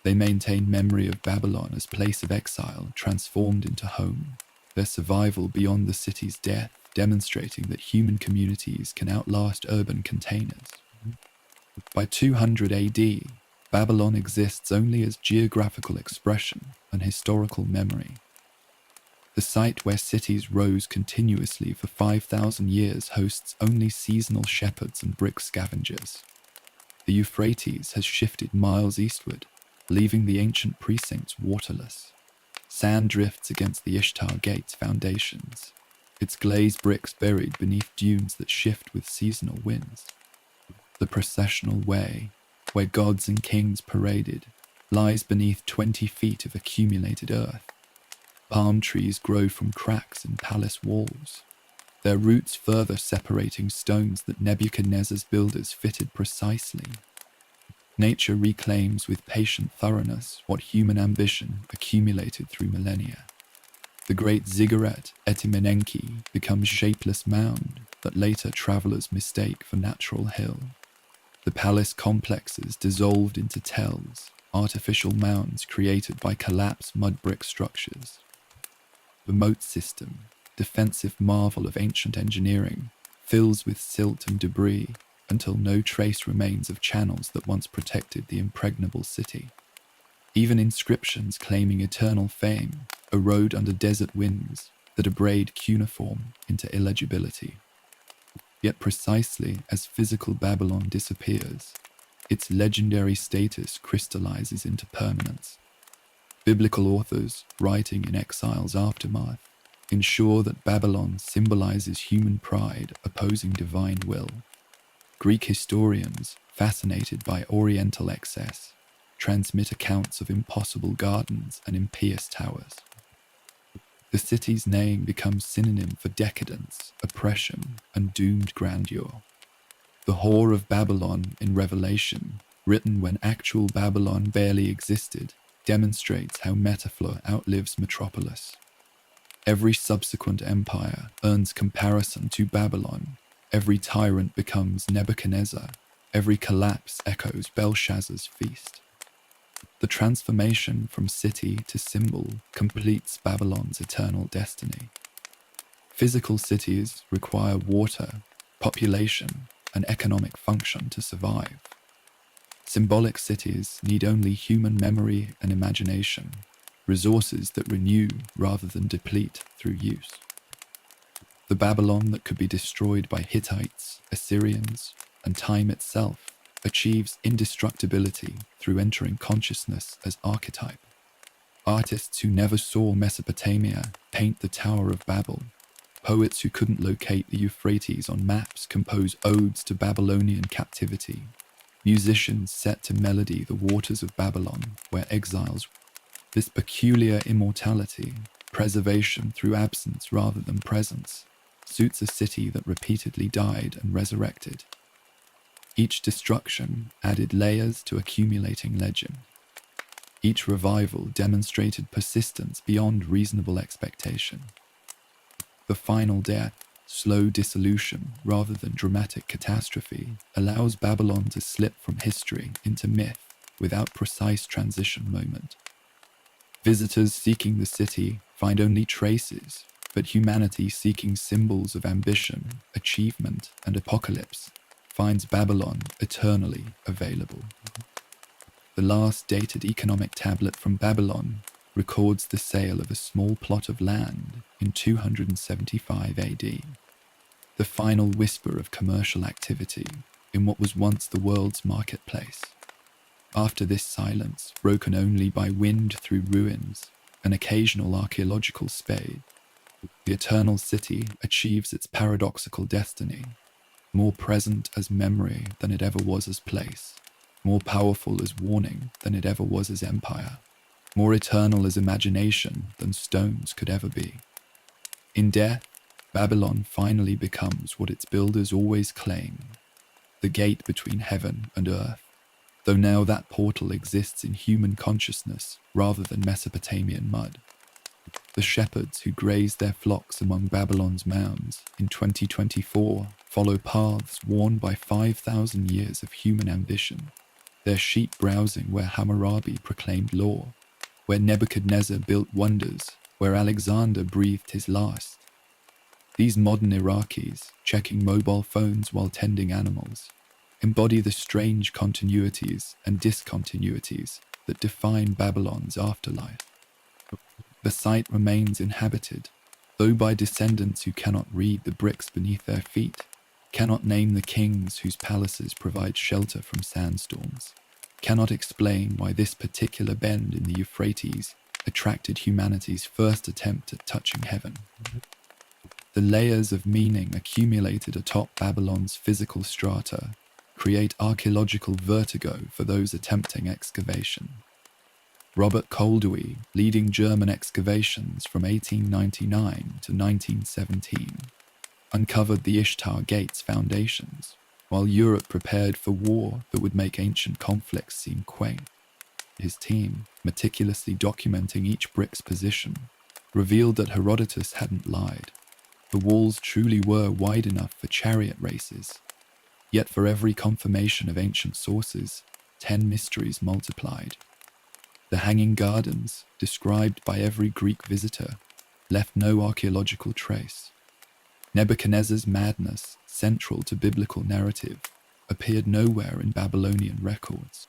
They maintain memory of Babylon as place of exile transformed into home, their survival beyond the city's death demonstrating that human communities can outlast urban containers. By 200 AD, Babylon exists only as geographical expression and historical memory. The site where cities rose continuously for 5,000 years hosts only seasonal shepherds and brick scavengers. The Euphrates has shifted miles eastward, leaving the ancient precincts waterless. Sand drifts against the Ishtar gate's foundations, its glazed bricks buried beneath dunes that shift with seasonal winds. The processional way, where gods and kings paraded, lies beneath 20 feet of accumulated earth. Palm trees grow from cracks in palace walls, their roots further separating stones that Nebuchadnezzar's builders fitted precisely. Nature reclaims with patient thoroughness what human ambition accumulated through millennia. The great ziggurat Etimenenki becomes shapeless mound that later travelers mistake for natural hill. The palace complexes dissolved into tells, artificial mounds created by collapsed mud brick structures. The moat system, defensive marvel of ancient engineering, fills with silt and debris until no trace remains of channels that once protected the impregnable city. Even inscriptions claiming eternal fame erode under desert winds that abrade cuneiform into illegibility. Yet precisely as physical Babylon disappears, its legendary status crystallizes into permanence. Biblical authors, writing in exile's aftermath, ensure that Babylon symbolizes human pride opposing divine will. Greek historians, fascinated by Oriental excess, transmit accounts of impossible gardens and impious towers. The city's name becomes synonym for decadence, oppression, and doomed grandeur. The whore of Babylon in Revelation, written when actual Babylon barely existed, demonstrates how metaphor outlives metropolis. Every subsequent empire earns comparison to Babylon. Every tyrant becomes Nebuchadnezzar. Every collapse echoes Belshazzar's feast. The transformation from city to symbol completes Babylon's eternal destiny. Physical cities require water, population, and economic function to survive. Symbolic cities need only human memory and imagination, resources that renew rather than deplete through use. The Babylon that could be destroyed by Hittites, Assyrians, and time itself achieves indestructibility through entering consciousness as archetype. Artists who never saw Mesopotamia paint the Tower of Babel. Poets who couldn't locate the Euphrates on maps compose odes to Babylonian captivity. Musicians set to melody the waters of Babylon where exiles. This peculiar immortality, Preservation through absence rather than presence suits a city that repeatedly died and resurrected. Each destruction added layers to accumulating legend. Each revival demonstrated persistence beyond reasonable expectation. The final death, slow dissolution rather than dramatic catastrophe, allows Babylon to slip from history into myth without precise transition moment. Visitors seeking the city find only traces, but humanity seeking symbols of ambition, achievement, and apocalypse finds Babylon eternally available. The last dated economic tablet from Babylon records the sale of a small plot of land in 275 AD, the final whisper of commercial activity in what was once the world's marketplace. After this silence, broken only by wind through ruins, an occasional archaeological spade, the eternal city achieves its paradoxical destiny, more present as memory than it ever was as place, more powerful as warning than it ever was as empire, more eternal as imagination than stones could ever be. In death, Babylon finally becomes what its builders always claim, the gate between heaven and earth, though now that portal exists in human consciousness rather than Mesopotamian mud. The shepherds who graze their flocks among Babylon's mounds in 2024 follow paths worn by 5,000 years of human ambition, their sheep browsing where Hammurabi proclaimed law, where Nebuchadnezzar built wonders, where Alexander breathed his last. These modern Iraqis, checking mobile phones while tending animals, embody the strange continuities and discontinuities that define Babylon's afterlife. The site remains inhabited, though by descendants who cannot read the bricks beneath their feet, cannot name the kings whose palaces provide shelter from sandstorms, cannot explain why this particular bend in the Euphrates attracted humanity's first attempt at touching heaven. The layers of meaning accumulated atop Babylon's physical strata create archaeological vertigo for those attempting excavation. Robert Koldewey, leading German excavations from 1899 to 1917, uncovered the Ishtar Gate's foundations, while Europe prepared for war that would make ancient conflicts seem quaint. His team, meticulously documenting each brick's position, revealed that Herodotus hadn't lied. The walls truly were wide enough for chariot races. Yet for every confirmation of ancient sources, 10 mysteries multiplied. The Hanging Gardens, described by every Greek visitor, left no archaeological trace. Nebuchadnezzar's madness, central to biblical narrative, appeared nowhere in Babylonian records.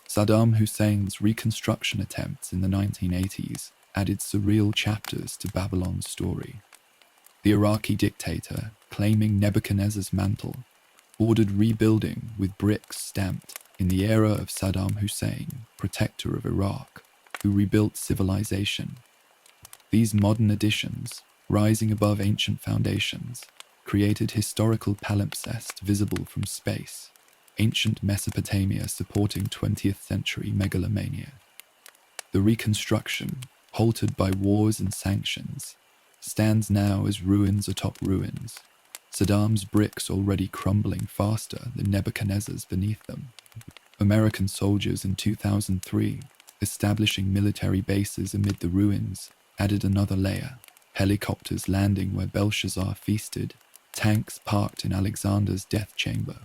Saddam Hussein's reconstruction attempts in the 1980s added surreal chapters to Babylon's story. The Iraqi dictator, claiming Nebuchadnezzar's mantle, ordered rebuilding with bricks stamped in the era of Saddam Hussein, protector of Iraq, who rebuilt civilization. These modern additions, rising above ancient foundations, created historical palimpsest visible from space, ancient Mesopotamia supporting 20th century megalomania. The reconstruction, halted by wars and sanctions, stands now as ruins atop ruins, Saddam's bricks already crumbling faster than Nebuchadnezzar's beneath them. American soldiers in 2003, establishing military bases amid the ruins, added another layer. Helicopters landing where Belshazzar feasted, tanks parked in Alexander's death chamber.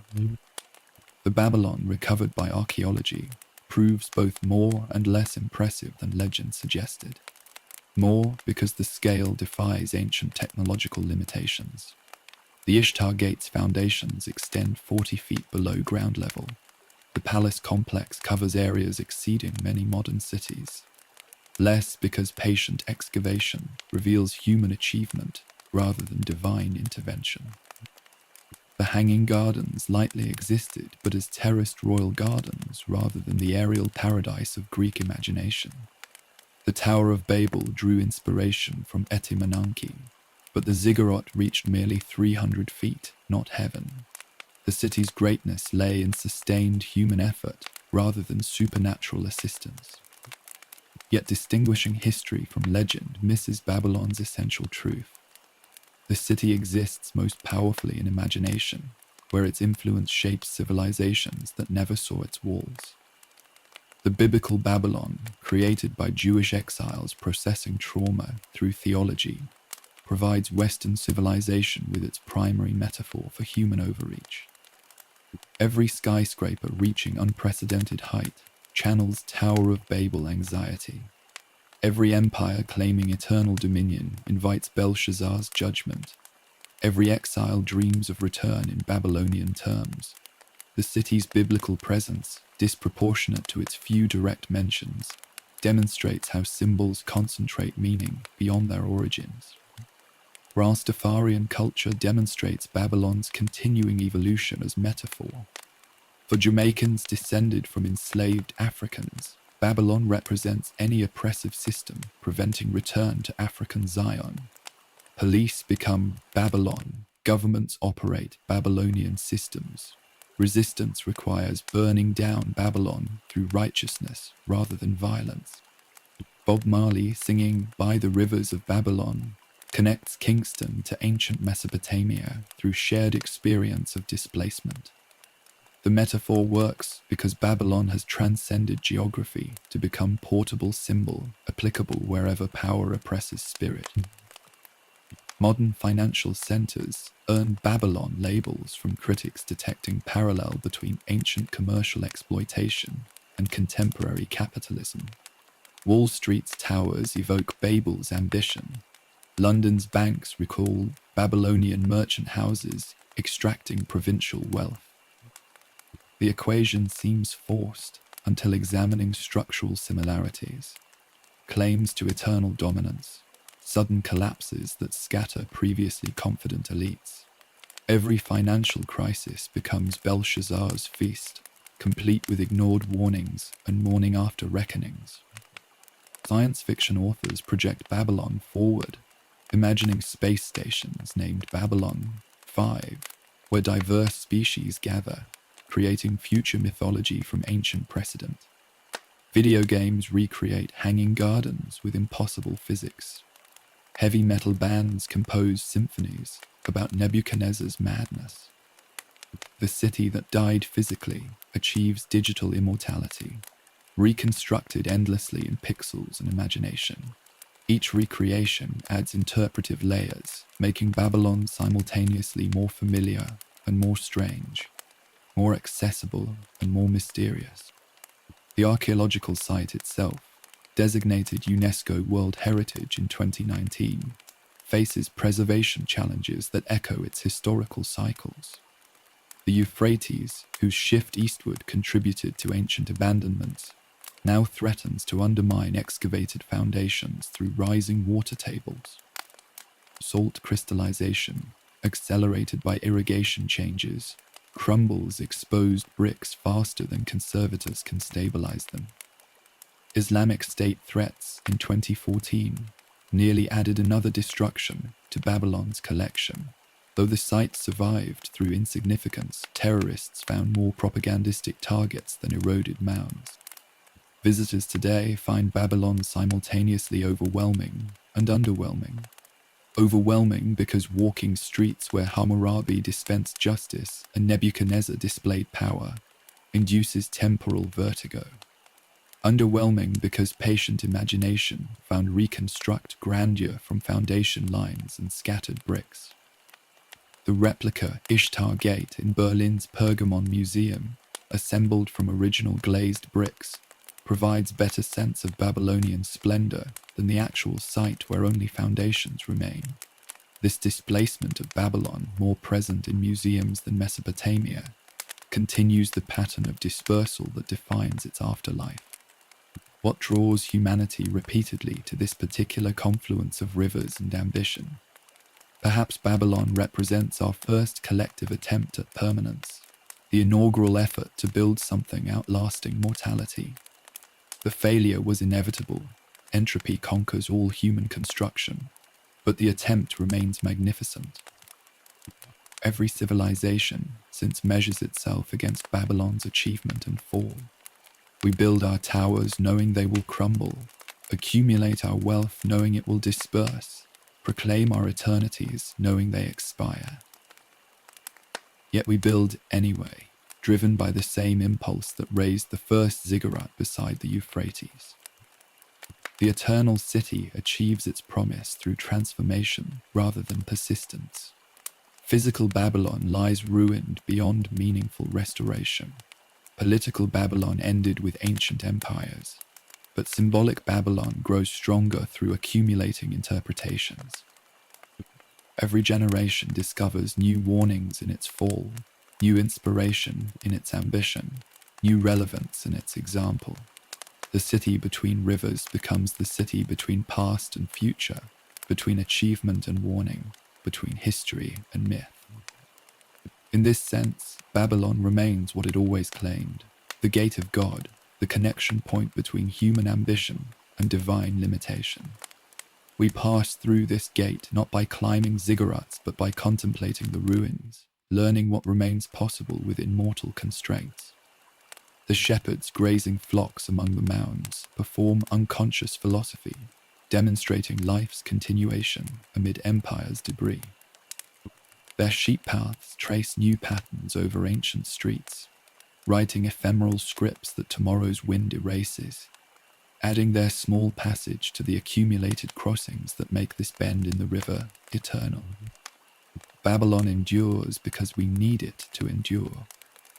The Babylon recovered by archaeology proves both more and less impressive than legend suggested. More because the scale defies ancient technological limitations. The Ishtar Gate's foundations extend 40 feet below ground level. The palace complex covers areas exceeding many modern cities. Less because patient excavation reveals human achievement rather than divine intervention. The Hanging Gardens likely existed but as terraced royal gardens rather than the aerial paradise of Greek imagination. The Tower of Babel drew inspiration from Etymonanke, but the ziggurat reached merely 300 feet, not heaven. The city's greatness lay in sustained human effort rather than supernatural assistance. Yet distinguishing history from legend misses Babylon's essential truth. The city exists most powerfully in imagination, where its influence shapes civilizations that never saw its walls. The biblical Babylon, created by Jewish exiles processing trauma through theology, provides Western civilization with its primary metaphor for human overreach. Every skyscraper reaching unprecedented height channels Tower of Babel anxiety. Every empire claiming eternal dominion invites Belshazzar's judgment. Every exile dreams of return in Babylonian terms. The city's biblical presence, disproportionate to its few direct mentions, demonstrates how symbols concentrate meaning beyond their origins. Rastafarian culture demonstrates Babylon's continuing evolution as metaphor. For Jamaicans descended from enslaved Africans, Babylon represents any oppressive system preventing return to African Zion. Police become Babylon, governments operate Babylonian systems. Resistance requires burning down Babylon through righteousness rather than violence. Bob Marley singing By the Rivers of Babylon connects Kingston to ancient Mesopotamia through shared experience of displacement. The metaphor works because Babylon has transcended geography to become portable symbol, applicable wherever power oppresses spirit. Modern financial centers earn Babylon labels from critics detecting parallel between ancient commercial exploitation and contemporary capitalism. Wall Street's towers evoke Babel's ambition. London's banks recall Babylonian merchant houses extracting provincial wealth. The equation seems forced until examining structural similarities. Claims to eternal dominance, sudden collapses that scatter previously confident elites. Every financial crisis becomes Belshazzar's feast, complete with ignored warnings and morning after reckonings. Science fiction authors project Babylon forward, imagining space stations named Babylon 5, where diverse species gather, creating future mythology from ancient precedent. Video games recreate hanging gardens with impossible physics. Heavy metal bands compose symphonies about Nebuchadnezzar's madness. The city that died physically achieves digital immortality, reconstructed endlessly in pixels and imagination. Each recreation adds interpretive layers, making Babylon simultaneously more familiar and more strange, more accessible and more mysterious. The archaeological site itself, designated UNESCO World Heritage in 2019, faces preservation challenges that echo its historical cycles. The Euphrates, whose shift eastward contributed to ancient abandonment, now threatens to undermine excavated foundations through rising water tables. Salt crystallization, accelerated by irrigation changes, crumbles exposed bricks faster than conservators can stabilize them. Islamic State threats in 2014 nearly added another destruction to Babylon's collection. Though the site survived through insignificance, terrorists found more propagandistic targets than eroded mounds. Visitors today find Babylon simultaneously overwhelming and underwhelming. Overwhelming because walking streets where Hammurabi dispensed justice and Nebuchadnezzar displayed power induces temporal vertigo. Underwhelming because patient imagination found reconstruct grandeur from foundation lines and scattered bricks. The replica Ishtar Gate in Berlin's Pergamon Museum, assembled from original glazed bricks, provides better sense of Babylonian splendor than the actual site where only foundations remain. This displacement of Babylon, more present in museums than Mesopotamia, continues the pattern of dispersal that defines its afterlife. What draws humanity repeatedly to this particular confluence of rivers and ambition? Perhaps Babylon represents our first collective attempt at permanence, the inaugural effort to build something outlasting mortality. The failure was inevitable. Entropy conquers all human construction, but the attempt remains magnificent. Every civilization since measures itself against Babylon's achievement and fall. We build our towers knowing they will crumble, accumulate our wealth knowing it will disperse, proclaim our eternities knowing they expire. Yet we build anyway, driven by the same impulse that raised the first ziggurat beside the Euphrates. The eternal city achieves its promise through transformation rather than persistence. Physical Babylon lies ruined beyond meaningful restoration. Political Babylon ended with ancient empires, but symbolic Babylon grows stronger through accumulating interpretations. Every generation discovers new warnings in its fall, new inspiration in its ambition, new relevance in its example. The city between rivers becomes the city between past and future, between achievement and warning, between history and myth. In this sense, Babylon remains what it always claimed, the gate of God, the connection point between human ambition and divine limitation. We pass through this gate not by climbing ziggurats but by contemplating the ruins, learning what remains possible within mortal constraints. The shepherds grazing flocks among the mounds perform unconscious philosophy, demonstrating life's continuation amid empire's debris. Their sheep paths trace new patterns over ancient streets, writing ephemeral scripts that tomorrow's wind erases, adding their small passage to the accumulated crossings that make this bend in the river eternal. Babylon endures because we need it to endure,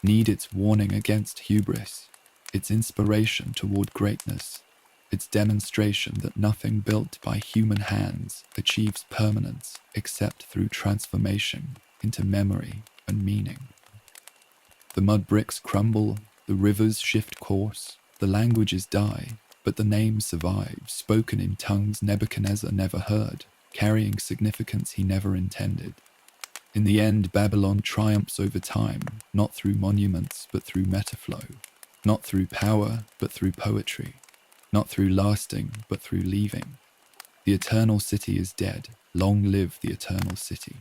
need its warning against hubris, its inspiration toward greatness, its demonstration that nothing built by human hands achieves permanence except through transformation into memory and meaning. The mud bricks crumble, the rivers shift course, the languages die, but the name survives, spoken in tongues Nebuchadnezzar never heard, carrying significance he never intended. In the end, Babylon triumphs over time, not through monuments but through metaflow, not through power but through poetry, not through lasting but through leaving. The eternal city is dead. Long live the eternal city.